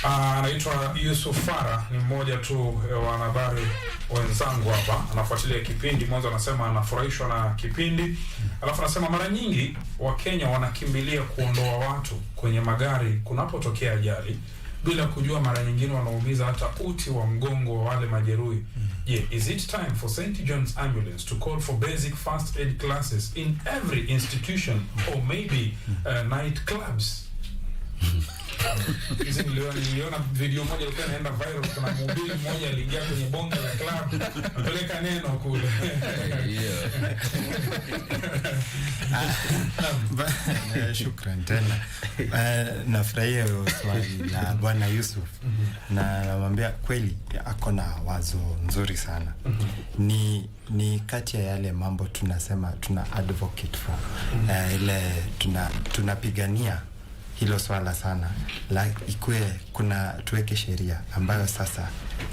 Anaitwa Yusuf Farah, ni mmoja tu wa wanahabari wenzangu hapa, anafuatilia kipindi. Mwanzo anasema anafurahishwa na kipindi, alafu anasema mara nyingi Wakenya wanakimbilia kuondoa watu kwenye magari kunapotokea ajali bila kujua mara nyingine wanaumiza hata uti wa mgongo wa wale majeruhi. Is it time for St. John's Ambulance to call for basic first aid classes in every institution or maybe night clubs? Niliona video moja ilikuwa inaenda viral, kuna mhubiri mmoja aliingia kwenye bonge la club apeleka neno kule. Shukran tena. Nafurahia swali la Bwana Yusuf na namwambia kweli ako na wazo nzuri sana. Ni kati ya yale mambo tunasema tuna advocate for, ile tunapigania hilo swala sana la tuweke sheria ambayo sasa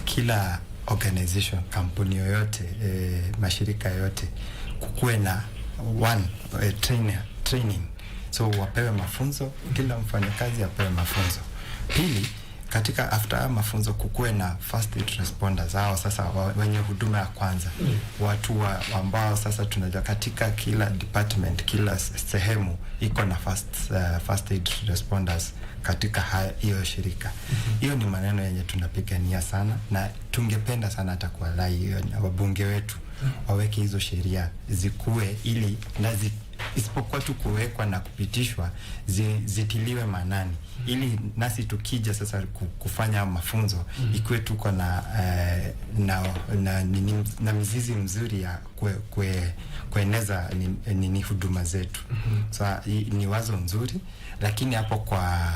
kila organization, kampuni yoyote, mashirika yote kukuwe na training, so wapewe mafunzo, kila mfanyakazi apewe mafunzo. Pili, katika after mafunzo kukuwe na first aid responders, hao sasa wenye huduma ya kwanza, watu ambao sasa tunajua katika kila department, kila sehemu iko na first aid responders katika hiyo shirika. Hiyo ni maneno yenye tunapigania sana, na tungependa sana hata kuwalai wabunge wetu waweke hizo sheria zikuwe, ili isipokuwa tu kuwekwa na kupitishwa, zitiliwe manani, ili nasi tukija sasa kufanya mafunzo ikuwe tuko na mizizi mzuri ya kueneza nini huduma zetu. So ni wazo nzuri, lakini hapo kwa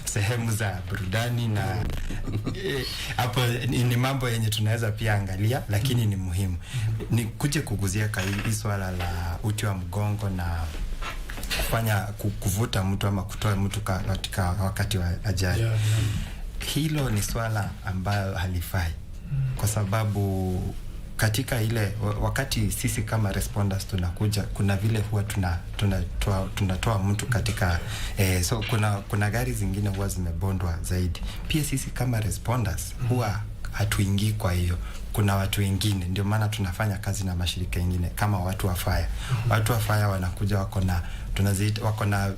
sehemu za burudani na hapo ni mambo yenye tunaweza pia angalia, lakini ni muhimu. Ni kuje kuguzia hii swala la uti wa mgongo na kufanya kuvuta mtu ama kutoa mtu katika wakati wa ajali. Hilo ni swala ambayo halifai, kwa sababu katika ile wakati sisi kama responders tunakuja, kuna vile huwa tunatoa mtu katika so kuna gari zingine huwa zimebondwa zaidi. Pia sisi kama responders huwa hatuingii kwa hiyo. Kuna watu wengine, ndio maana tunafanya kazi na mashirika mengine kama watu wa fire. Watu wa fire wanakuja, wako na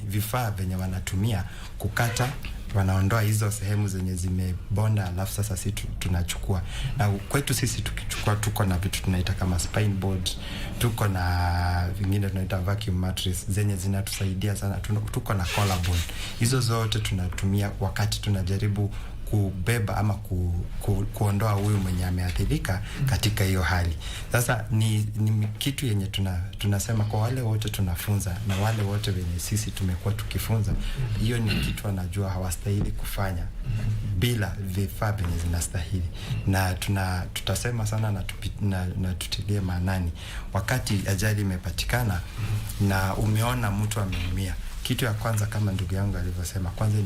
vifaa venye wanatumia kukata, wanaondoa hizo sehemu zenye zimebonda, alafu sasa sisi tunachukua. Na kwetu sisi tukichukua, tuko na vitu tunaita kama spine board, tuko na vingine tunaita vacuum mattress zenye zinatusaidia sana, tuko na collarbone. Hizo zote tunatumia wakati tunajaribu kubeba ama kuondoa huyu mwenye ameathirika katika hiyo hali. Sasa ni kitu yenye tunasema kwa wale wote tunafunza na wale wote wenye sisi tumekuwa tukifunza, hiyo ni kitu wanajua hawastahili kufanya bila vifaa venye zinastahili. Na tutasema sana na tutilie maanani wakati ajali imepatikana na umeona mtu ameumia. Kitu ya kwanza, kama ndugu yangu alivyosema, kwanza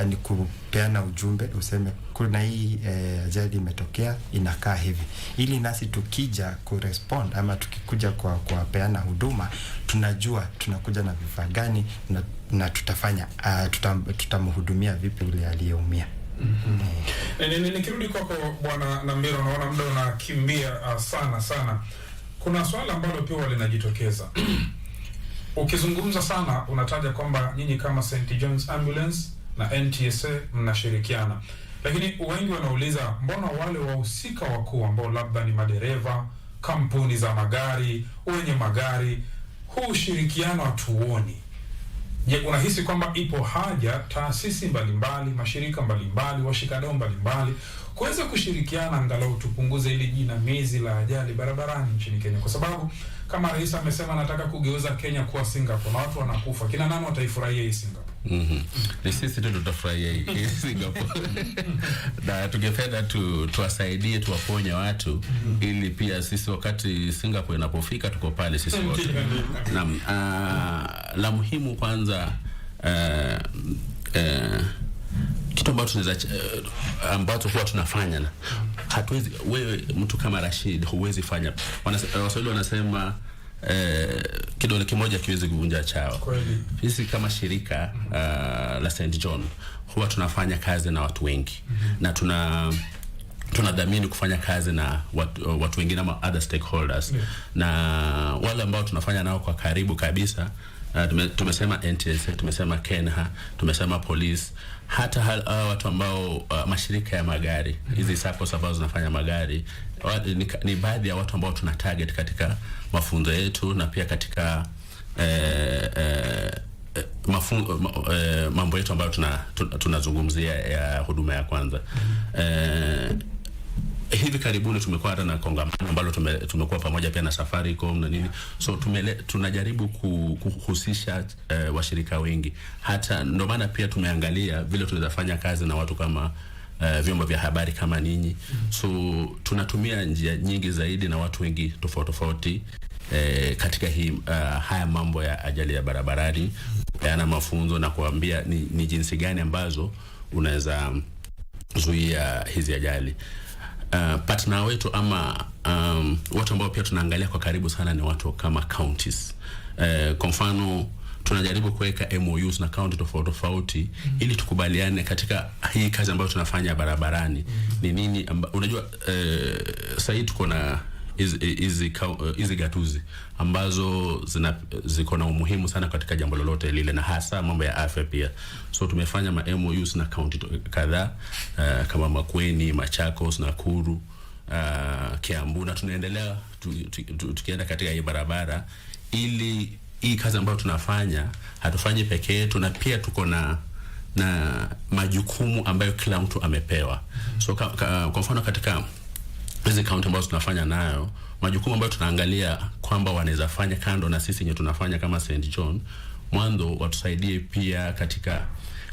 ni kupeana ujumbe, useme kuna hii ajali imetokea, inakaa hivi, ili nasi tukija kurespond ama tukikuja kwa peana huduma, tunajua tunakuja na vifaa gani na tutafanya tutamhudumia vipi yule aliyeumia. Nikirudi kwako Bwana Nambiro, naona muda unakimbia sana. Kuna swala ambalo pia linajitokeza. Ukizungumza sana unataja kwamba nyinyi kama St. John's Ambulance na NTSA mnashirikiana. Lakini wengi wanauliza, mbona wale wahusika wakuu ambao labda ni madereva, kampuni za magari, wenye magari, huu ushirikiano hatuoni? Je, unahisi kwamba ipo haja taasisi mbalimbali, mashirika mbalimbali, washikadau mbalimbali kuweza kushirikiana angalau tupunguze ile jinamizi la ajali barabarani nchini Kenya? Kwa sababu kama rais amesema anataka kugeuza Kenya kuwa Singapore na watu wanakufa, kina nani wataifurahia hii Singapore? Ni sisi tu tutafurahia hii Singapore. Na tungependa tuwasaidie, tuwaponye watu ili pia sisi wakati Singapore inapofika tuko pale sisi wote. Naam, la muhimu kwanza kitu ambacho huwa tunafanya na hatuwezi, wewe mtu kama Rashid huwezi fanya. Waswahili wanasema kidole kimoja kiwezi kuvunja chao. Sisi kama shirika la St. John huwa tunafanya kazi na watu wengi na tunadhamini kufanya kazi na watu wengine ama other stakeholders. Na wale ambao tunafanya nao kwa karibu kabisa, tumesema NTSA, tumesema KENHA, tumesema police, hata watu ambao mashirika ya magari, hizi SACCOS ambazo zinafanya magari, ni baadhi ya watu ambao tuna target katika mafunzo yetu na pia katika mambo yetu ambayo tunazungumzia ya huduma ya kwanza. Hivi karibuni tumekuwa hata na kongamano ambalo tumekuwa pamoja pia na Safaricom na nini. So tunajaribu kuhusisha washirika wengi. Hata ndio maana pia tumeangalia vile tunaweza fanya kazi na watu kama vyombo vya habari kama ninyi. So tunatumia njia nyingi zaidi na watu wengi tofauti katika haya mambo ya ajali ya barabarani, yana mafunzo na kuambia ni jinsi gani ambazo unaweza zuia hizi ajali. Partner wetu ama watu ambao pia tunaangalia kwa karibu sana ni watu kama counties. Kwa mfano tunajaribu kuweka MOUs na county tofauti ili tukubaliane katika hii kazi ambayo tunafanya barabarani ni nini. Unajua sasa tuko na hizi gatuzi ambazo ziko na umuhimu sana katika jambo lolote lile, na hasa mambo ya afya pia. So tumefanya MOUs na county kadhaa kama Makueni, Machakos, Nakuru, Kiambu, na tunaendelea tukienda katika hii barabara, ili hii kazi ambayo tunafanya hatufanyi pekee yetu, na pia tuko na majukumu ambayo kila mtu amepewa. So kwa mfano katika hizi kaunti ambazo tunafanya nayo, majukumu ambayo tunaangalia kwamba wanaweza fanya kando na sisi yenye tunafanya kama St. John, mwanzo watusaidie pia katika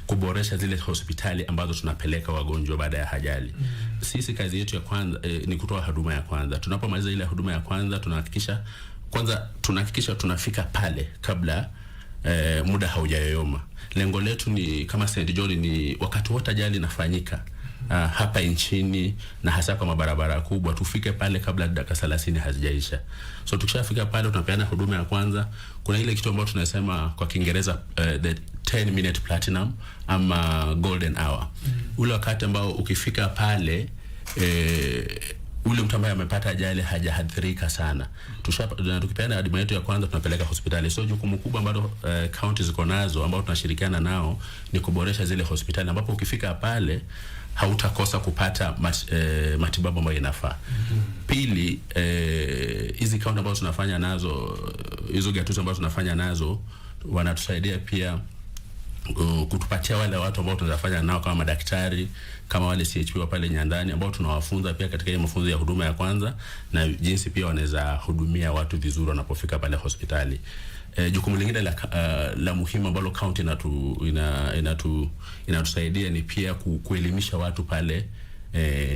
kuboresha zile hospitali ambazo tunapeleka wagonjwa baada ya ajali. Sisi kazi yetu ya kwanza ni kutoa huduma ya kwanza. Tunapomaliza ile huduma ya kwanza, tunahakikisha tunafika pale kabla muda haujayoyoma. Lengo letu ni kama St. John ni wakati wote ajali inafanyika hapa nchini na hasa kwa mabarabara kubwa, tufike pale kabla dakika 30 hazijaisha. So tukishafika pale tunapeana huduma ya kwanza. Kuna ile kitu ambacho tunasema kwa Kiingereza the 10-minute platinum ama golden hour. Ule wakati ambao ukifika pale ule mtu ambaye amepata ajali hajahadhirika sana, tukipeana huduma yetu ya kwanza tunapeleka hospitali. So jukumu kubwa ambalo county ziko nazo ambao tunashirikiana nao ni kuboresha zile hospitali, ambapo ukifika pale hautakosa kupata matibabu ambayo inafaa. Pili, hizi county ambazo tunafanya nazo, hizo gatuzi ambazo tunafanya nazo, wanatusaidia pia kutupatia wale watu ambao tunafanya nao kama madaktari, kama wale CHP wa pale Nyandani, ambao tunawafunza pia katika ile mafunzo ya huduma ya kwanza na jinsi pia wanaweza hudumia watu vizuri wanapofika pale hospitali. Jukumu lingine la muhimu ambalo county inatusaidia ni pia kuelimisha watu pale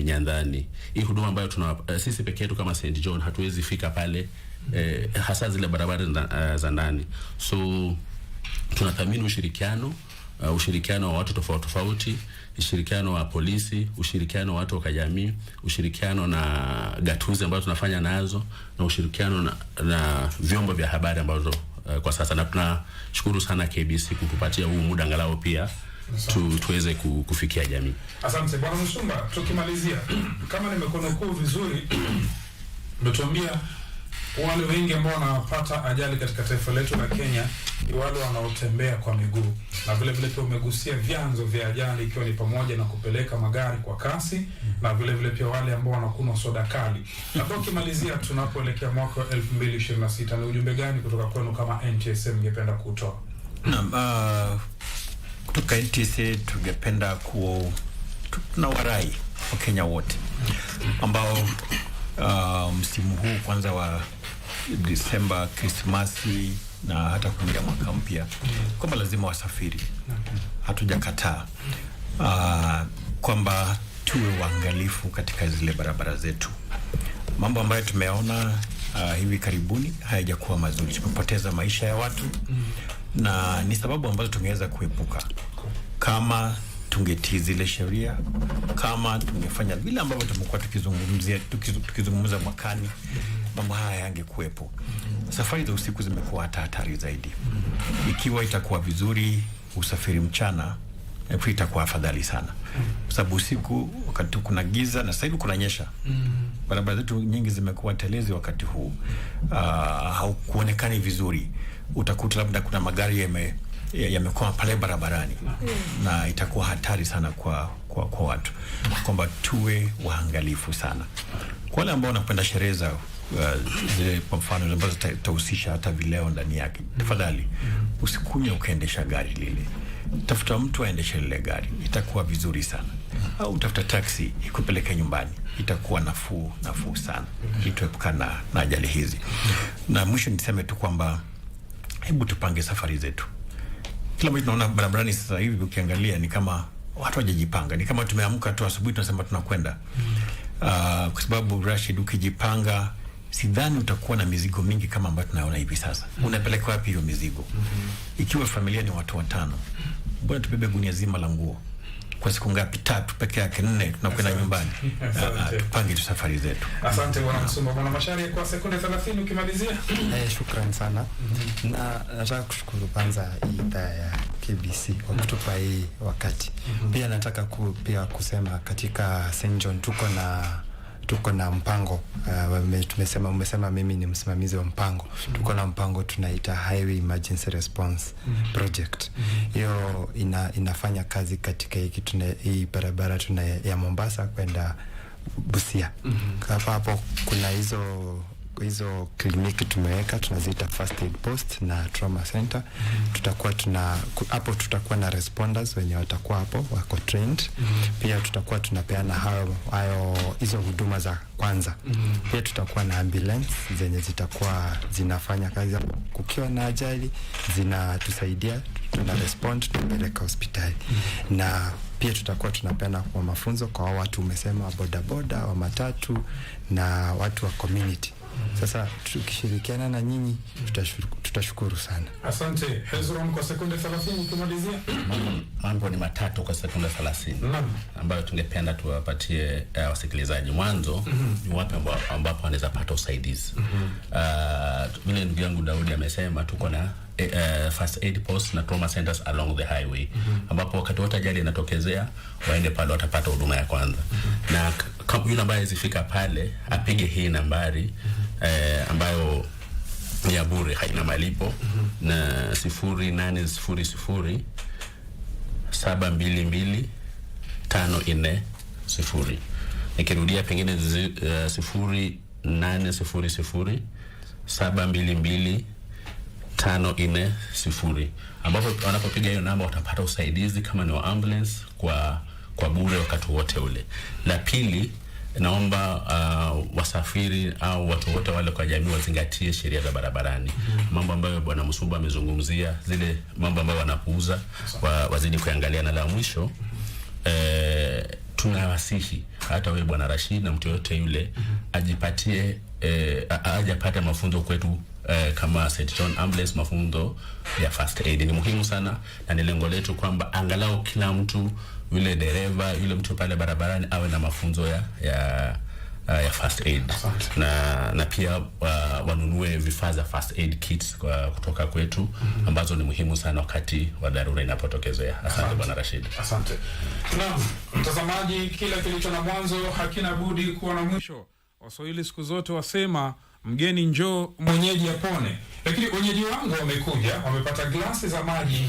Nyandani. Hii huduma ambayo sisi pekee yetu kama St. John hatuwezi fika pale hasa zile barabara za ndani. So tunathamini ushirikiano wa watu tofauti tofauti, ushirikiano wa polisi, ushirikiano wa watu wa jamii, ushirikiano na gatuzi ambazo tunafanya nazo, na ushirikiano na vyombo vya habari ambazo kwa sasa, na tunashukuru sana KBC kutupatia huu muda angalau pia tuweze kufikia jamii. Asante Bwana Musumba. Tukimalizia, kama nimekunukuu vizuri, umetuambia wale wengi ambao wanapata ajali katika taifa letu la Kenya ni wale wanaotembea kwa miguu, na vile vile pia umegusia vyanzo vya ajali, ikiwa ni pamoja na kupeleka magari kwa kasi, na vile vile pia wale ambao wanakunywa soda kali. Na kwa kimalizia, tunapoelekea mwaka 2026, ni ujumbe gani kutoka kwenu kama NTSA mngependa kutoa? Kutoka NTSA tungependa tunawarai Wakenya wote ambao msimu huu kwanza wa Disemba, Krismasi na hata kuingia mwaka mpya, kwamba lazima wasafiri. Hatujakataa kwamba tuwe waangalifu katika zile barabara zetu. Mambo ambayo tumeona hivi karibuni hayajakuwa mazuri. Tumepoteza maisha ya watu, na ni sababu ambazo tungeweza kuepuka kama tungetii zile sheria, kama tungefanya vile ambavyo tumekuwa tukizungumza mwakani, mambo haya yangekuwepo. Safari za usiku zimekuwa hatari zaidi. Ikiwa itakuwa vizuri usafiri mchana, itakuwa afadhali sana, kwa sababu usiku wakati kuna giza, na sasa hivi kunanyesha, barabara zetu nyingi zimekuwa telezi wakati huu, haukuonekani vizuri. Utakuta labda kuna magari yamekuwa pale barabarani, na itakuwa hatari sana kwa watu, kwamba tuwe waangalifu sana. Kwa wale ambao wanapenda sherehe za zile kwa mfano ambazo tutahusisha hata vileo ndani yake, tafadhali usikunywe ukaendesha gari lile. Tafuta mtu aendeshe lile gari, itakuwa vizuri sana. Au tafuta taxi ikupeleke nyumbani, itakuwa nafuu sana, ituepukana na ajali hizi. Na mwisho niseme tu kwamba hebu tupange safari zetu. Kila mtu tunaona barabarani sasa hivi, ukiangalia ni kama watu hawajajipanga. Ni kama tumeamka tu asubuhi tunasema tunakwenda. Kwa sababu Rashid, ukijipanga, sidhani utakuwa na mizigo mingi kama ambayo tunaona hivi sasa. Unapeleka wapi hiyo mizigo? Ikiwa familia ni watu 5, mbona tubebe gunia zima la nguo? Kwa siku ngapi? 3 peke yake, 4 tunakwenda nyumbani. Tupange tu safari zetu. Asante Bwana Musumba. Bwana Mashari, kwa sekunde 30 ukimalizia. Shukrani sana. Na nataka kushukuru kwanza idhaa ya KBC kwa kutupa hii wakati. Pia nataka pia kusema katika St. John tuko na mpango, umesema mimi ni msimamizi wa mpango. Tuko na mpango tunaita Highway Emergency Response Project. Hiyo inafanya kazi katika hii barabara ya Mombasa kwenda Busia. Hapo kuna hizo kliniki tumeweka, tunaziita first aid post na trauma center. Tutakuwa na responders wenye watakuwa hapo wako trained. Pia tutakuwa tunapeana hizo huduma za kwanza. Pia tutakuwa na ambulance zenye zitakuwa zinafanya kazi hapo. Kukiwa na ajali zinatusaidia, tuna respond, tunapeleka hospitali. Na pia tutakuwa tunapeana kwa mafunzo kwa watu umesema bodaboda, wa matatu na watu wa community. Sasa tukishirikiana na nyinyi tutashukuru sana. Asante. Hezron, kwa sekunde 30 kumalizia. Mambo ni matatu kwa sekunde 30 ambayo tungependa tuwapatie wasikilizaji. Mwanzo ni wapi ambapo wanaweza pata usaidizi. Vile ndugu yangu Daudi amesema tuko na first aid post na trauma centers along the highway, ambapo wakati wote ajali inatokezea waende pale watapata huduma ya kwanza. Na kama yule ambaye zifika pale apige hii nambari ambayo ni ya bure, haina malipo, na 0800 722 540. Nikirudia pengine 0800 722 540, ambapo wanapopiga hiyo namba watapata usaidizi kama ni wa ambulance kwa bure wakati wote ule. La pili, naomba wasafiri au watu wote wale kwa jamii wazingatie sheria za barabarani. Mambo ambayo Bwana Musumba amezungumzia, zile mambo ambayo wanapuuza wazidi kuangalia. Na la mwisho, tunawasihi hata wewe Bwana Rashid na mtu yote yule ajipatie ajapata mafunzo kwetu kama St. John Ambulance, mafunzo ya first aid. Ni muhimu sana na ni lengo letu kwamba angalau kila mtu, yule dereva, yule mtu pale barabarani awe na mafunzo ya first aid. Na pia wanunue vifaa za first aid kits kutoka kwetu ambazo ni muhimu sana wakati wa dharura inapotokezea. Asante Bwana Rashid. Asante. Naam, mtazamaji, kila kilicho na mwanzo hakina budi kuwa na mwisho. Waswahili siku zote wasema mgeni njoo mwenyeji apone. Lakini wenyeji wangu wamekuja, wamepata glasi za maji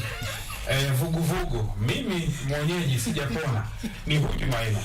vuguvugu. Mimi mwenyeji sijapona, ni huki maina.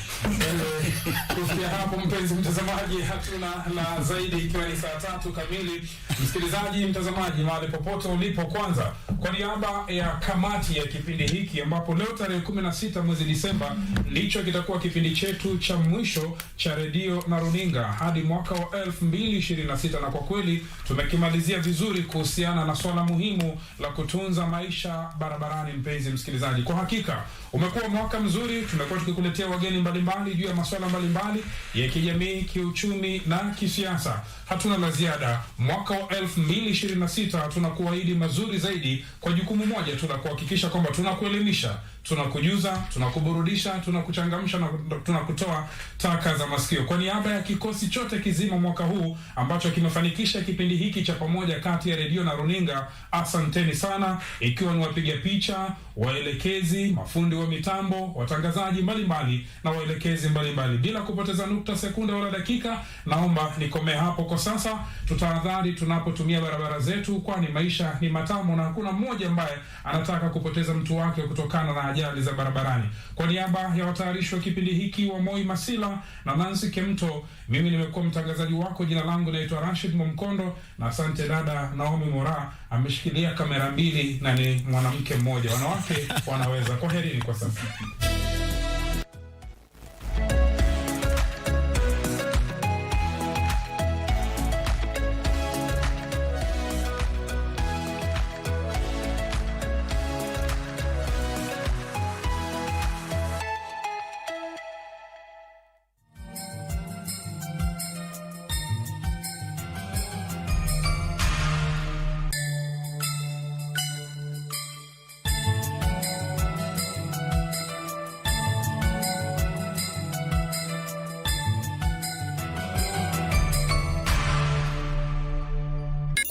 Kufikia hapo mpenzi mtazamaji, hatuna la zaidi, ikiwa ni saa 3 kamili. Msikilizaji, mtazamaji, mahali popote ulipo, kwanza kwa niaba ya kamati ya kipindi hiki, ambapo leo tarehe 16 mwezi Disemba ndicho kitakuwa kipindi chetu cha mwisho cha redio na runinga hadi mwaka wa 2026, na kwa kweli tumekimalizia vizuri kuhusiana na swala muhimu la kutunza maisha barabarani. Mpenzi msikilizaji, kwa hakika umekuwa mwaka mzuri. Tumekuwa tukikuletea wageni mbalimbali juu ya masuala mbalimbali ya kijamii, kiuchumi na kisiasa. Hatuna la ziada. Mwaka wa 2026 tunakuahidi mazuri zaidi kwa jukumu moja tu la kuhakikisha kwamba tunakuelimisha, tunakujuza, tunakuburudisha, tunakuchangamsha na tunakutoa taka za masikio. Kwa niaba ya kikosi chote kizima mwaka huu ambacho kimefanikisha kipindi hiki cha pamoja kati ya redio na runinga, asanteni sana, ikiwa ni wapiga picha, waelekezi, mafundi wa mitambo, watangazaji mbalimbali na waelekezi mbalimbali. Bila kupoteza nukta, sekunde wala dakika, naomba nikome hapo kwa sasa. Tutahadhari tunapotumia barabara zetu, kwani maisha ni matamu na hakuna mmoja ambaye anataka kupoteza mtu wake kutokana na ajali za barabarani. Kwa niaba ya watayarishi wa kipindi hiki wa Moi Masila na Nancy Kemto, mimi nimekuwa mtangazaji wako. Jina langu naitwa Rashid Mumkondo, na asante dada Naomi Mora, ameshikilia kamera mbili na ni mwanamke mmoja. Wanawake wanaweza. Kwaherini kwa sasa.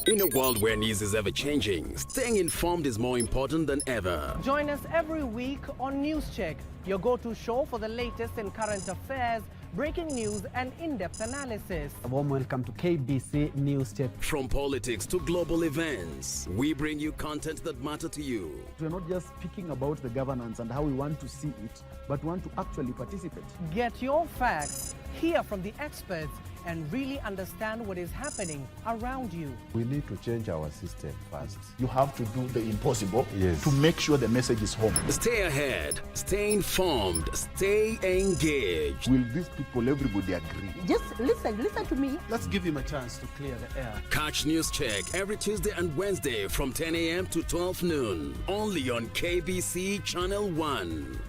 In a world where news is ever changing, staying informed is more important than ever. Join us every week on News Check, your go-to show for the latest in current affairs, breaking news, and in-depth analysis. A warm welcome to KBC News Check. From politics to global events, we bring you content that matter to you. We're not just speaking about the governance and how we want to see it, but want to actually participate. Get your facts, hear from the experts, and really understand what is happening around you. We need to change our system first. You have to do the impossible Yes. to make sure the message is home. Stay ahead, stay informed, stay engaged. Will these people, everybody agree? Just listen to me. Let's give him a chance to clear the air. Catch News Check every Tuesday and Wednesday from 10 a.m. to 12 noon. Only on KBC Channel 1.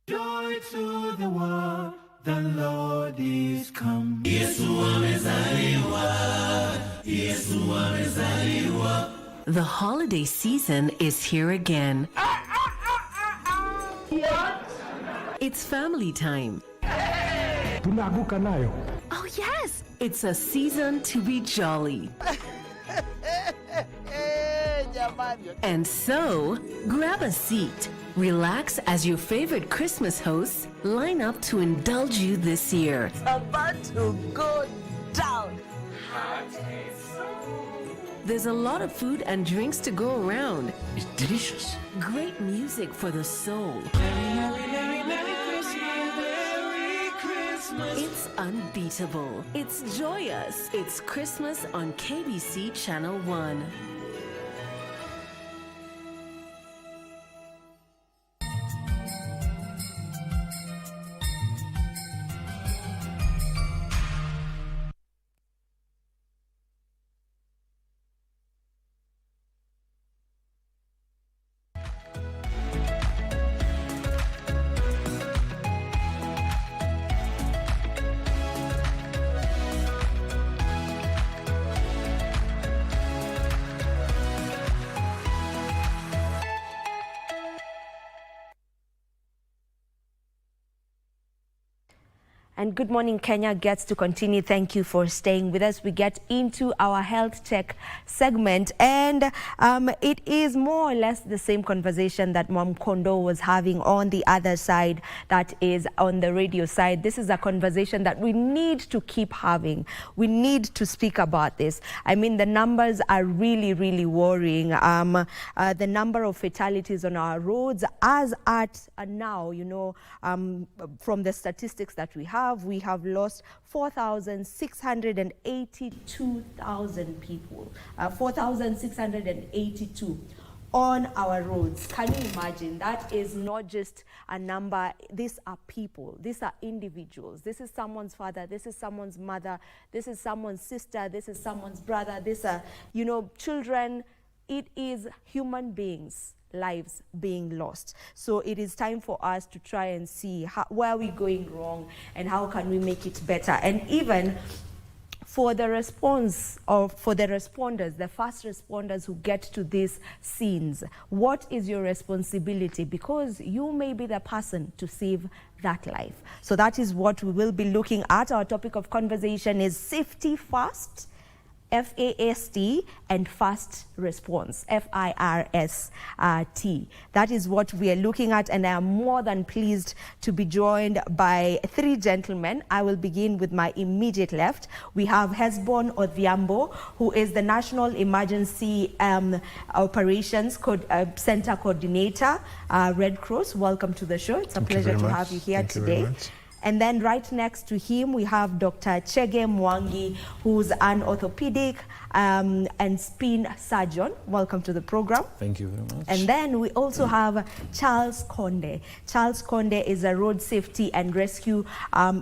Joy to the world, the Lord is come. The holiday season is here again. What? It's family time. Tunaanguka nayo. Oh, yes! It's a season to be jolly. And so, grab a seat, relax as your favorite Christmas hosts line up to indulge you this year. It's about to go down. There's a lot of food and drinks to go around. It's delicious. Great music for the soul. It's unbeatable. It's joyous. It's Christmas on KBC Channel 1. And Good Morning Kenya gets to continue. Thank you for staying with us. We get into our health check segment, and it is more or less the same conversation that Mom Kondo was having on the other side, that is on the radio side. This is a conversation that we need to keep having. We need to speak about this. I mean, the numbers are really, really worrying. The number of fatalities on our roads as at now, you know, from the statistics that we have lost 4,682,000 people, 4,682 on our roads. Can you imagine? That is not just a number. These are people. These are individuals. This is someone's father. This is someone's mother. This is someone's sister. This is someone's brother. These are, you know, children. It is human beings' lives being lost. So it is time for us to try and see where we're going wrong and how can we make it better. And even for the response, or for the responders, the first responders who get to these scenes, what is your responsibility? Because you may be the person to save that life. So that is what we will be looking at. Our topic of conversation is safety first, FAST, and fast response, FIRST. That is what we are looking at, and I am more than pleased to be joined by three gentlemen. I will begin with my immediate left. We have Hesbon Odhiambo, who is the National Emergency Operations Center Coordinator, Red Cross. Welcome to the show. It's a pleasure to have you here today. And then right next to him, we have Dr. Chege Mwangi, who's an orthopedic and spine surgeon. Welcome to the program. Thank you very much. And then we also have Charles Konde. Charles Konde is a road safety and rescue,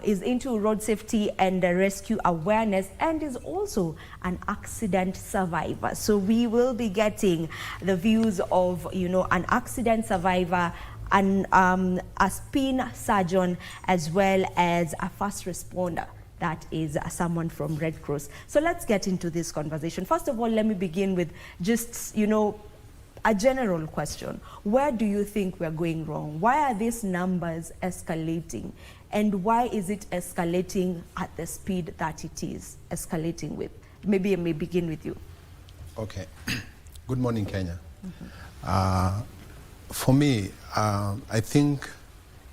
is into road safety and rescue awareness, and is also an accident survivor. So we will be getting the views of, you know, an accident survivor, and a spine surgeon, as well as a first responder, that is someone from Red Cross. So let's get into this conversation. First of all, let me begin with just, you know, a general question. Where do you think we're going wrong? Why are these numbers escalating? And why is it escalating at the speed that it is escalating with? Maybe I may begin with you. Okay. Good morning, Kenya. For me, I think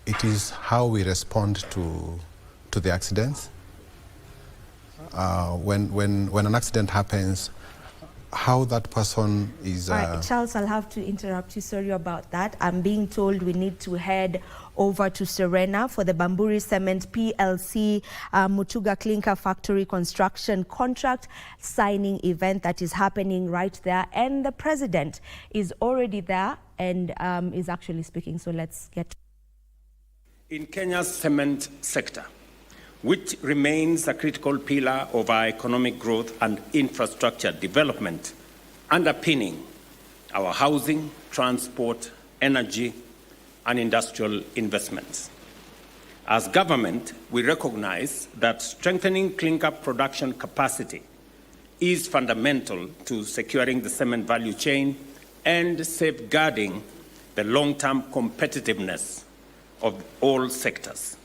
It is how we respond to the accidents. When an accident happens, how that person is... All right, Charles, I'll have to interrupt you. Sorry about that. I'm being told we need to head over to Serena for the Bamburi Cement PLC Mutuga Clinker Factory construction contract signing event that is happening right there. And the president is already there and is actually speaking. So let's get... In Kenya's cement sector, which remains a critical pillar of our economic growth and infrastructure development, underpinning our housing, transport, energy, and industrial investments. As government, we recognize that strengthening clinker production capacity is fundamental to securing the cement value chain and safeguarding the long-term competitiveness of all sectors.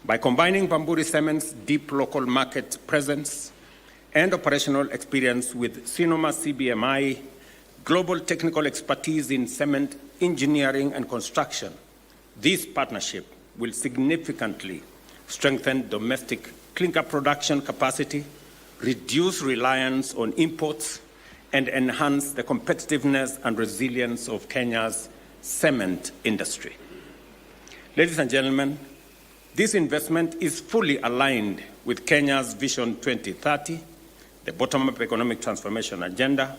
By combining Bamburi Cement's deep local market presence and operational experience with Sinoma CBMI, global technical expertise in cement engineering and construction, this partnership will significantly strengthen domestic clinker production capacity, reduce reliance on imports, and enhance the competitiveness and resilience of Kenya's cement industry. Ladies and gentlemen, this investment is fully aligned with Kenya's Vision 2030, the bottom-up economic transformation agenda,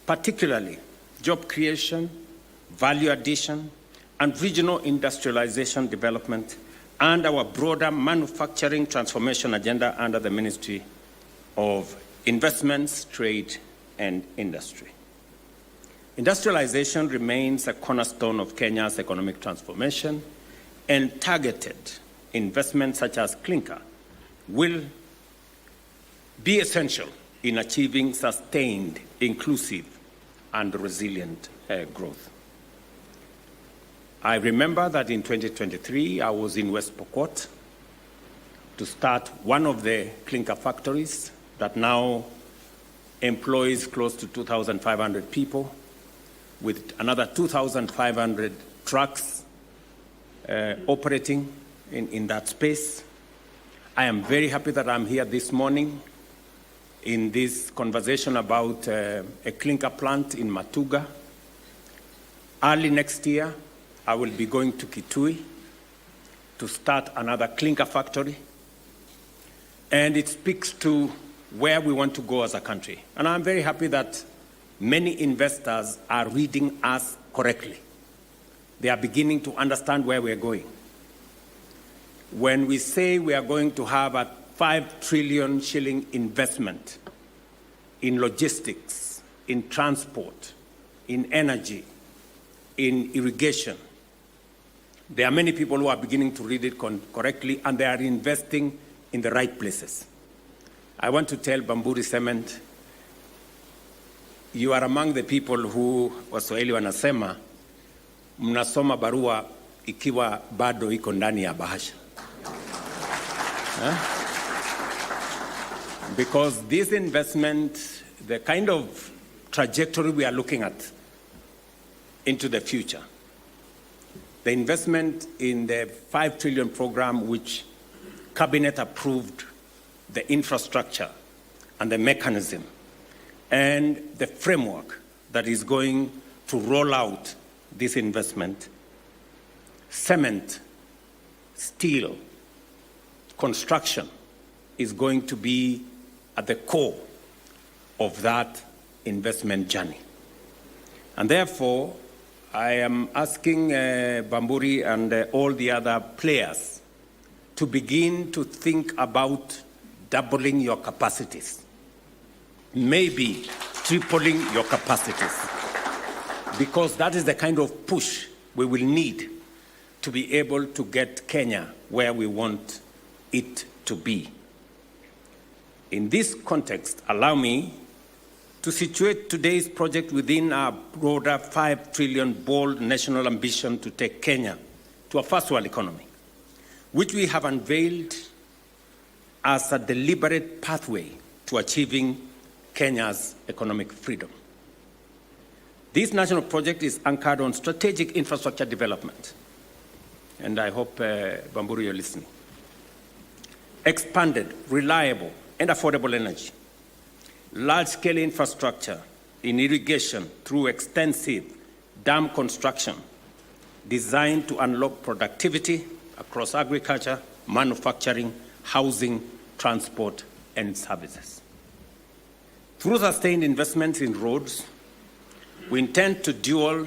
particularly job creation, value addition, and regional industrialization development, and our broader manufacturing transformation agenda under the Ministry of Investments, Trade, and Industry. Industrialization remains a cornerstone of Kenya's economic transformation, and targeted investments such as clinker will be essential in achieving sustained, inclusive, and resilient growth. I remember that in 2023, I was in West Pokot to start one of the clinker factories that now employs close to 2,500 people, with another 2,500 trucks operating in that space. I am very happy that I'm here this morning in this conversation about a clinker plant in Matuga. Early next year, I will be going to Kitui to start another clinker factory. And it speaks to where we want to go as a country. And I'm very happy that many investors are reading us correctly. They are beginning to understand where we're going. When we say we are going to have a 5 trillion shilling investment in logistics, in transport, in energy, in irrigation, there are many people who are beginning to read it correctly, and they are investing in the right places. I want to tell Bamburi Cement, you are among the people who Waswahili wanasema mnasoma barua ikiwa bado iko ndani ya bahasha. Because this investment, the kind of trajectory we are looking at into the future, the investment in the 5 trillion program which Cabinet approved, the infrastructure and the mechanism and the framework that is going to roll out this investment, cement, steel, construction is going to be at the core of that investment journey. And therefore, I am asking Bamburi and all the other players to begin to think about doubling your capacities, maybe tripling your capacities, because that is the kind of push we will need to be able to get Kenya where we want it to be. In this context, allow me to situate today's project within our broader 5 trillion bold national ambition to take Kenya to a first world economy, which we have unveiled as a deliberate pathway to achieving Kenya's economic freedom. This national project is anchored on strategic infrastructure development, and I hope, Bamburi, you're listening. Expanded, reliable, and affordable energy. Large-scale infrastructure in irrigation through extensive dam construction designed to unlock productivity across agriculture, manufacturing, housing, transport, and services. Through sustained investments in roads, we intend to dual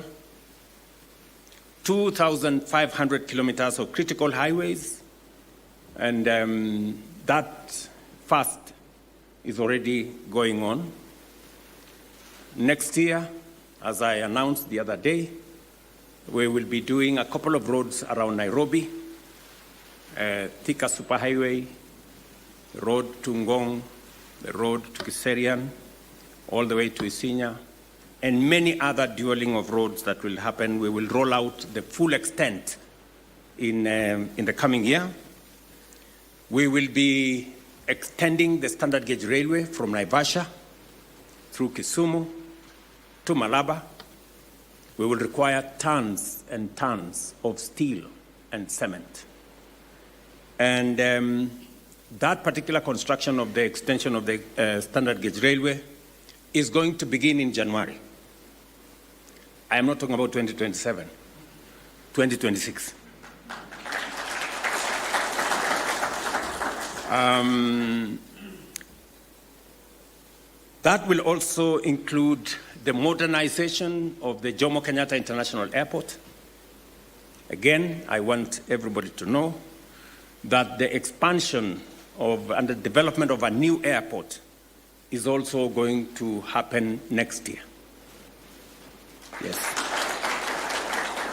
2,500 kilometers of critical highways, and that fast is already going on. Next year, as I announced the other day, we will be doing a couple of roads around Nairobi, Thika Superhighway, the road to Ngong, the road to Kiserian, all the way to Isinya, and many other dueling of roads that will happen. We will roll out the full extent in the coming year. We will be extending the standard gauge railway from Naivasha through Kisumu to Malaba. We will require tons and tons of steel and cement. And that particular construction of the extension of the standard gauge railway is going to begin in January. I am not talking about 2027, 2026. That will also include the modernization of the Jomo Kenyatta International Airport. Again, I want everybody to know that the expansion of and the development of a new airport is also going to happen next year. Yes.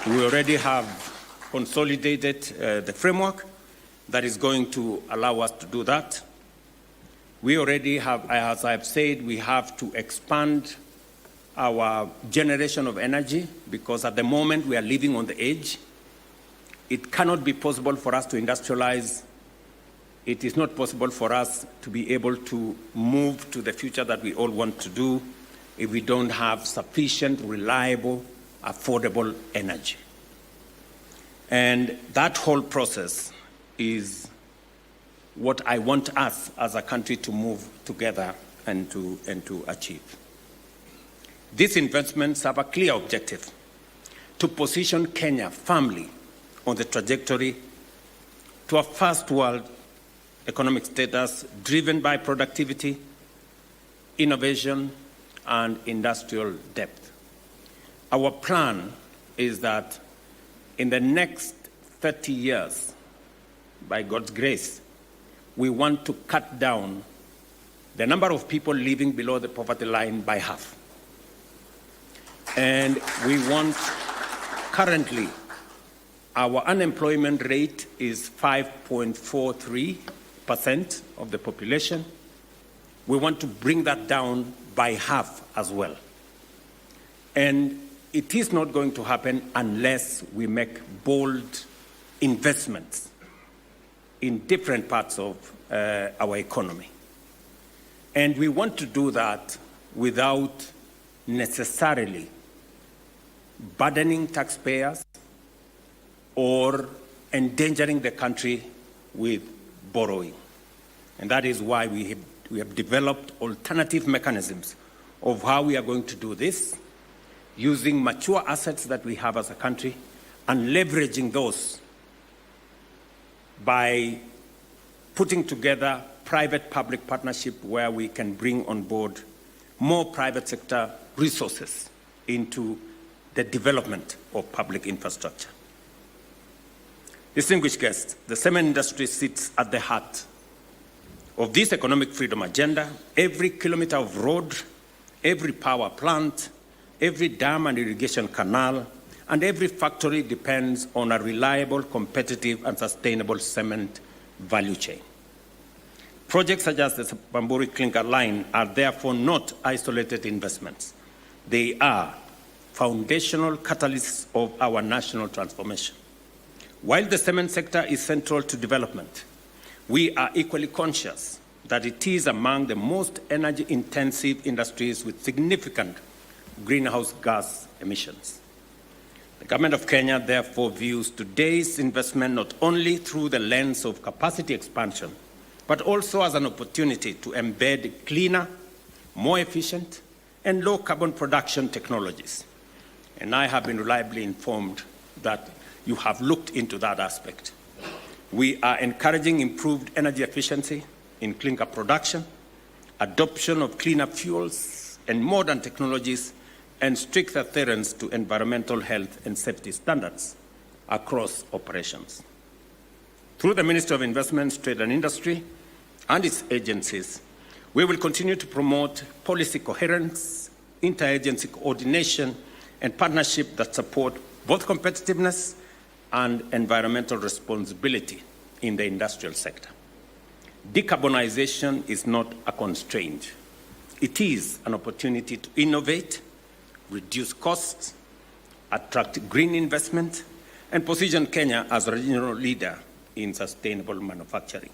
We already have consolidated the framework that is going to allow us to do that. We already have, as I've said, we have to expand our generation of energy because at the moment we are living on the edge. It cannot be possible for us to industrialize. It is not possible for us to be able to move to the future that we all want to do if we don't have sufficient, reliable, affordable energy. And that whole process is what I want us as a country to move together and to achieve. These investments have a clear objective: to position Kenya firmly on the trajectory to a first world economic status driven by productivity, innovation, and industrial depth. Our plan is that in the next 30 years, by God's grace, we want to cut down the number of people living below the poverty line by half. And we want, currently, our unemployment rate is 5.43% of the population. We want to bring that down by half as well. And it is not going to happen unless we make bold investments in different parts of our economy. And we want to do that without necessarily burdening taxpayers or endangering the country with borrowing. And that is why we have developed alternative mechanisms of how we are going to do this, using mature assets that we have as a country and leveraging those by putting together private-public partnership where we can bring on board more private sector resources into the development of public infrastructure. Distinguished guests, the cement industry sits at the heart of this economic freedom agenda. Every kilometer of road, every power plant, every dam and irrigation canal, and every factory depends on a reliable, competitive, and sustainable cement value chain. Projects such as the Bamburi clinker line are therefore not isolated investments. They are foundational catalysts of our national transformation. While the cement sector is central to development, we are equally conscious that it is among the most energy-intensive industries with significant greenhouse gas emissions. The Government of Kenya therefore views today's investment not only through the lens of capacity expansion, but also as an opportunity to embed cleaner, more efficient, and low-carbon production technologies. And I have been reliably informed that you have looked into that aspect. We are encouraging improved energy efficiency in clinker production, adoption of cleaner fuels and modern technologies, and strict adherence to environmental health and safety standards across operations. Through the Ministry of Investments, Trade and Industry and its agencies, we will continue to promote policy coherence, interagency coordination, and partnership that support both competitiveness and environmental responsibility in the industrial sector. Decarbonization is not a constraint. It is an opportunity to innovate, reduce costs, attract green investment, and position Kenya as a regional leader in sustainable manufacturing.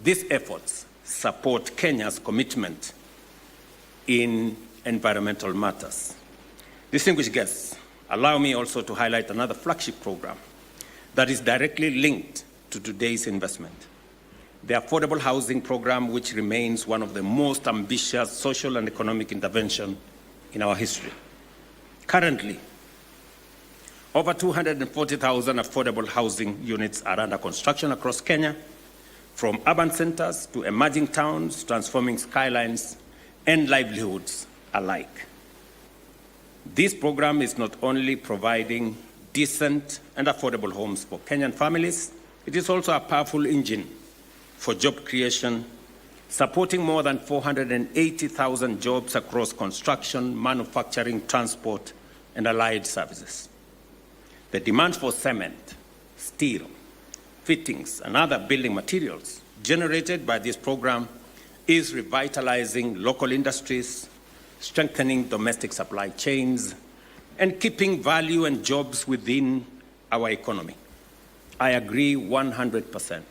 These efforts support Kenya's commitment in environmental matters. Distinguished guests, allow me also to highlight another flagship program that is directly linked to today's investment. The Affordable Housing Program, which remains one of the most ambitious social and economic interventions in our history. Currently, over 240,000 affordable housing units are under construction across Kenya, from urban centers to emerging towns, transforming skylines and livelihoods alike. This program is not only providing decent and affordable homes for Kenyan families, it is also a powerful engine for job creation, supporting more than 480,000 jobs across construction, manufacturing, transport, and allied services. The demand for cement, steel, fittings, and other building materials generated by this program is revitalizing local industries, strengthening domestic supply chains, and keeping value and jobs within our economy. I agree 100%.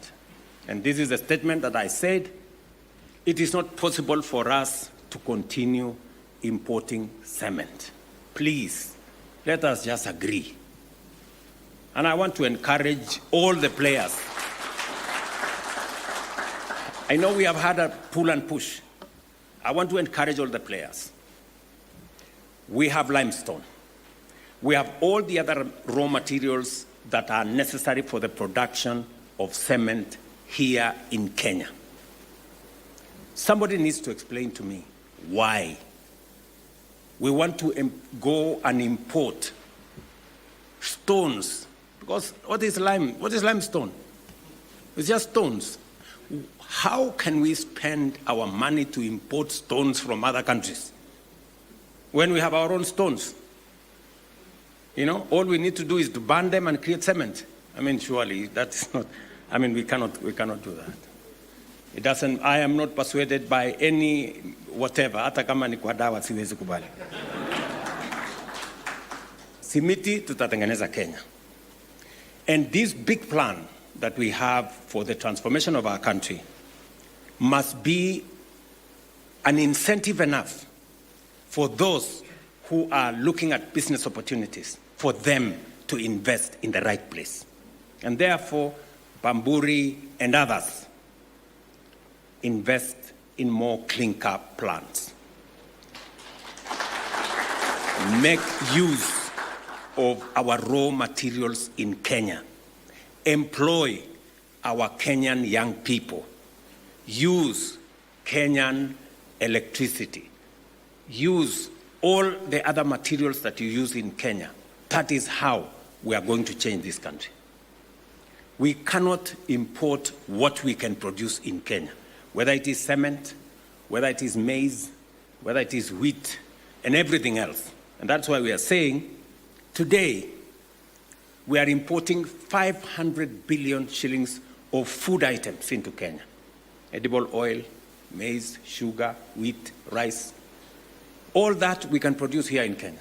And this is a statement that I said, it is not possible for us to continue importing cement. Please, let us just agree. And I want to encourage all the players. I know we have had a pull and push. I want to encourage all the players. We have limestone. We have all the other raw materials that are necessary for the production of cement here in Kenya. Somebody needs to explain to me why we want to go and import stones. Because what is limestone? It's just stones. How can we spend our money to import stones from other countries when we have our own stones? You know, all we need to do is to burn them and create cement. I mean, surely that's not, I mean, we cannot do that. It doesn't, I am not persuaded by any whatever, hata kama ni kwa dawa siwezi kubali. Simiti tutatengeneza Kenya. And this big plan that we have for the transformation of our country must be an incentive enough for those who are looking at business opportunities, for them to invest in the right place. And therefore, Bamburi and others invest in more clinker plants. Make use of our raw materials in Kenya. Employ our Kenyan young people. Use Kenyan electricity. Use all the other materials that you use in Kenya. That is how we are going to change this country. We cannot import what we can produce in Kenya, whether it is cement, whether it is maize, whether it is wheat, and everything else. And that's why we are saying, today, we are importing 500 billion shillings of food items into Kenya. Edible oil, maize, sugar, wheat, rice. All that we can produce here in Kenya.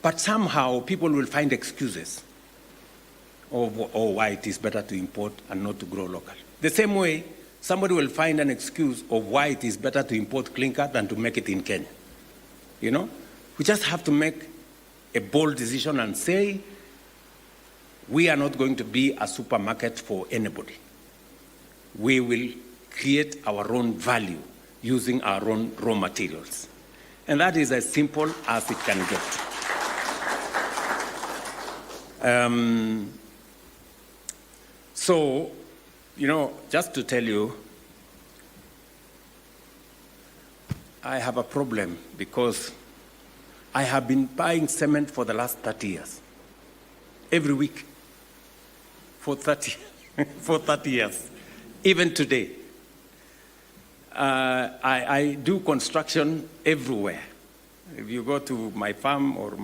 But somehow people will find excuses of why it is better to import and not to grow locally. The same way, somebody will find an excuse of why it is better to import clinker than to make it in Kenya. You know? We just have to make a bold decision and say, we are not going to be a supermarket for anybody. We will create our own value using our own raw materials. And that is as simple as it can get. So, just to tell you, I have a problem because I have been buying cement for the last 30 years. Every week. For 30 years. Even today. I do construction everywhere. If you go to my farm or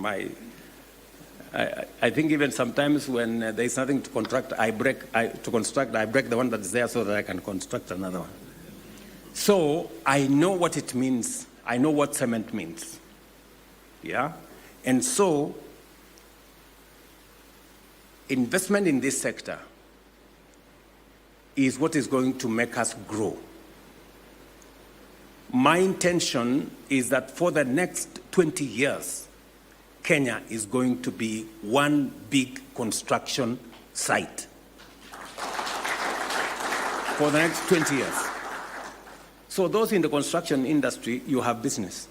I think even sometimes when there's nothing to construct, I break the one that's there so that I can construct another one. So I know what it means. I know what cement means. Yeah? And so investment in this sector is what is going to make us grow. My intention is that for the next 20 years, Kenya is going to be one big construction site. For the next 20 years. So those in the construction industry, you have business.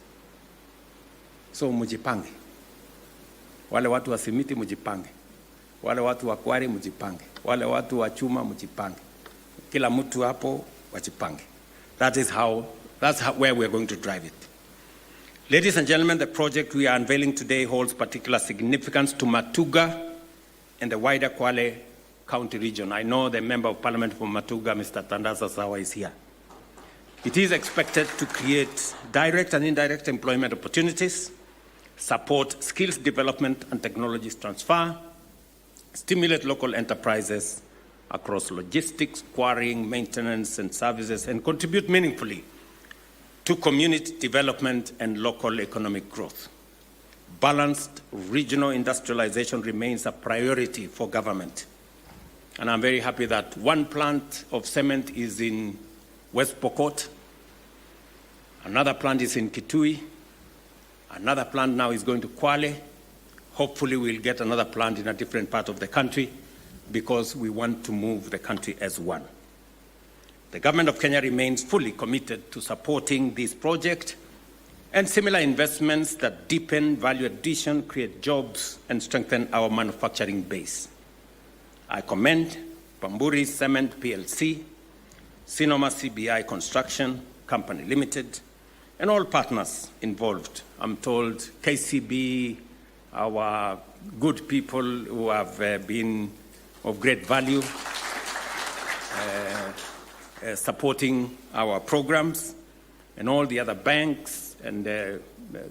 So mujipange. Wale watu wa simiti mujipange. Wale watu wa kwari mujipange. Wale watu wa chuma mujipange. Kila mtu hapo wajipange. That's where we're going to drive it. Ladies and gentlemen, the project we are unveiling today holds particular significance to Matuga and the wider Kwale County region. I know the Member of Parliament from Matuga, Mr. Tandasa Sawa, is here. It is expected to create direct and indirect employment opportunities, support skills development and technologies transfer, stimulate local enterprises across logistics, quarrying, maintenance, and services, and contribute meaningfully to community development and local economic growth. Balanced regional industrialization remains a priority for government. And I'm very happy that one plant of cement is in West Pokot, another plant is in Kitui, another plant now is going to Kwale. Hopefully we'll get another plant in a different part of the country because we want to move the country as one. The government of Kenya remains fully committed to supporting this project and similar investments that deepen value addition, create jobs, and strengthen our manufacturing base. I commend Bamburi Cement PLC, Sinoma CBI Construction Company Limited, and all partners involved. I'm told KCB, our good people who have been of great value, supporting our programs, and all the other banks and the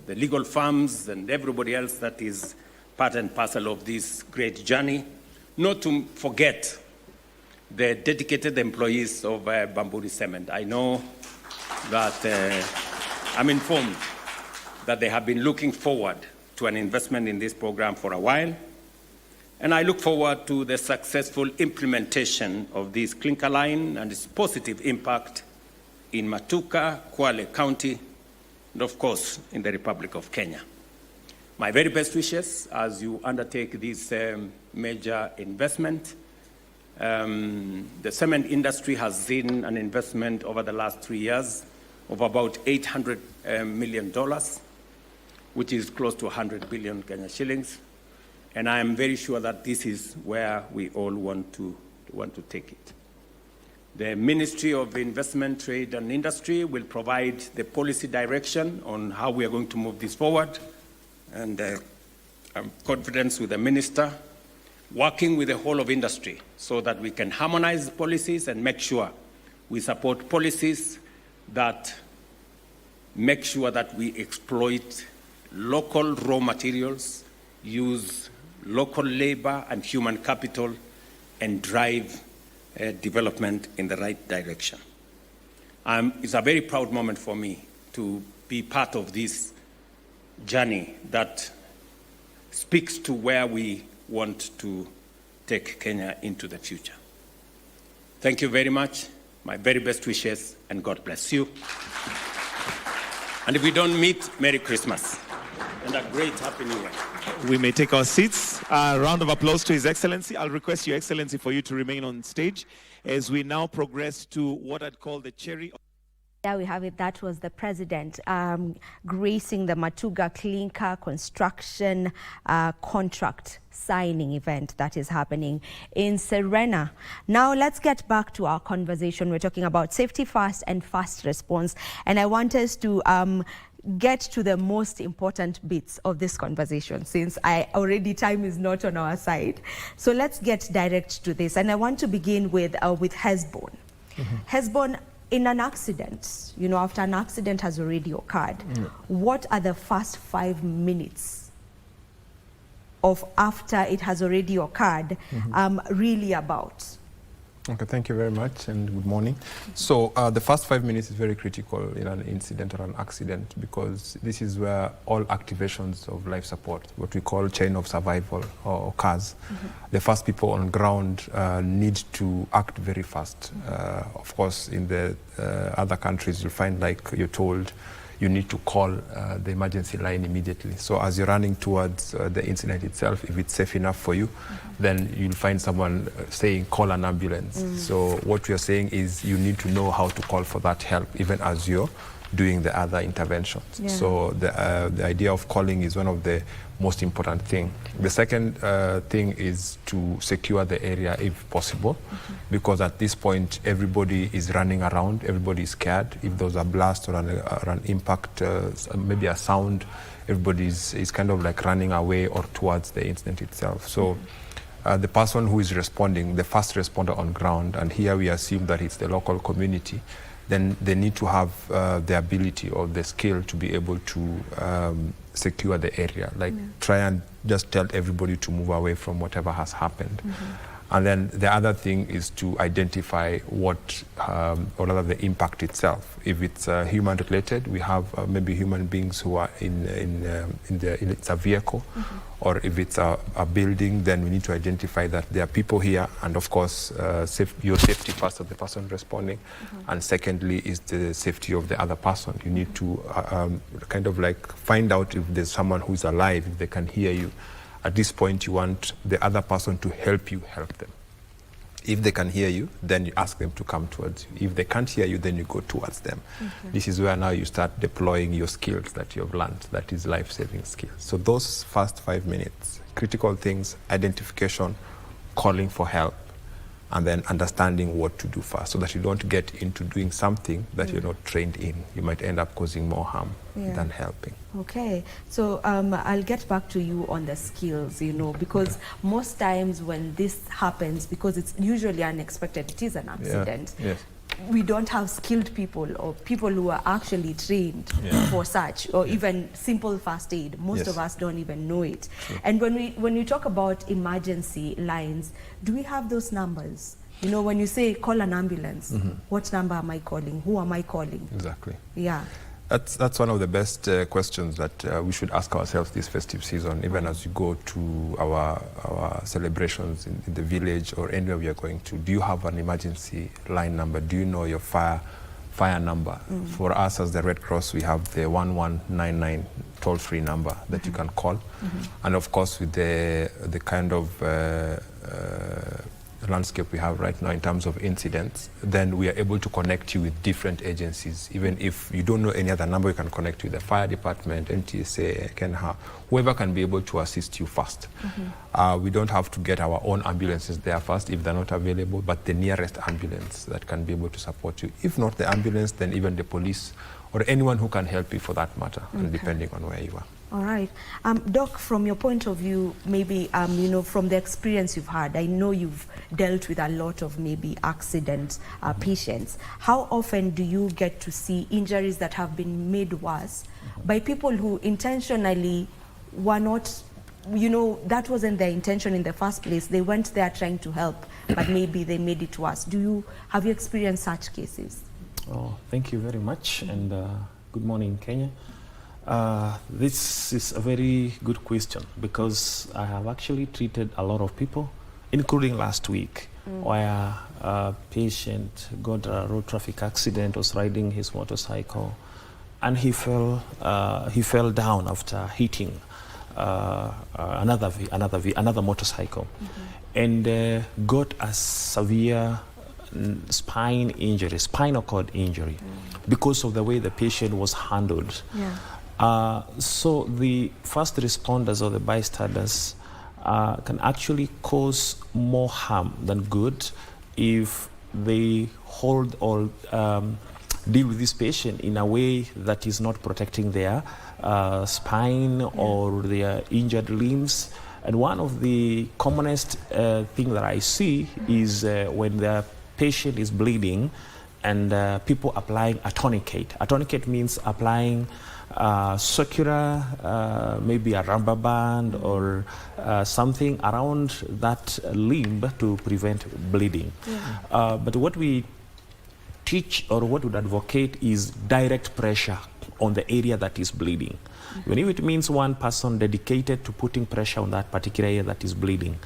legal firms and everybody else that is part and parcel of this great journey. Not to forget the dedicated employees of Bamburi Cement. I know that I'm informed that they have been looking forward to an investment in this program for a while, and I look forward to the successful implementation of this clinker line and its positive impact in Matuka, Kwale County, and of course in the Republic of Kenya. My very best wishes as you undertake this major investment. The cement industry has seen an investment over the last 3 years of about $800 million, which is close to 100 billion Kenya shillings. And I am very sure that this is where we all want to take it. The Ministry of Investment, Trade and Industry will provide the policy direction on how we are going to move this forward. And I'm confident with the Minister, working with the whole of industry so that we can harmonize policies and make sure we support policies that make sure that we exploit local raw materials, use local labor and human capital, and drive development in the right direction. It's a very proud moment for me to be part of this journey that speaks to where we want to take Kenya into the future. Thank you very much. My very best wishes, and God bless you. And if we don't meet, Merry Christmas. and a great happy new year. We may take our seats. A round of applause to His Excellency. I'll request Your Excellency for you to remain on stage as we now progress to what I'd call the cherry. There we have it. That was the president gracing the Matuga Clinker construction contract signing event that is happening in Serena. Now let's get back to our conversation. We're talking about safety first and fast response. And I want us to get to the most important bits of this conversation, since time is not on our side. So let's get direct to this. And I want to begin with Hesbon. Hesbon, in an accident, after an accident has already occurred, what are the first 5 minutes of after it has already occurred really about? Okay, thank you very much and good morning. So the first 5 minutes is very critical in an incident or an accident, because this is where all activations of life support, what we call chain of survival, occurs. The first people on ground need to act very fast. Of course, in the other countries, you'll find, like you're told, you need to call the emergency line immediately. So as you're running towards the incident itself, if it's safe enough for you, then you'll find someone saying, call an ambulance. So what we are saying is you need to know how to call for that help, even as you're doing the other interventions. So the idea of calling is one of the most important thing. The second thing is to secure the area if possible, because at this point everybody is running around, everybody is scared. If there's a blast or an impact, maybe a sound, everybody is kind of like running away or towards the incident itself. So the person who is responding, the first responder on ground, and here we assume that it's the local community, then they need to have the ability or the skill to be able to secure the area. Like try and just tell everybody to move away from whatever has happened. And then the other thing is to identify what, or rather the impact itself. If it's human related, we have maybe human beings who are in it's a vehicle, or if it's a building, then we need to identify that there are people here, and of course, your safety first of the person responding, and secondly is the safety of the other person. You need to kind of like find out if there's someone who's alive, if they can hear you. At this point, you want the other person to help you help them. If they can hear you, then you ask them to come towards you. If they can't hear you, then you go towards them. This is where now you start deploying your skills that you've learned, that is life-saving skills. So those first 5 minutes, critical things, identification, calling for help, and then understanding what to do first, so that you don't get into doing something that you're not trained in. You might end up causing more harm than helping. Okay, so I'll get back to you on the skills, because most times when this happens, because it's usually unexpected, it is an accident. We don't have skilled people or people who are actually trained for such, or even simple first aid. Most of us don't even know it. And when we talk about emergency lines, do we have those numbers? When you say call an ambulance, what number am I calling? Who am I calling? Exactly. Yeah. That's one of the best questions that we should ask ourselves this festive season, even as you go to our celebrations in the village or anywhere we are going to. Do you have an emergency line number? Do you know your fire number? For us as the Red Cross, we have the 1199 toll-free number that you can call. And of course, with the kind of landscape we have right now in terms of incidents, then we are able to connect you with different agencies. Even if you don't know any other number, you can connect with the fire department, NTSA, KENHA, whoever can be able to assist you first. We don't have to get our own ambulances there first if they're not available, but the nearest ambulance that can be able to support you. If not the ambulance, then even the police or anyone who can help you for that matter, and depending on where you are. All right. Doc, from your point of view, maybe, from the experience you've had, I know you've dealt with a lot of maybe accident patients. How often do you get to see injuries that have been made worse by people who intentionally were not, that wasn't their intention in the first place. They went there trying to help, but maybe they made it worse. Have you experienced such cases? Oh, thank you very much, and good morning, Kenya. This is a very good question, because I have actually treated a lot of people, including last week, where a patient got a road traffic accident, was riding his motorcycle, and he fell down after hitting another motorcycle, and got a severe spinal cord injury, because of the way the patient was handled. So the first responders or the bystanders can actually cause more harm than good if they hold or deal with this patient in a way that is not protecting their spine or their injured limbs. And one of the commonest thing that I see is when the patient is bleeding and people applying a tourniquet. A tourniquet means applying circular, maybe a rubber band or something around that limb to prevent bleeding. But what we teach or what would advocate is direct pressure on the area that is bleeding. Even if it means one person dedicated to putting pressure on that particular area that is bleeding.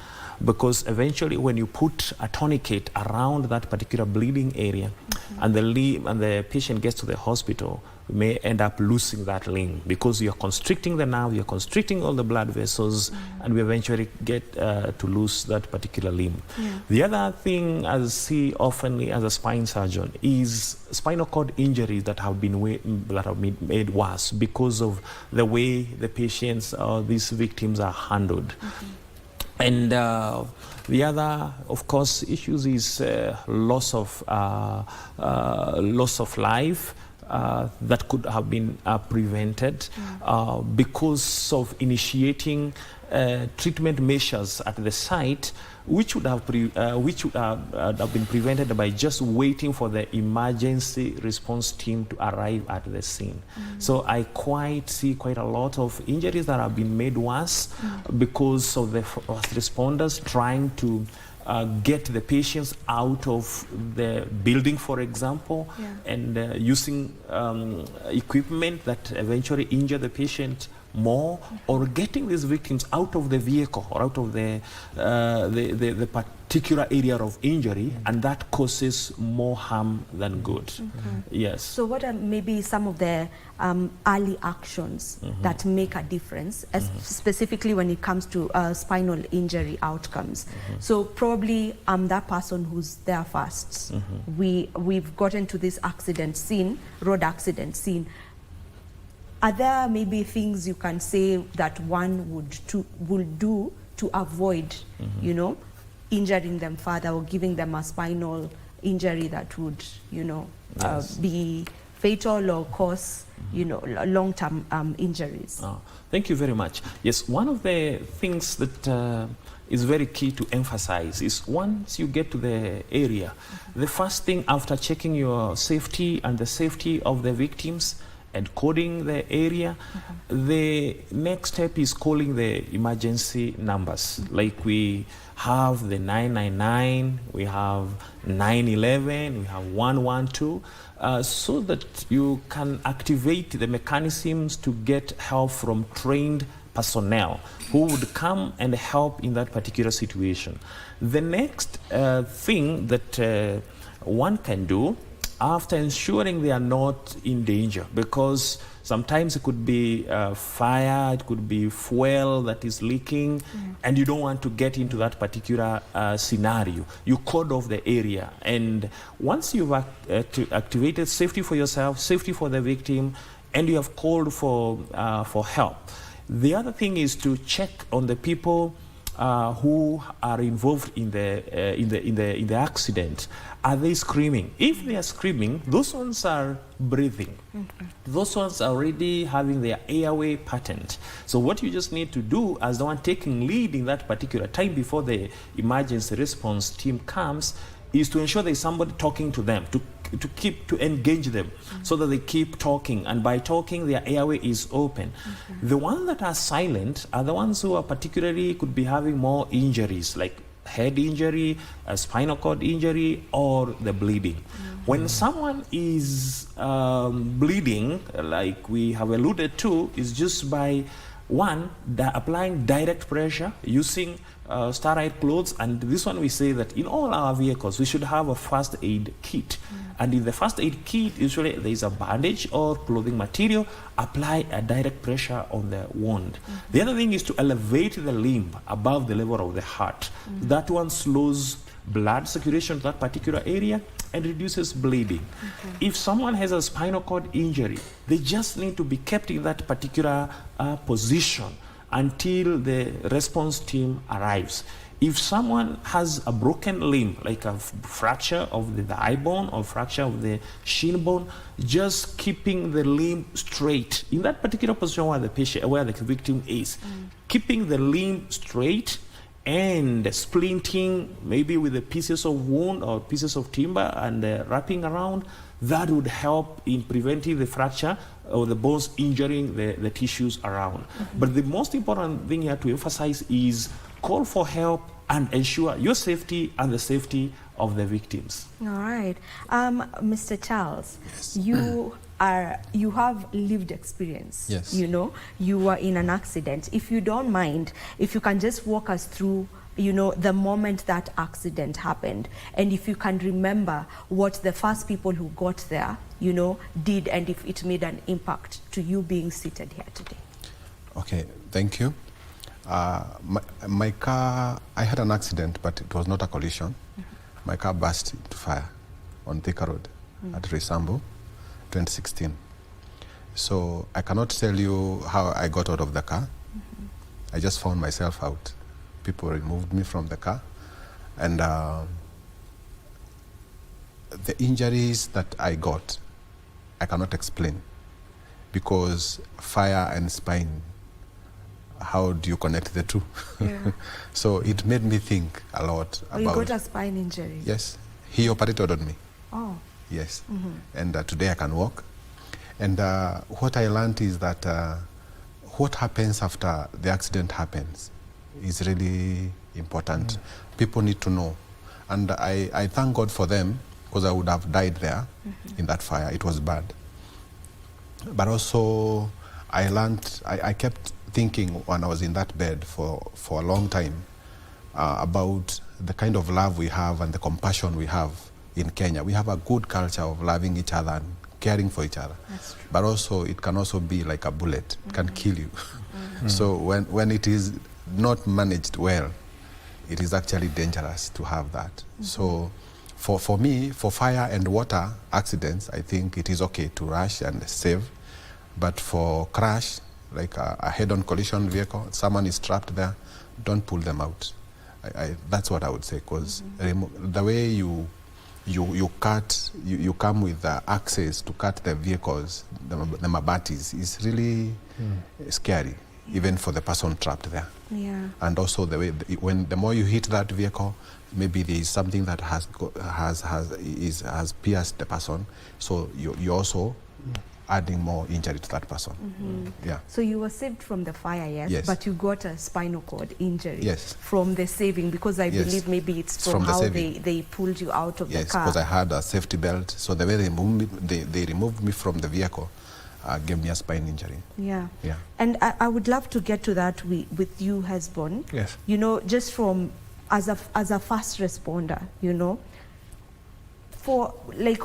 Because eventually when you put a tourniquet around that particular bleeding area and the patient gets to the hospital, we may end up losing that limb because you're constricting the nerve, you're constricting all the blood vessels, and we eventually get to lose that particular limb. The other thing I see often as a spine surgeon is spinal cord injuries that have been made worse because of the way the patients or these victims are handled. And the other, of course, issues is loss of life that could have been prevented because of initiating treatment measures at the site, which would have been prevented by just waiting for the emergency response team to arrive at the scene. So I see quite a lot of injuries that have been made worse because of the first responders trying to get the patients out of the building, for example, and using equipment that eventually injure the patient more, or getting these victims out of the vehicle or out of the particular area of injury, and that causes more harm than good. Yes. So what are maybe some of the early actions that make a difference, specifically when it comes to spinal injury outcomes? So probably I'm that person who's there first. We've gotten to this accident scene, road accident scene. Are there maybe things you can say that one would do to avoid, you know, injuring them further or giving them a spinal injury that would, you know, be fatal or cause, you know, long-term injuries? Thank you very much. Yes, one of the things that is very key to emphasize is once you get to the area, the first thing after checking your safety and the safety of the victims and coding the area, the next step is calling the emergency numbers. Like we have the 999, we have 911, we have 112, so that you can activate the mechanisms to get help from trained personnel who would come and help in that particular situation. The next thing that one can do after ensuring they are not in danger, because sometimes it could be fire, it could be fuel that is leaking, and you don't want to get into that particular scenario. You code off the area, and once you've activated safety for yourself, safety for the victim, and you have called for help, the other thing is to check on the people who are involved in the accident. Are they screaming? If they are screaming, those ones are breathing. Those ones are already having their airway patterned. So what you just need to do as the one taking lead in that particular time before the emergency response team comes is to ensure there is somebody talking to them, to engage them so that they keep talking, and by talking their airway is open. The ones that are silent are the ones who are particularly could be having more injuries, like head injury, a spinal cord injury, or the bleeding. When someone is bleeding, like we have alluded to, is just by applying direct pressure using sterile clothes. And this one we say that in all our vehicles we should have a first aid kit, And in the first aid kit, usually there is a bandage or clothing material, apply a direct pressure on the wound. The other thing is to elevate the limb above the level of the heart. That one slows blood circulation to that particular area and reduces bleeding. If someone has a spinal cord injury, they just need to be kept in that particular position until the response team arrives. If someone has a broken limb, like a fracture of the thigh bone or fracture of the shin bone, just keeping the limb straight in that particular position where the patient, where the victim is, keeping the limb straight and splinting maybe with the pieces of wound or pieces of timber and wrapping around, that would help in preventing the fracture or the bones injuring the tissues around. But the most important thing here to emphasize is call for help and ensure your safety and the safety of the victims. All right. Mr. Charles, you have lived experience. Yes. You know, you were in an accident. If you don't mind, if you can just walk us through, you know, the moment that accident happened, and if you can remember what the first people who got there, you know, did, and if it made an impact to you being seated here today. Okay, thank you. My car, I had an accident, but it was not a collision. My car burst into fire on Thika Road at Resambo, 2016. So I cannot tell you how I got out of the car. I just found myself out. People removed me from the car, and the injuries that I got, I cannot explain, because fire and spine, how do you connect the two? Yeah. So it made me think a lot about... You got a spine injury? Yes. He operated on me. Oh. Yes. And today I can walk. And what I learned is that what happens after the accident happens is really important. People need to know. And I thank God for them, because I would have died there in that fire. It was bad. But also I learned, I kept thinking when I was in that bed for a long time about the kind of love we have and the compassion we have in Kenya. We have a good culture of loving each other and caring for each other. That's true. But also it can also be like a bullet. It can kill you. So when it is not managed well, it is actually dangerous to have that. So for me, for fire and water accidents, I think it is okay to rush and save. But for crash, like a head-on collision vehicle, someone is trapped there, don't pull them out. That's what I would say, because the way you cut, you come with the axes to cut the vehicles, the mabatis, is really scary, even for the person trapped there. Yeah. And also the way, the more you hit that vehicle, maybe there is something that has pierced the person, so you also adding more injury to that person. Yeah. So you were saved from the fire, yes? Yes. But you got a spinal cord injury. Yes. From the saving, because I believe maybe it's from how they pulled you out of the car. Yes, because I had a safety belt. So the way they removed me from the vehicle gave me a spine injury. Yeah. Yeah. And I would love to get to that with you, Hesbon. Yes. You know, just from, as a fast responder, you know, for like,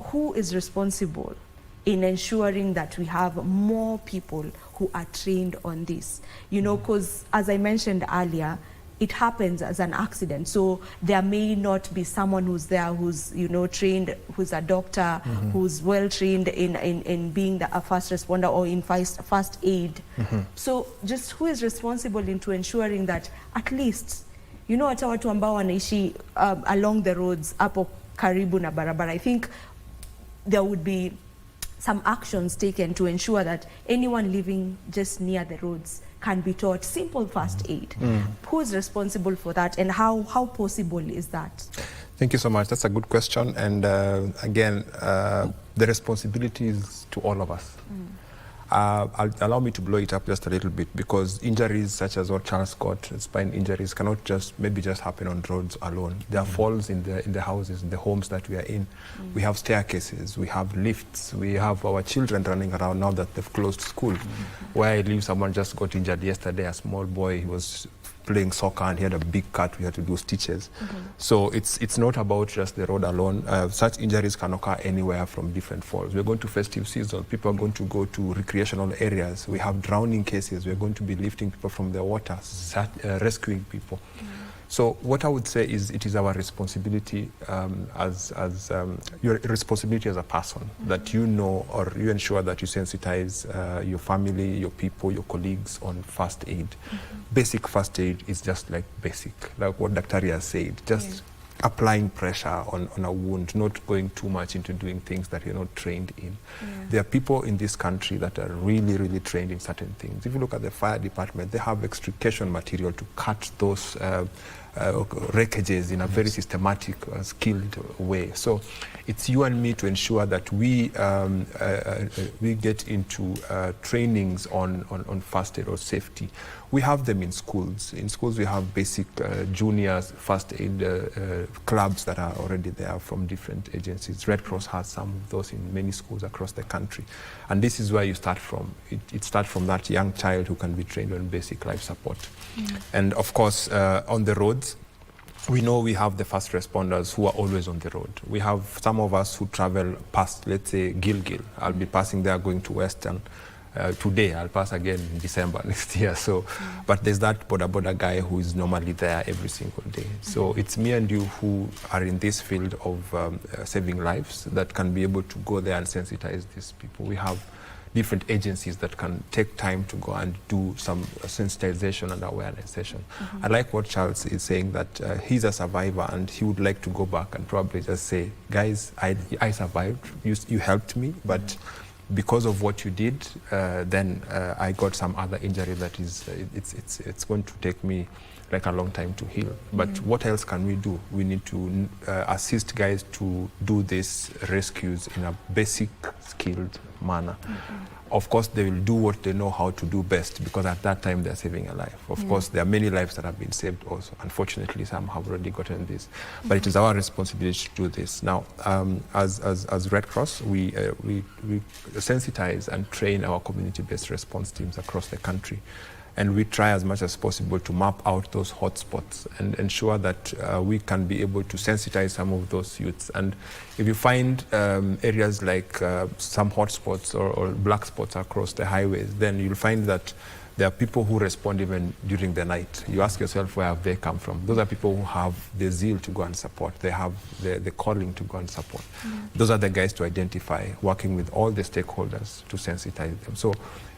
who is responsible in ensuring that we have more people who are trained on this? You know, because as I mentioned earlier, it happens as an accident. So there may not be someone who's there who's, you know, trained, who's a doctor, who's well trained in being a fast responder or in first aid. So just who is responsible into ensuring that at least, you know, hata watu ambao wanaishi along the roads, hapo karibu na barabara, I think there would be some actions taken to ensure that anyone living just near the roads can be taught simple first aid. Who is responsible for that, and how possible is that? Thank you so much. That's a good question. And again, the responsibility is to all of us. Allow me to blow it up just a little bit, because injuries such as what Charles got, spine injuries, cannot just happen on roads alone. There are falls in the houses, in the homes that we are in. We have staircases, we have lifts, we have our children running around now that they've closed school. Where I live, someone just got injured yesterday, a small boy. He was playing soccer and he had a big cut, we had to do stitches. So it's not about just the road alone. Such injuries can occur anywhere from different falls. We're going to festive season. People are going to go to recreational areas. We have drowning cases. We're going to be lifting people from the water, rescuing people. So what I would say is it is our responsibility your responsibility as a person that you know or you ensure that you sensitize your family, your people, your colleagues on first aid. Basic first aid is just like basic, like what Dr. has said, just applying pressure on a wound, not going too much into doing things that you're not trained in. There are people in this country that are really, really trained in certain things. If you look at the fire department, they have extrication material to cut those wreckages in a very systematic, skilled way. So it's you and me to ensure that we get into trainings on first aid or safety. We have them in schools. In schools we have basic juniors first aid clubs that are already there from different agencies. Red Cross has some of those in many schools across the country. And this is where you start from. It starts from that young child who can be trained on basic life support. And of course, on the roads, we know we have the first responders who are always on the road. We have some of us who travel past, let's say, Gilgil. I'll be passing there going to Western. Today, I'll pass again in December next year. So, but there's that border guy who is normally there every single day. So it's me and you who are in this field of saving lives that can be able to go there and sensitize these people. We have different agencies that can take time to go and do some sensitization and awareness session. I like what Charles is saying, that he's a survivor and he would like to go back and probably just say, guys, I survived, you helped me, but because of what you did, then I got some other injury that is, it's going to take me like a long time to heal. But what else can we do? We need to assist guys to do these rescues in a basic, skilled manner. Of course, they will do what they know how to do best, because at that time they're saving a life. Of course, there are many lives that have been saved also. Unfortunately, some have already gotten this. But it is our responsibility to do this. Now, as Red Cross, we sensitize and train our community-based response teams across the country. And we try as much as possible to map out those hotspots and ensure that we can be able to sensitize some of those youths. And if you find areas like some hotspots or black spots across the highways, then you'll find that there are people who respond even during the night. You ask yourself, where have they come from? Those are people who have the zeal to go and support. They have the calling to go and support. Those are the guys to identify, working with all the stakeholders to sensitize them. So,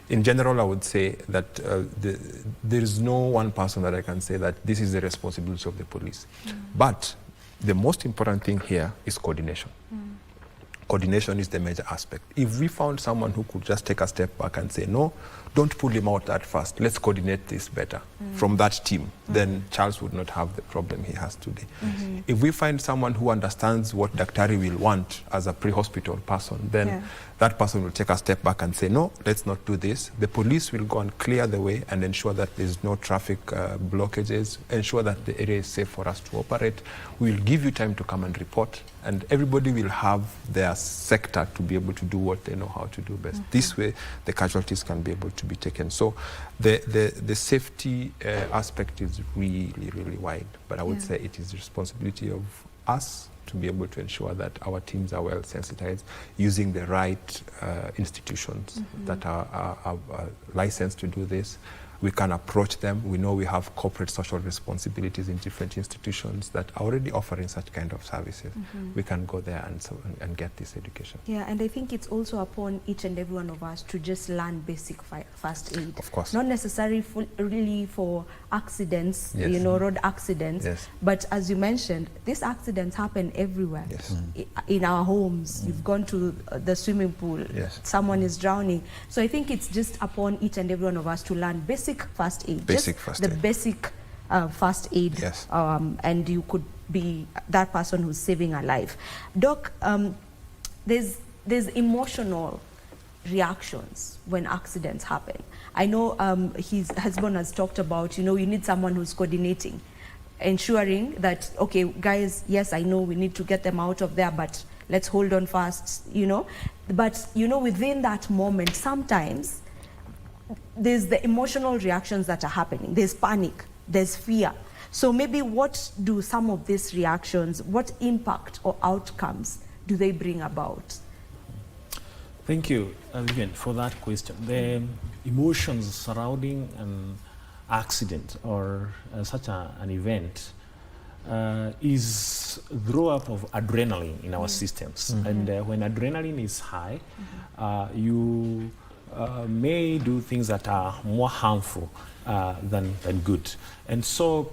in general, I would say that there is no one person that I can say that this is the responsibility of the police. But the most important thing here is coordination. Coordination is the major aspect. If we found someone who could just take a step back and say, no, don't pull him out at first, let's coordinate this better from that team, then Charles would not have the problem he has today. If we find someone who understands what Daktari will want as a pre-hospital person, then that person will take a step back and say, no, let's not do this. The police will go and clear the way and ensure that there's no traffic blockages, ensure that the area is safe for us to operate. We'll give you time to come and report, and everybody will have their sector to be able to do what they know how to do best. This way, the casualties can be able to be taken. So the safety aspect is really, really wide, but I would say it is the responsibility of us to be able to ensure that our teams are well sensitized, using the right institutions that are licensed to do this. We can approach them. We know we have corporate social responsibilities in different institutions that are already offering such kind of services. We can go there and get this education. Yeah, and I think it's also upon each and every one of us to just learn basic first aid. Of course. Not necessarily really for accidents, you know, road accidents, but as you mentioned, these accidents happen everywhere. In our homes, you've gone to the swimming pool, someone is drowning. So I think it's just upon each and every one of us to learn basic first aid. Basic first aid, and you could be that person who's saving a life. Doc, there's emotional reactions when accidents happen. I know his husband has talked about, you know, you need someone who's coordinating, ensuring that, okay, guys, yes, I know we need to get them out of there, but let's hold on fast, you know. But, you know, within that moment, sometimes there's the emotional reactions that are happening. There's panic. there's fear. So maybe what do some of these reactions, what impact or outcomes do they bring about? Thank you, Vivian, for that question. The emotions surrounding an accident or such an event is throw up of adrenaline in our systems. And when adrenaline is high, you may do things that are more harmful than good. And so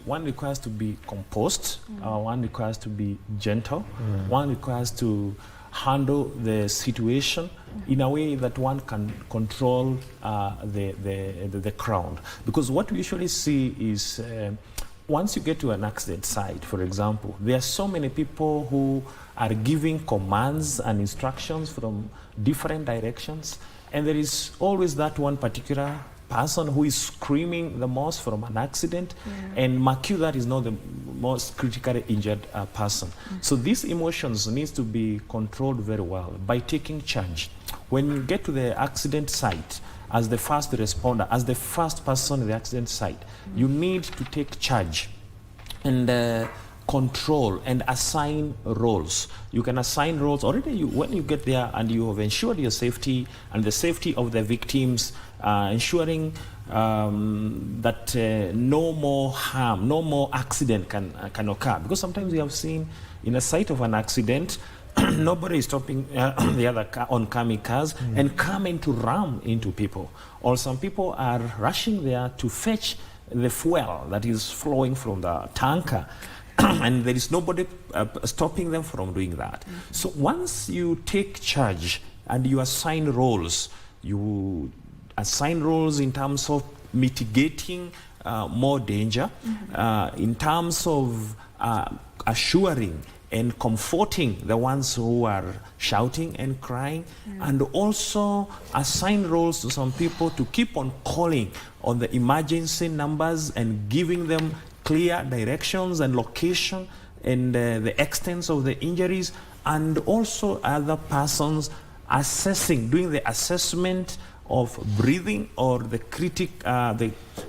one requires to be composed, one requires to be gentle, one requires to handle the situation in a way that one can control the crowd. Because what we usually see is once you get to an accident site, for example, there are so many people who are giving commands and instructions from different directions, and there is always that one particular person who is screaming the most from an accident, and mark you that is not the most critically injured person. So these emotions needs to be controlled very well by taking charge. When you get to the accident site, as the first responder, as the first person at the accident site, you need to take charge and control and assign roles. You can assign roles already when you get there, and you have ensured your safety and the safety of the victims, ensuring that no more harm, no more accident can occur. Because sometimes we have seen in a site of an accident, nobody is stopping the other oncoming cars and coming to ram into people. Or some people are rushing there to fetch the fuel that is flowing from the tanker. And there is nobody stopping them from doing that. So once you take charge and you assign roles, you assign roles in terms of mitigating more danger, in terms of assuring and comforting the ones who are shouting and crying, and also assign roles to some people to keep on calling on the emergency numbers and giving them clear directions and location and the extent of the injuries, and also other persons assessing, doing the assessment of breathing or the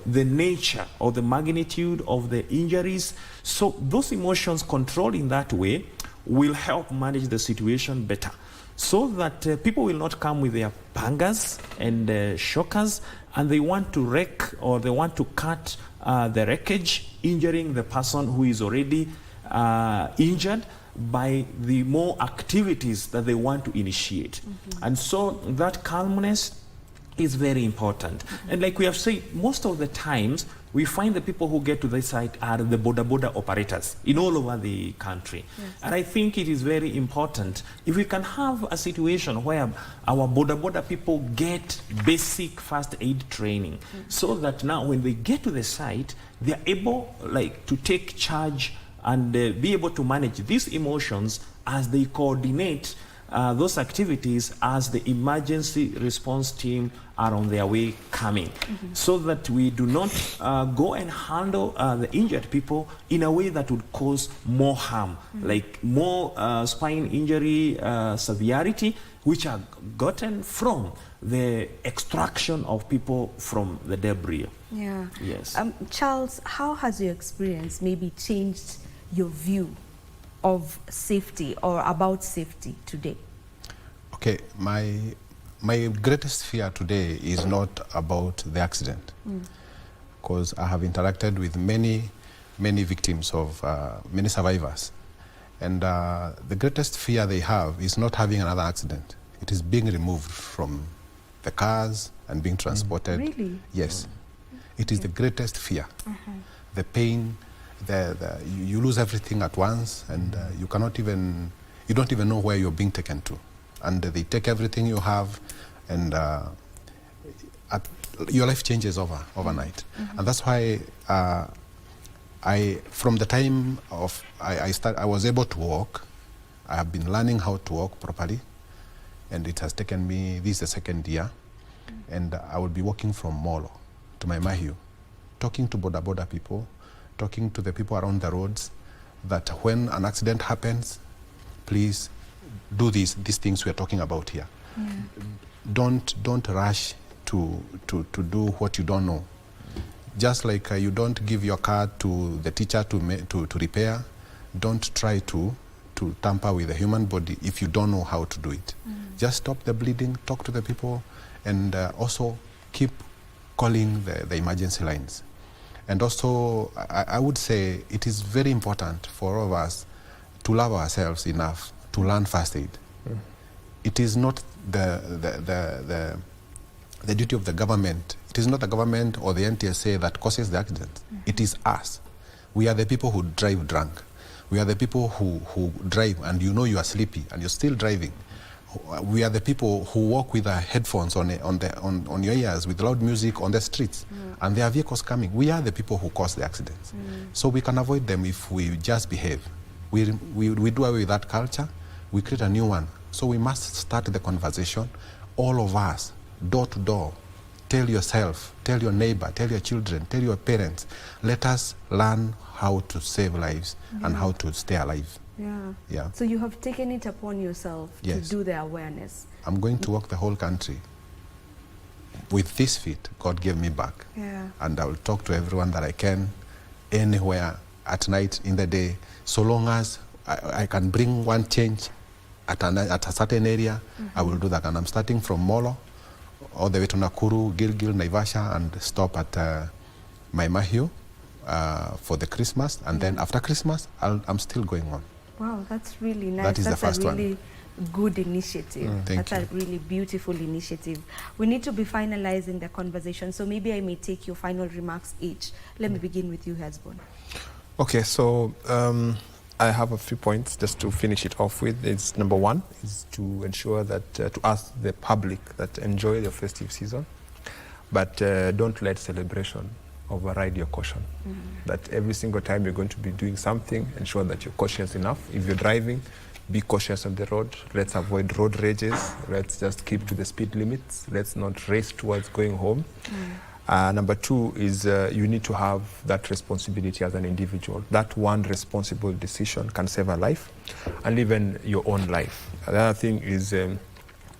the nature or the magnitude of the injuries. So those emotions controlled in that way will help manage the situation better, so that people will not come with their pangas and shockers, and they want to wreck or they want to cut the wreckage, injuring the person who is already injured by the more activities that they want to initiate. And so that calmness is very important. And like we have said, most of the times we find the people who get to the site are the border operators in all over the country. And I think it is very important if we can have a situation where our border people get basic first aid training, so that now when they get to the site, they are able to take charge and be able to manage these emotions as they coordinate those activities as the emergency response team are on their way coming, so that we do not go and handle the injured people in a way that would cause more harm, like more spine injury severity, which are gotten from the extraction of people from the debris. Yeah. Yes. Charles, how has your experience maybe changed your view of safety or about safety today? Okay, my greatest fear today is not about the accident, because I have interacted with many victims of many survivors, and the greatest fear they have is not having another accident. It is being removed from the cars and being transported. Really? Yes, it is the greatest fear. The pain, you lose everything at once, and you don't even know where you're being taken to, and they take everything you have, and your life changes overnight. And that's why from the time of I was able to walk. I have been learning how to walk properly, and it has taken me, this is the second year, and I will be walking from Molo to my Mahiu, talking to border people, talking to the people around the roads, that when an accident happens, please do these things we are talking about here. Don't rush to do what you don't know. Just like you don't give your car to the teacher to repair, don't try to tamper with the human body if you don't know how to do it. Just stop the bleeding, talk to the people, and also keep calling the emergency lines. And also, I would say it is very important for all of us to love ourselves enough to learn first aid. It is not the duty of the government. It is not the government or the NTSA that causes the accident. It is us. We are the people who drive drunk. We are the people who drive and you know you are sleepy and you're still driving. We are the people who walk with our headphones on your ears with loud music on the streets, and there are vehicles coming. We are the people who cause the accidents. So we can avoid them if we just behave. We do away with that culture, we create a new one. So we must start the conversation, all of us, door to door. Tell yourself, tell your neighbor, tell your children, tell your parents. Let us learn how to save lives and how to stay alive. Yeah. So you have taken it upon yourself to do the awareness. I'm going to walk the whole country. With this feet, God gave me back. And I will talk to everyone that I can, anywhere, at night, in the day, so long as I can bring one change at a certain area, I will do that. And I'm starting from Molo, all the way to Nakuru, Gilgil, Naivasha, and stop at Maimahio for the Christmas. And then after Christmas, I'm still going on. Wow, that's really nice. That is that's the first a really one. Good initiative. Thank That's you. a really beautiful initiative. We need to be finalizing the conversation, so maybe I may take your final remarks each. Let me begin with you, Hezbon. Okay, so I have a few points just to finish it off with. It's number one is to ensure that to ask the public that enjoy the festive season, but don't let celebration override your caution. That every single time you're going to be doing something, ensure that you're cautious enough. If you're driving, be cautious on the road. Let's avoid road rages. Let's just keep to the speed limits. Let's not race towards going home. Number two is you need to have that responsibility as an individual. That one responsible decision can save a life and even your own life. The other thing is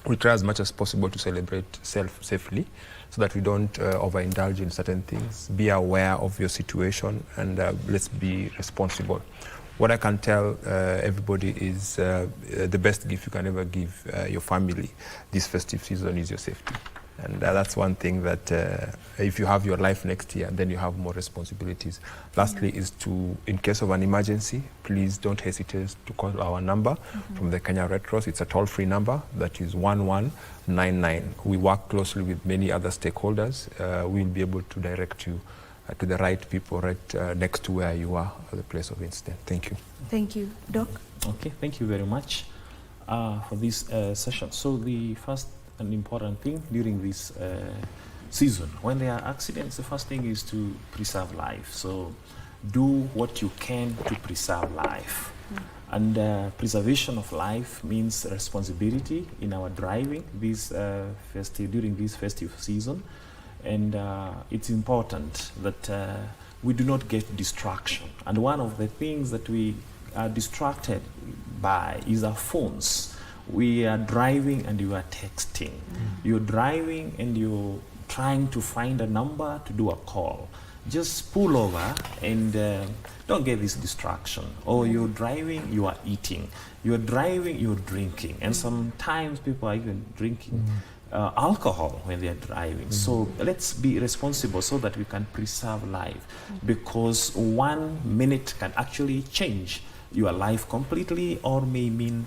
we try as much as possible to celebrate safely so that we don't overindulge in certain things. Be aware of your situation and let's be responsible. What I can tell everybody is the best gift you can ever give your family this festive season is your safety. And that's one thing that if you have your life next year, then you have more responsibilities. Lastly is to, in case of an emergency, please don't hesitate to call our number from the Kenya Red Cross. It's a toll-free number that is 1199. We work closely with many other stakeholders. We'll be able to direct you to the right people right next to where you are at the place of incident. Thank you. Thank you. Doc? Okay, thank you very much for this session. So the first and important thing during this season, when there are accidents, the first thing is to preserve life. So do what you can to preserve life. And preservation of life means responsibility in our driving during this festive season. And it's important that we do not get distraction. And one of the things that we are distracted by is our phones. We are driving and you are texting. You're driving and you're trying to find a number to do a call. Just pull over and don't get this distraction. Or you're driving, you are eating. You're driving, you're drinking. And sometimes people are even drinking alcohol when they're driving. So let's be responsible so that we can preserve life, because 1 minute can actually change your life completely or may mean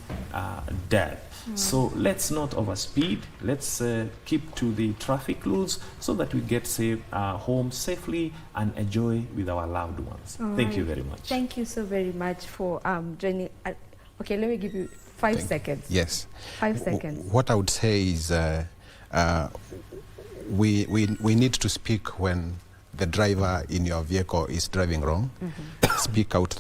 death. So let's not overspeed. Let's keep to the traffic rules so that we get home safely and enjoy with our loved ones. Thank you very much. Thank you so very much for joining. Okay, let me give you 5 seconds. Yes. 5 seconds. What I would say is we need to speak when the driver in your vehicle is driving wrong. Speak out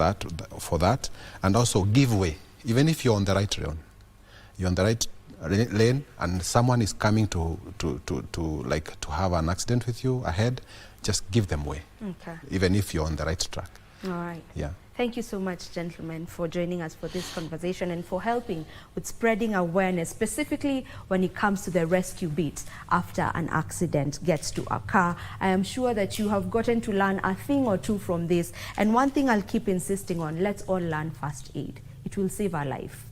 for that, and also give way. Even if you're on the right lane, you're on the right lane, and someone is coming to have an accident with you ahead, just give them way. Okay. Even if you're on the right track. All right. Yeah. Thank you so much, gentlemen, for joining us for this conversation and for helping with spreading awareness, specifically when it comes to the rescue bit after an accident gets to occur. I am sure that you have gotten to learn a thing or two from this. And one thing I'll keep insisting on, let's all learn first aid. It will save our life.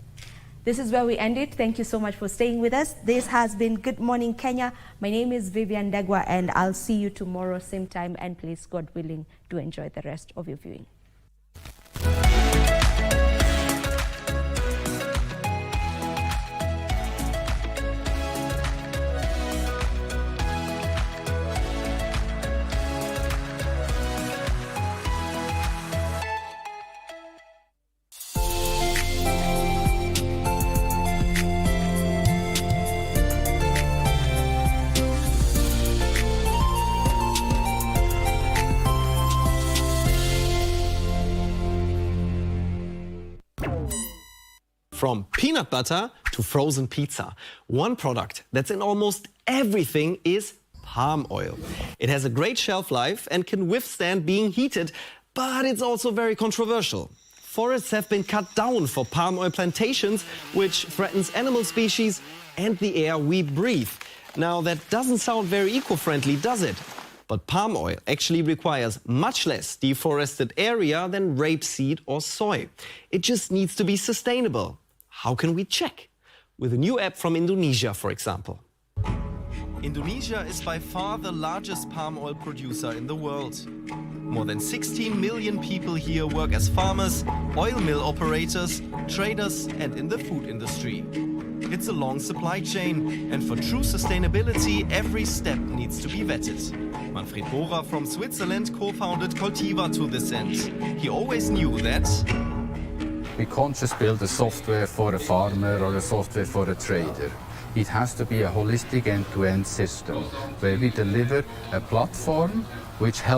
This is where we end it. Thank you so much for staying with us. This has been Good Morning Kenya. My name is Vivian Degwa, and I'll see you tomorrow, same time and place, God willing, to enjoy the rest of your viewing. From peanut butter to frozen pizza, one product that's in almost everything is palm oil. It has a great shelf life and can withstand being heated, but it's also very controversial. Forests have been cut down for palm oil plantations, which threatens animal species and the air we breathe. Now, that doesn't sound very eco-friendly, does it? But palm oil actually requires much less deforested area than rapeseed or soy. It just needs to be sustainable. How can we check? With a new app from Indonesia, for example. Indonesia is by far the largest palm oil producer in the world. More than 16 million people here work as farmers, oil mill operators, traders, and in the food industry. It's a long supply chain, and for true sustainability, every step needs to be vetted. Manfred Bohrer from Switzerland co-founded Coltiva to this end. He always knew that we can't just build a software for a farmer or a software for a trader. It has to be a holistic end-to-end system where we deliver a platform which helps